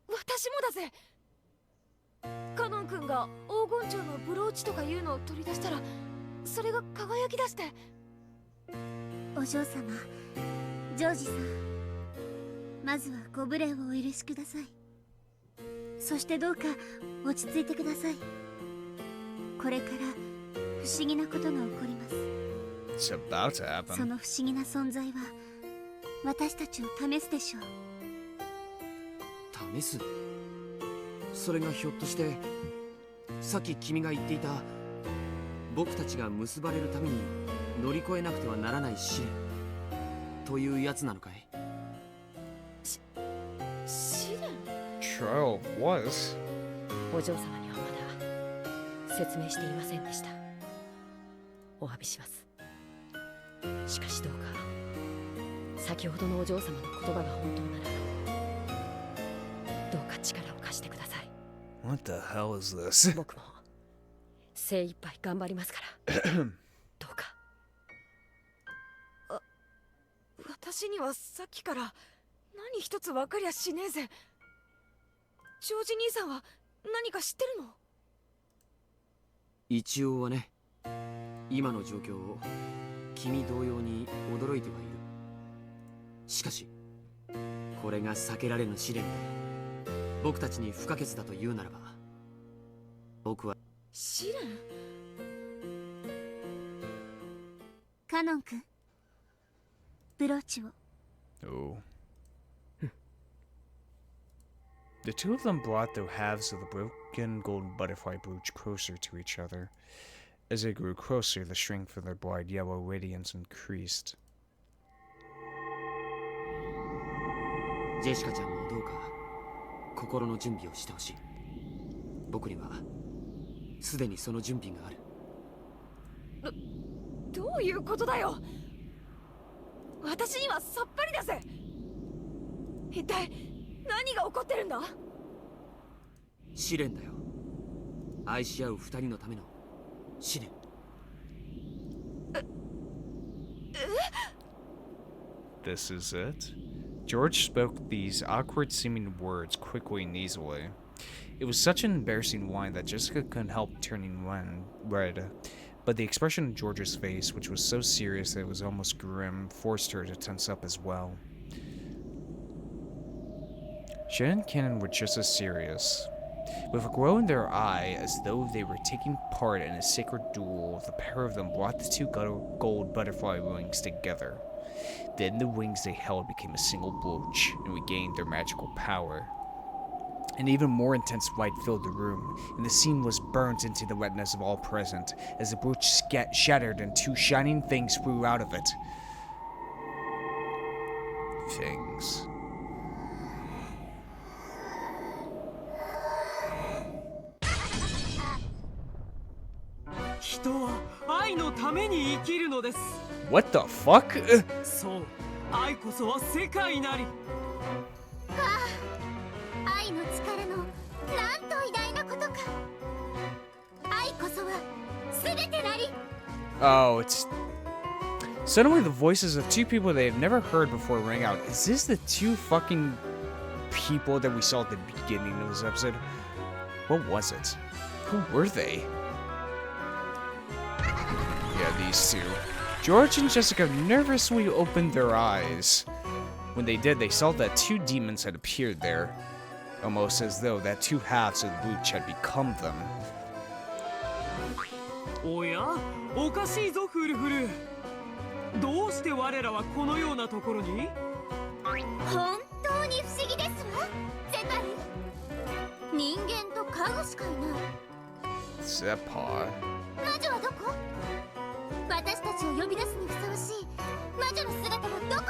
私もだぜ。カノン君が黄金蝶のブローチとかいうのを取り出したら、それが輝き出して。お嬢様、ジョージさん、まずはご無礼をお許しください。そしてどうか落ち着いてください。これから不思議なことが起こります。 It's about to happen. その不思議な存在は私たちを試すでしょう。試す？それがひょっとしてさっき君が言っていた僕たちが結ばれるために乗り越えなくてはならない試練というやつなのかい？試練？ Trial was? お嬢様にはまだ説明していませんでした。お詫びします。しかしどうか先ほどのお嬢様の言葉が本当なら力を貸してください。 What the hell is this? 僕も精一杯頑張りますからどうか。私にはさっきから何一つ分かりゃしねえぜ。ジョージ兄さんは何か知ってるの？一応はね、今の状況を君同様に驚いてはいる。しかしこれが避けられぬ試練で僕たちに不可欠だと言うならば、僕は試練？カノン君、ブローチを。 Oh. The two of them brought the halves of the broken golden butterfly brooch closer to each other. As they grew closer, the strength of their bright yellow radiance increased. ジェシカちゃんもどうか心の準備をしてほしい。僕にはすでにその準備がある。どういうことだよ。私にはさっぱりだぜ。一体何が起こってるんだ？試練だよ。愛し合う二人のための試練。This is it? George spoke these awkward-seeming words quickly and easily. It was such an embarrassing whine that Jessica couldn't help turning red, but the expression on George's face, which was so serious that it was almost grim, forced her to tense up as well. Shannon and Kanon were just as serious. With a glow in their eye, as though they were taking part in a sacred duel, the pair of them brought the two gold butterfly wings together. Then the wings they held became a single brooch and regained their magical power. An even more intense light filled the room, and the scene was burnt into the retinas of all present, as the brooch shattered and two shining things flew out of it. Things. What the fuck? そう、愛こそは世界なり。愛の力のなんと偉大なことか。愛こそは全てなり。 Oh, it's... Suddenly the voices of two people they had never heard before rang out. Is this the two fucking people that we saw at the beginning of this episode? What was it? Who were they? Yeah, these two. George and Jessica nervously opened their eyes. When they did, they saw that two demons had appeared there, almost as though that two halves of the brooch had become them. おや、おかしいぞフルフル。どうして我らはこのようなところに？本当に不思議ですわ、ゼタル。人間と家具しかいない。Zepa. 魔女はどこ？私たちを呼び出すにふさわしい魔女の姿はどこに？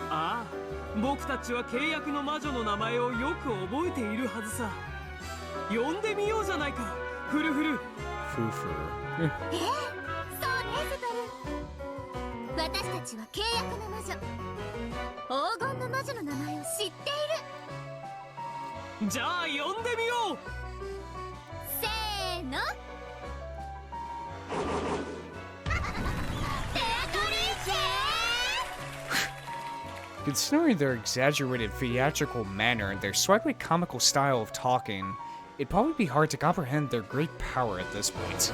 ああ、僕たちは契約の魔女の名前をよく覚えているはずさ。呼んでみようじゃないか、フルフル。フーフー。そうね、ゼタル。私たちは契約の魔女、黄金の魔女の名前を知っている。じゃあ呼んでみよう。せーの。Considering their exaggerated theatrical manner and their slightly comical style of talking, it'd probably be hard to comprehend their great power at this point.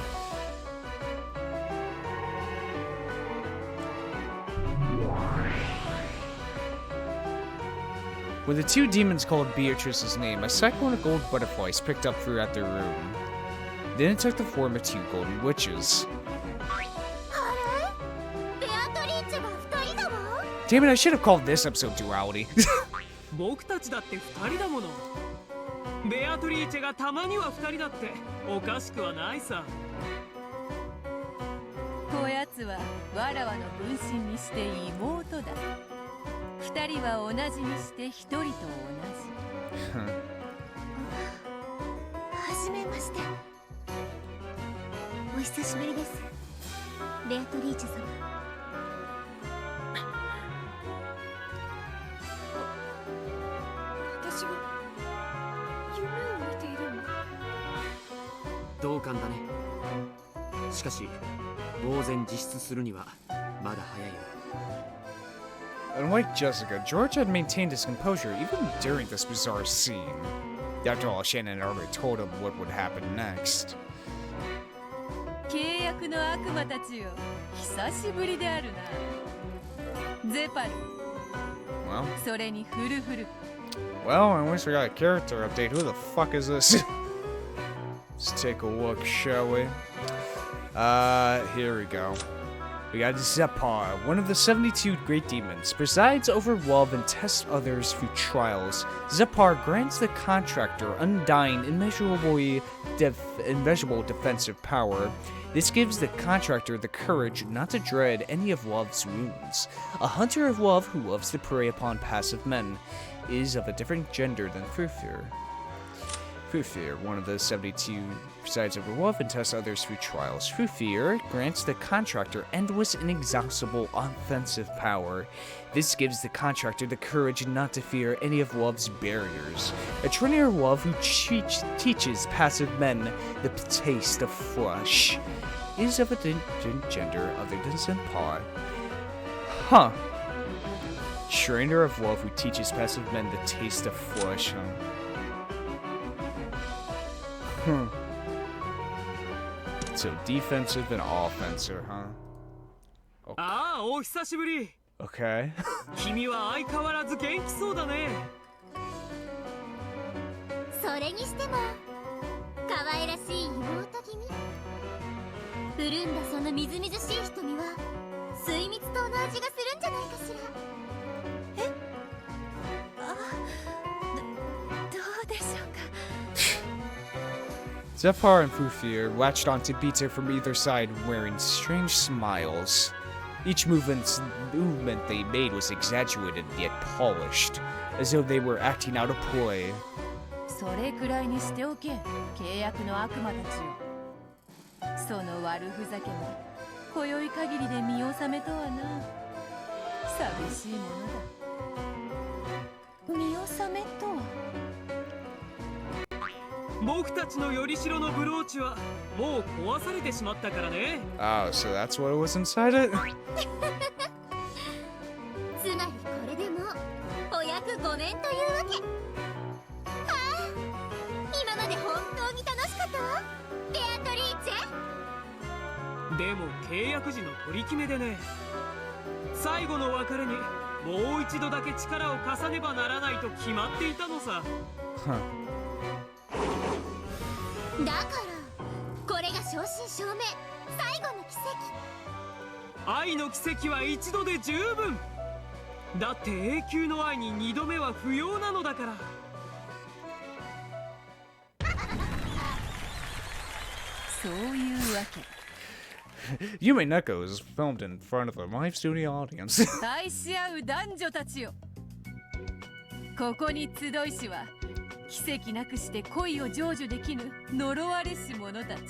When the two demons called Beatrice's name, a cyclone of gold butterflies picked up throughout their room. Then it took the form of two golden witches. Damn it, I should have called this episode Duality. 僕たちだって二人だもの。ベアトリーチェがたまには二人だっておかしくはないさ。こやつはわらわの分身にして妹だ。二人は同じにして一人と同じ。はじめまして。お久しぶりです、ベアトリーチェ様。私は同感だね。しかし呆然自失するにはまだ早いよ。 Unlike Jessica, George had maintained his composure even during this bizarre scene. After all, Shannon had already told him what would happen next. 契約の悪魔たちよ、久しぶりであるな。ゼパル、 Well, それにフルフル。 well, at least we got a character update. Who the fuck is this? Let's take a look, shall we? Here we go. We got Zepar, one of the 72 great demons, presides over love and tests others through trials. Zepar grants the contractor undying, immeasurable defensive power. This gives the contractor the courage not to dread any of love's wounds. A hunter of love who loves to prey upon passive men, is of a different gender than Frufir. Frufir, one of the 72, presides over love and tests others through trials. Frufir grants the contractor endless, inexhaustible offensive power. This gives the contractor the courage not to fear any of love's barriers. A trainer of love who teaches passive men the taste of flesh, is of a different gender other than Senpai. Huh. Trainer of love who teaches passive men the taste of flesh, huh? So defensive and offensive, huh? Okay. ああ、お久しぶり。Okay. 君は相変わらず元気そうだね。それにしても可愛らしい妹君。潤んだそのみずみずしい瞳は水蜜糖の味がするんじゃないかしら。え？どうでしょうか。Zephyr and Frufir latched onto Beato from either side wearing strange smiles. Each movement they made was exaggerated yet polished, as though they were acting out a play. それくらいにしておけ、契約の悪魔たちよ。その悪ふざけも今宵限りで見納めとはな。寂しいものだ。見納めとは。僕たちのよりしろのブローチはもう壊されてしまったからね。Oh, so that's what was inside it? つまりこれでもお役5年というわけ。はあ、今まで本当に楽しかったわ、ベアトリーチェ。でも契約時の取り決めでね、最後の別れにもう一度だけ力を貸さねばならないと決まっていたのさ。だからこれが正真正銘最後の奇跡。愛の奇跡は一度で十分だって、永久の愛に二度目は不要なのだから。そういうわけ。Umineko is filmed in front of a live studio audience. 愛し合う男女たちよ。ここに集いしは奇跡なくして恋を成就できぬ呪われし者たち。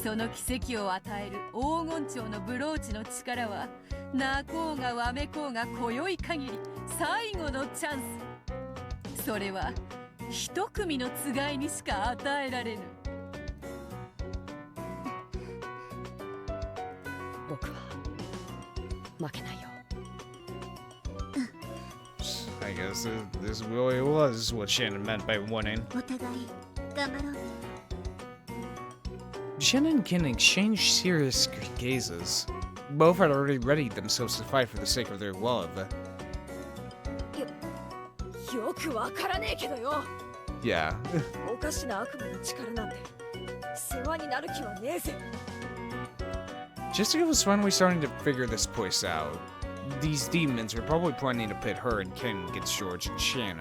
その奇跡を与える黄金蝶のブローチの力は、泣こうがわめこうが今宵限り最後のチャンス。それは一組のつがいにしか与えられぬ。僕は負けないよ。I guess this really was what Shannon meant by winning. お互い頑張ろう。Shannon can exchange serious gazes. Both had already readied themselves to fight for the sake of their love. よくわからねえけどよ。Yeah. おかしな悪魔の力なんて世話になる気はねえぜ。Jessica was finally starting to figure this place out. These demons were probably planning to pit her and Ken against George and Shannon.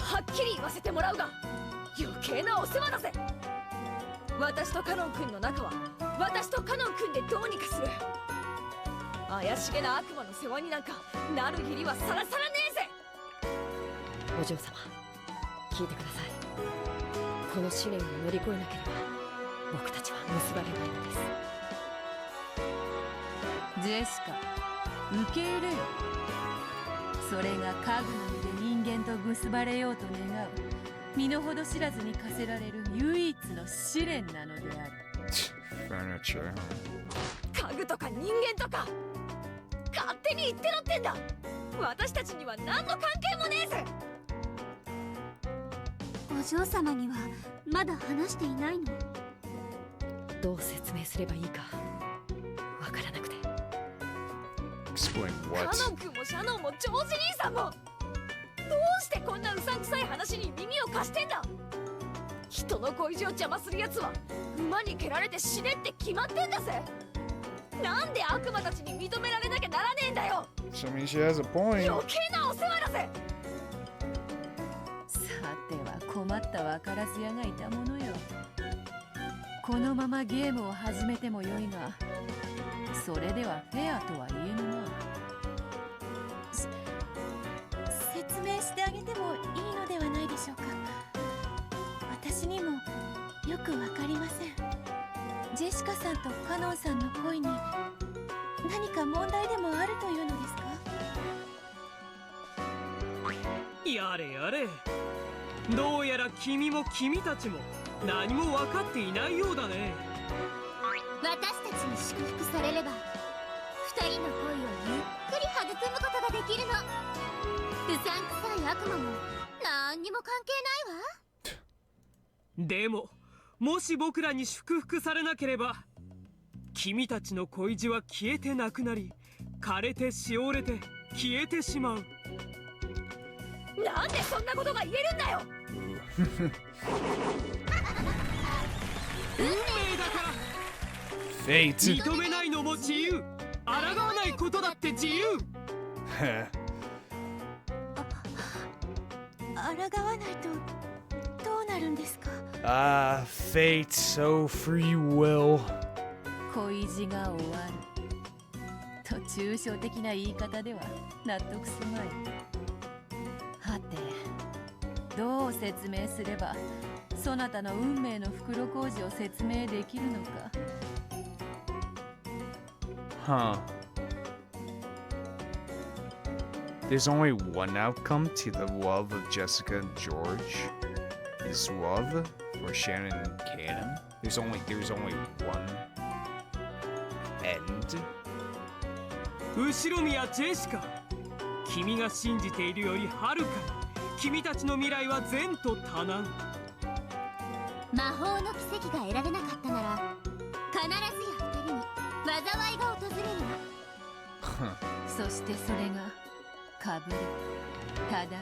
はっきり言わせてもらうが、余計なお世話だぜ。私とカノン君の仲は私とカノン君でどうにかする。怪しげな悪魔の世話になんかなる義理はさらさらねえぜ。お嬢様、聞いてください。この試練を乗り越えなければ僕たちは結ばれないのです。ジェシカ、受け入れよ。それが家具の身で人間と結ばれようと願う身の程知らずに課せられる唯一の試練なのである。Furniture. 家具とか人間とか勝手に言ってろってんだ。私たちには何の関係もねえぜ。お嬢様にはまだ話していないの？どう説明すればいいかわからなくて。Explain カ what? ノン君もシャノンもジョージ兄さんもどうしてこんなうさんくさい話に耳を貸してんだ。人の恋路を邪魔するやつは馬に蹴られて死ねって決まってんだぜ。なんで悪魔たちに認められなきゃならねえんだよ。 So I mean, she has a point. 余計なお世話だぜ。さては困ったわからず屋がいたものよ。このままゲームを始めてもよいが、それではフェアとは言えぬな。説明してあげてもいいのではないでしょうか。私にもよくわかりません。ジェシカさんとカノンさんの恋に何か問題でもあるというのですか？やれやれ、どうやら君も君たちも何も分かっていないようだね。私たちに祝福されれば二人の恋をゆっくり育むことができるの。うさんくさい悪魔も何にも関係ないわ。でももし僕らに祝福されなければ、君たちの恋路は消えてなくなり、枯れてしおれて消えてしまう。なんでそんなことが言えるんだよ。運命だから。Fate. 認めないのも自由、抗わないことだって自由。抗わないとどうなるんですか？ Fate, so free will. 恋路が終わると抽象的な言い方では納得すまい。はて、どう説明すればそなたの運命の袋小路を説明できるのか。Huh. There's only one outcome to the love of Jessica and George. Is love for Shannon and Kanon. There's only one end. 後ろ宮ジェシカ、君が信じているよりはるかに君たちの未来は善と多難。魔法の奇跡が得られなかったなら必ずや二人に災いが訪れるわ。そしてそれがかぶり、ただり、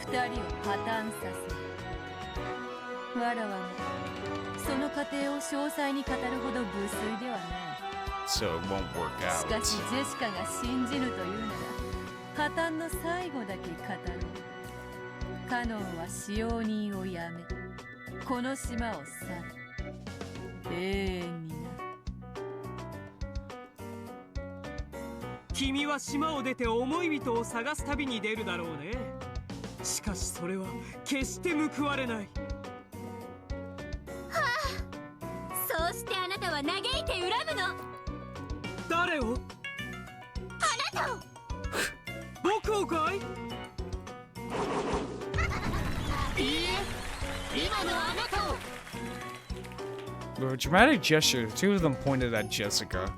二人を破綻させ、わらわもその過程を詳細に語るほど無粋ではない。 So it won't work し out. かしジェシカが信じぬというなら、破綻の最後だけ語ろう。カノンは使用人をやめ、この島を去る。永遠にな。君は島を出て思い人を探す旅に出るだろうね。しかしそれは決して報われない。そうしてあなたは嘆いて恨むの。誰を？あなたを。僕をかい？いいえ、今のあなたを。 With a dramatic gesture, the two of them pointed at Jessica.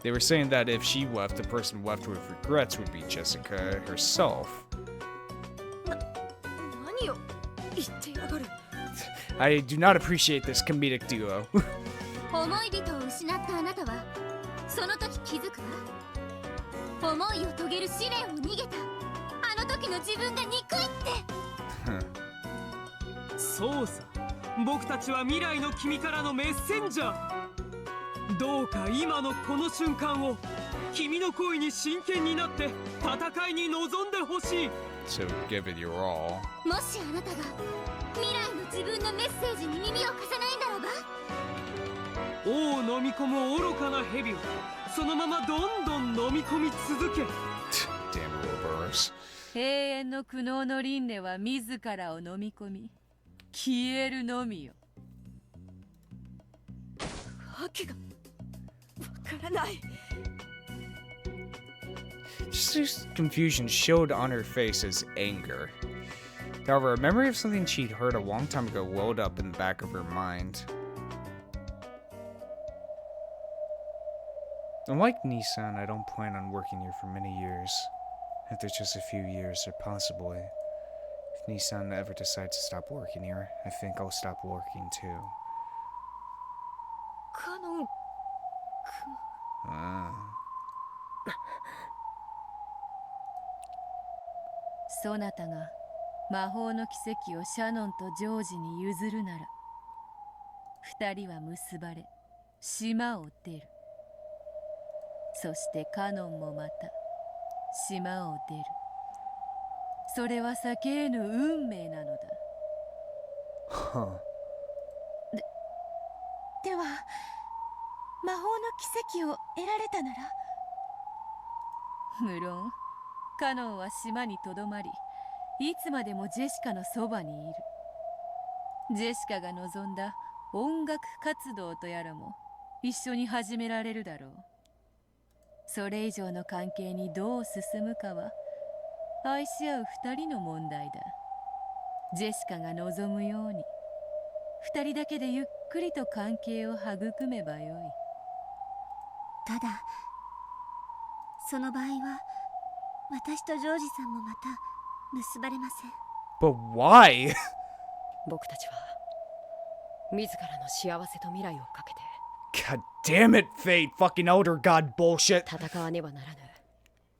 They were saying that if she left, the person left with regrets would be Jessica herself. 何を言ってやがる。 I do not appreciate this comedic duo. 思い人を失ったあなたはその時気づくわ。思いを遂げる試練を逃げたあの時の自分が憎いって。そうさ、僕たちは未来の君からのメッセンジャー。どうか今のこの瞬間を君の恋に真剣になって戦いに臨んでほしい。 So give it your all. もしあなたが未来の自分のメッセージに耳を貸さないならば、王を飲み込む愚かな蛇をそのままどんどん飲み込み続け。 Damn Ouroboros. 永遠の苦悩の輪廻は自らを飲み込み消えるのみよ。わけがわからない。 Just this confusion showed on her face as anger. However, a memory of something she'd heard a long time ago welled up in the back of her mind. Unlike Nissan, I don't plan on working here for many years. After just a few years, or possibly, if Nissan ever decides to stop working here, I think I'll stop working too. Kanon... Ah. そなたが魔法の奇跡をシャノンとジョージに譲るなら、二人は結ばれ島を出る。そしてカノンもまた島を出る。それは避け得ぬ運命なのだ。では魔法の奇跡を得られたなら。無論カノンは島にとどまり、いつまでもジェシカのそばにいる。ジェシカが望んだ音楽活動とやらも一緒に始められるだろう。それ以上の関係にどう進むかは愛し合う二人の問題だ。ジェシカが望むように二人だけでゆっくりと関係を育めばよい。ただその場合は私とジョージさんもまた結ばれません。 But why? 僕たちは自らの幸せと未来をかけて God damn it, fate, fucking elder god bullshit. 戦わねばならぬ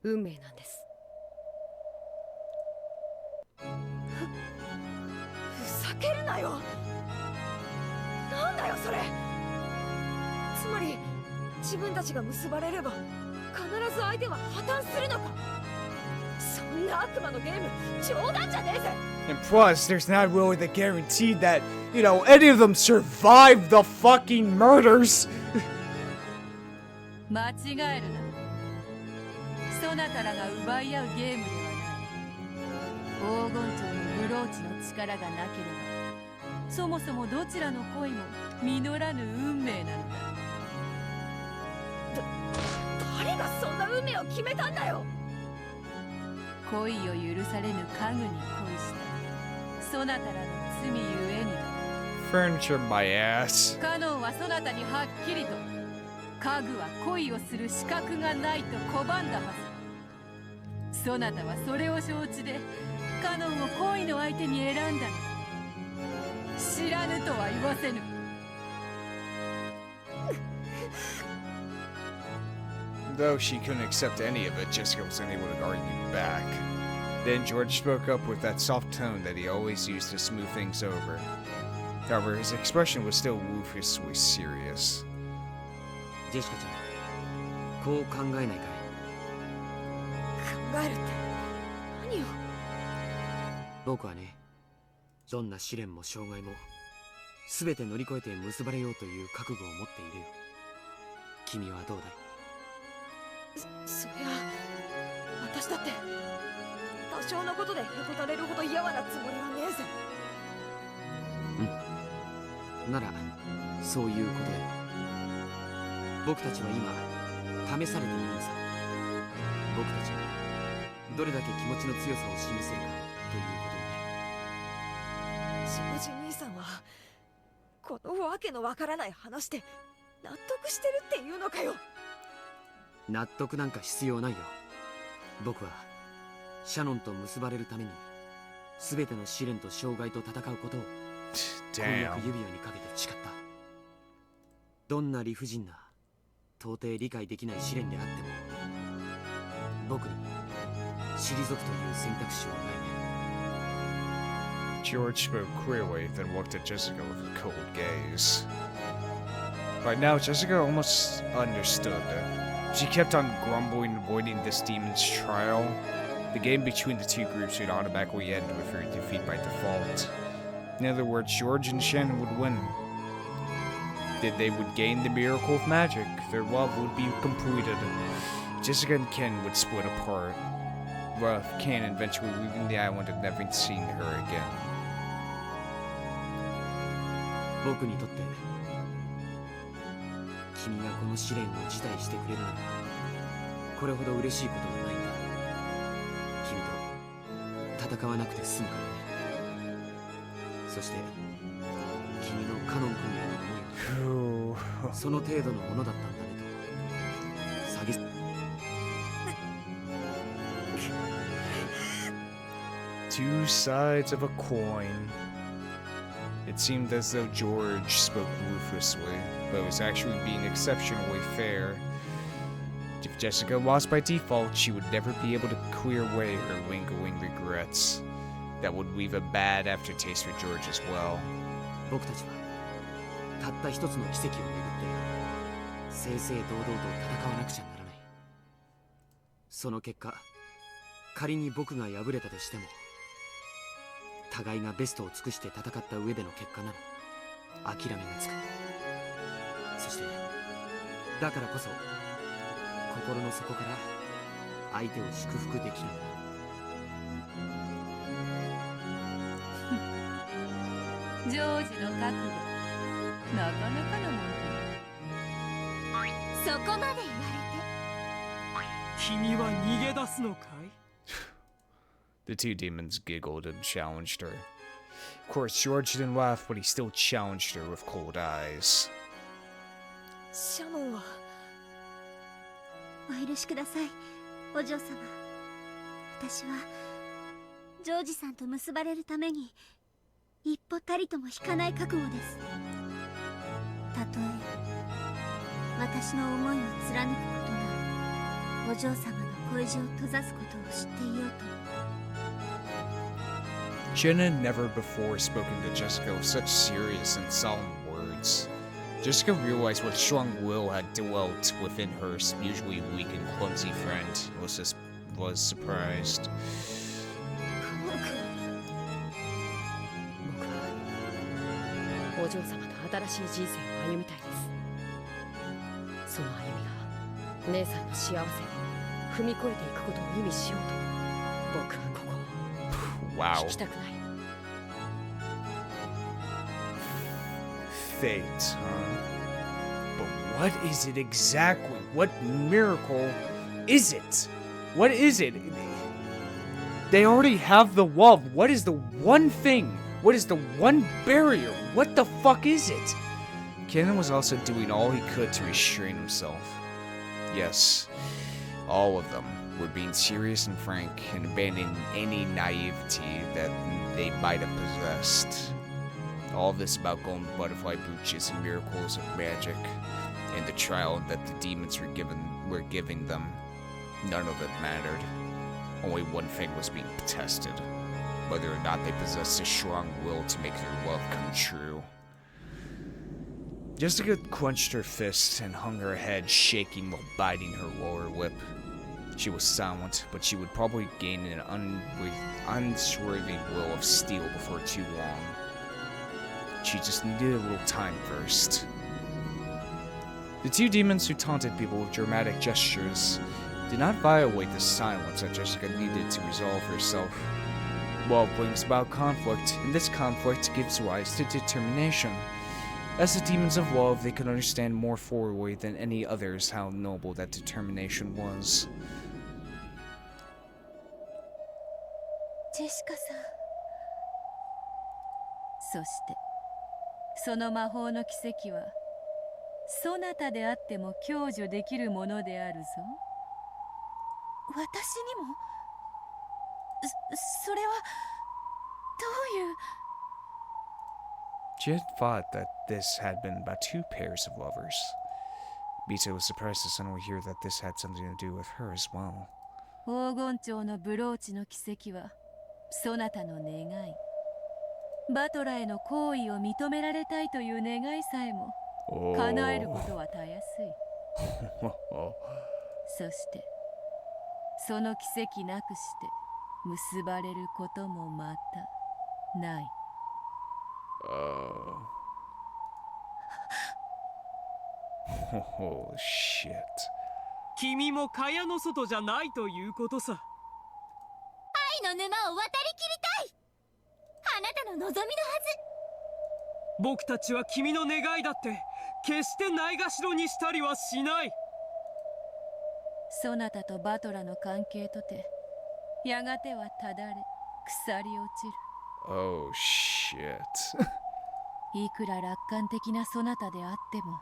運命なんです。ふざけるなよ。なんだよそれ。つまり自分たちが結ばれれば必ず相手は破綻するのか。そんな悪魔のゲーム冗談じゃねえぜ。 And plus, there's not really the guarantee that, you know, any of them survive the fucking murders. 間違えるな。そなたらが奪い合うゲームではない。黄金蝶のブローチの力がなければ、そもそもどちらの恋も実らぬ運命なのだ。誰がそんな運命を決めたんだよ。恋を許されぬ家具に恋したそなたらの罪ゆえにだ。 Furniture my ass. カノンはそなたにはっきりと家具は恋をする資格がないと拒んだはず。そなたはそれを承知でカノンを恋の相手に選んだの。知らぬとは言わせぬ。Though she couldn't accept any of it, Jessica was unable to argue back. Then George spoke up with that soft tone that he always used to smooth things over. However, his expression was still ruthlessly serious. ジェシカちゃん、こう考えないかい？考えるって何を？僕はね、どんな試練も障害も全て乗り越えて結ばれようという覚悟を持っているよ。君はどうだい？そりゃ私だって多少のことでへこたれるほど嫌わなつもりはねえぜ。うん。ならそういうことで僕たちは今試されているのさ。僕たちがどれだけ気持ちの強さを示せるかということにね。ジョージ兄さんはこのわけのわからない話で納得してるっていうのかよ。納得なんか必要ないよ。僕はシャノンと結ばれるために全ての試練と障害と戦うことを婚約指輪にかけて誓った。どんな理不尽な到底理解できない試練であっても僕に退くという選択肢はないね。 George spoke clearly, then looked at Jessica with a cold gaze. By now, Jessica almost understood. She kept on grumbling, avoiding this demon's trial. The game between the two groups would automatically end with her defeat by default. In other words, George and Shannon would win. They would gain the miracle of magic. Their love would be completed. Jessica and Ken would split apart, with Ken eventually leaving the island and never seeing her again. 僕にとって君がこの試練を辞退してくれるならこれほど嬉しいことはないんだ。君と戦わなくて済むからね。そして君のカノン君への思いはその程度のものだったんだねと詐欺 Two sides of a coin. It seemed as though George spoke ruthlessly, but was actually being exceptionally fair. If Jessica lost by default, she would never be able to clear away her lingering regrets. That would leave a bad aftertaste for George as well. 僕たちはたった一つの奇跡をめぐって正々堂々と戦わなくちゃならない。その結果、仮に僕が敗れたとしても、互いがベストを尽くして戦った上での結果なら諦めがつく。そしてだからこそ心の底から相手を祝福できるんだ。ジョージの覚悟、なかなかのもんそこまで言われて君は逃げ出すのかい？ The two demons giggled and challenged her. Of course, George didn't laugh, but he still challenged her with cold eyes. シャノンはお許しください、お嬢様。私はジョージさんと結ばれるために一歩たりとも引かない覚悟です。たとえ私の思いを貫くことがお嬢様の恋路を閉ざすことを知っていようとも。Shannon had never before spoken to Jessica with such serious and solemn words. Jessica realized what strong will had dwelt within her usually weak and clumsy friend. Was surprised. 僕はお嬢様と新しい人生を歩みたいです。その歩みが姉さんの幸せを踏み越えていくことを意味しようと僕はここを Wow. 引きたくない。Fate, huh? But what is it exactly? What miracle is it? What is it? They already have the love. What is the one thing? What is the one barrier? What the fuck is it? Kanon was also doing all he could to restrain himself. Yes, all of them were being serious and frank and abandoning any naivety that they might have possessed. All this about golden butterfly brooches and miracles of magic, and the trial that the demons were giving them. None of it mattered. Only one thing was being tested: whether or not they possessed a strong will to make their love come true. Jessica clenched her fist and hung her head, shaking while biting her lower lip. She was silent, but she would probably gain an unswerving will of steel before too long. She just needed a little time first. The two demons who taunted people with dramatic gestures did not violate the silence that Jessica needed to resolve herself. Love brings about conflict, and this conflict gives rise to determination. As the demons of love, they could understand more fully than any others how noble that determination was. ジェシカさん。そしてその魔法の奇跡はそなたであっても享受できるものであるぞ。私にもそれはどういう。 She had thought that this had been about two pairs of lovers. Beato was surprised to suddenly hear that this had something to do with her as well. 黄金蝶のブローチの奇跡はそなたの願い。バトラへの行為を認められたいという願いさえも叶えることはたやすい。そしてその奇跡なくして結ばれることもまたない。Oh shit. 君も蚊帳の外じゃないということさ。愛の沼を渡りきりたい。あなたの望みのはず。僕たちは君の願いだって決してないがしろにしたりはしない。そなたとバトラの関係とてやがてはただれ腐り落ちる。Oh shit. shit. いくら楽観的なそなたであっても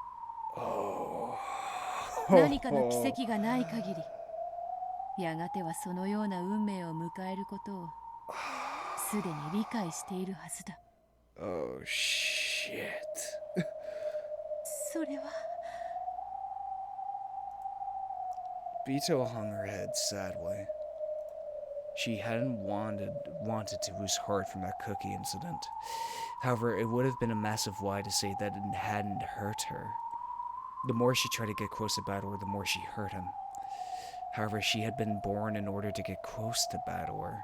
Oh. 何かの奇跡がない限りやがてはそのような運命を迎えることをすでに理解しているはずだ。 Oh shit. それは Beato hung her head sadly. She hadn't wanted to lose heart from that cookie incident. However, it would have been a massive lie to say that it hadn't hurt her. The more she tried to get close to Battler, the more she hurt him. However, she had been born in order to get close to Battler.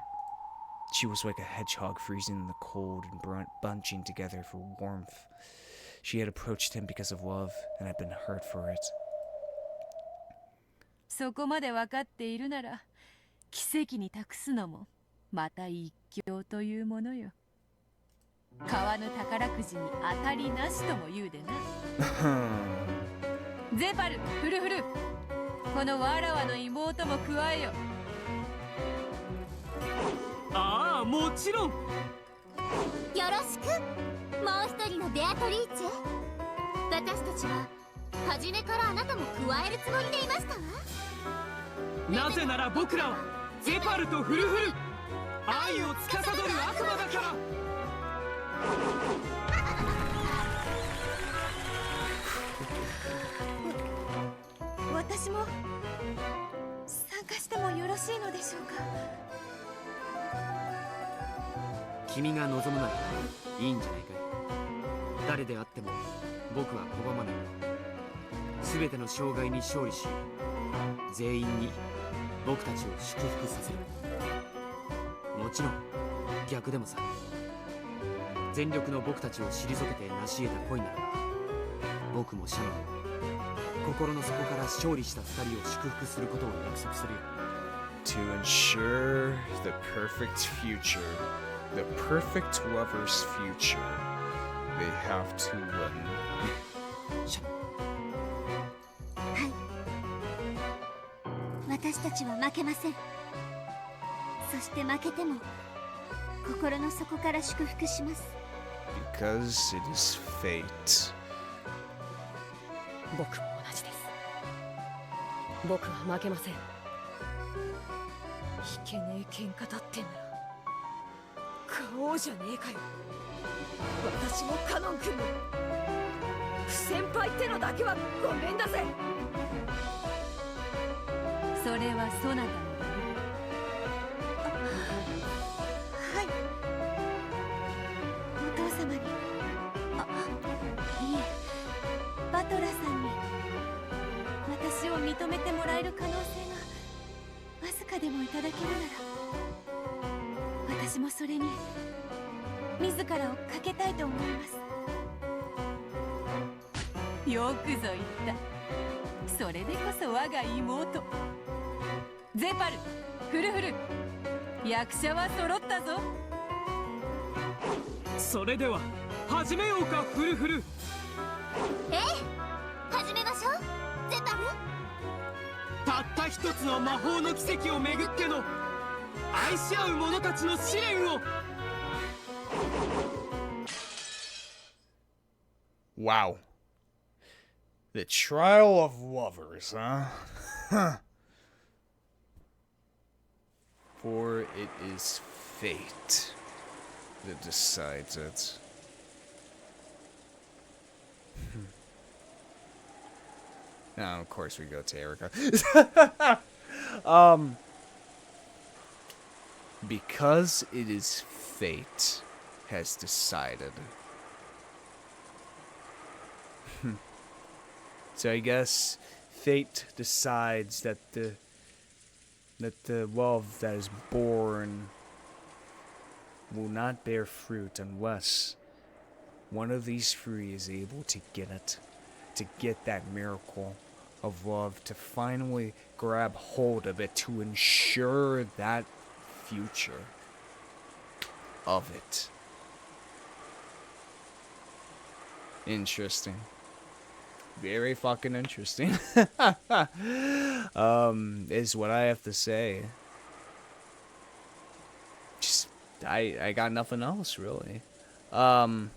She was like a hedgehog freezing in the cold and bunching together for warmth. She had approached him because of love and had been hurt for it. そこまで分かっているなら奇跡に託すのもまた一興というものよ。川の宝くじに当たりなしとも言うでな。ゼパル、フルフル、このわらわの妹も加えよ。ああ、もちろん。よろしく。もう一人のベアトリーチェ。私たちは初めからあなたも加えるつもりでいましたわ。なぜなら僕らはゼパルとフルフル、愛を司る悪魔だから。私も参加してもよろしいのでしょうか。君が望むならいいんじゃないかい。誰であっても僕は拒まない。全ての障害に勝利し、全員に僕たちを祝福させる。もちろん逆でもさ。全力の僕たちを退けて成し得た恋ならば、僕もシャノンも心の底から勝利した二人を祝福することを約束するよ。To ensure the perfect future, the perfect lover's future, they have to win. シャノン。はい。私たちは負けません。そして負けても心の底から祝福します。Because it is fate. 僕も同じです。僕は負けません。いけねえ喧嘩だってんなら買おうじゃねえかよ。私もカノン君も不先輩ってのだけはごめんだぜ。それはそなたの。はい。お父様に、いえ、バトラさんに私を認めてもらえる可能性がわずかでもいただけるなら、私もそれに自らをかけたいと思います。よくぞ言った。それでこそ我が妹。ゼパル、フルフル、役者は揃ったぞ。それでは始めようか、フルフル。ええ、始めましょう、ゼパル。たった一つの魔法の奇跡をめぐっての愛し合う者たちの試練を。Wow. The trial of lovers, huh? For it is fate that decides it. Now, of course, we go to Erica. Because it is fate has decided. So I guess fate decides that the love that is born will not bear fruit unless one of these three is able to get it, to get that miracle of love, to finally grab hold of it, to ensure that future of it. Interesting. Very fucking interesting. Is what I have to say. Just, I got nothing else, really. Goddamn,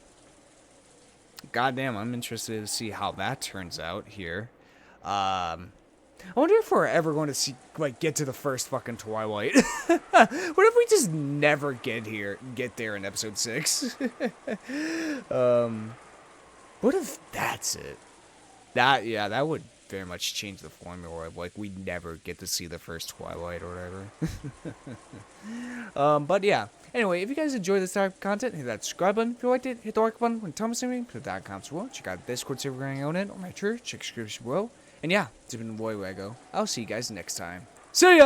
I'm interested to see how that turns out here. I wonder if we're ever going to see, like, get to the first fucking Twilight. What if we just never get there in episode 6? What if that's it? That would very much change the formula of, like, we never get to see the first Twilight or whatever. But yeah. Anyway, if you guys enjoy this type of content, hit that subscribe button. If you liked it, hit the like button. When Thomas and me, put that comments below. Check out Discord server going on it, or my church, check description below. And yeah, it's been Voidlego. I'll see you guys next time. See ya!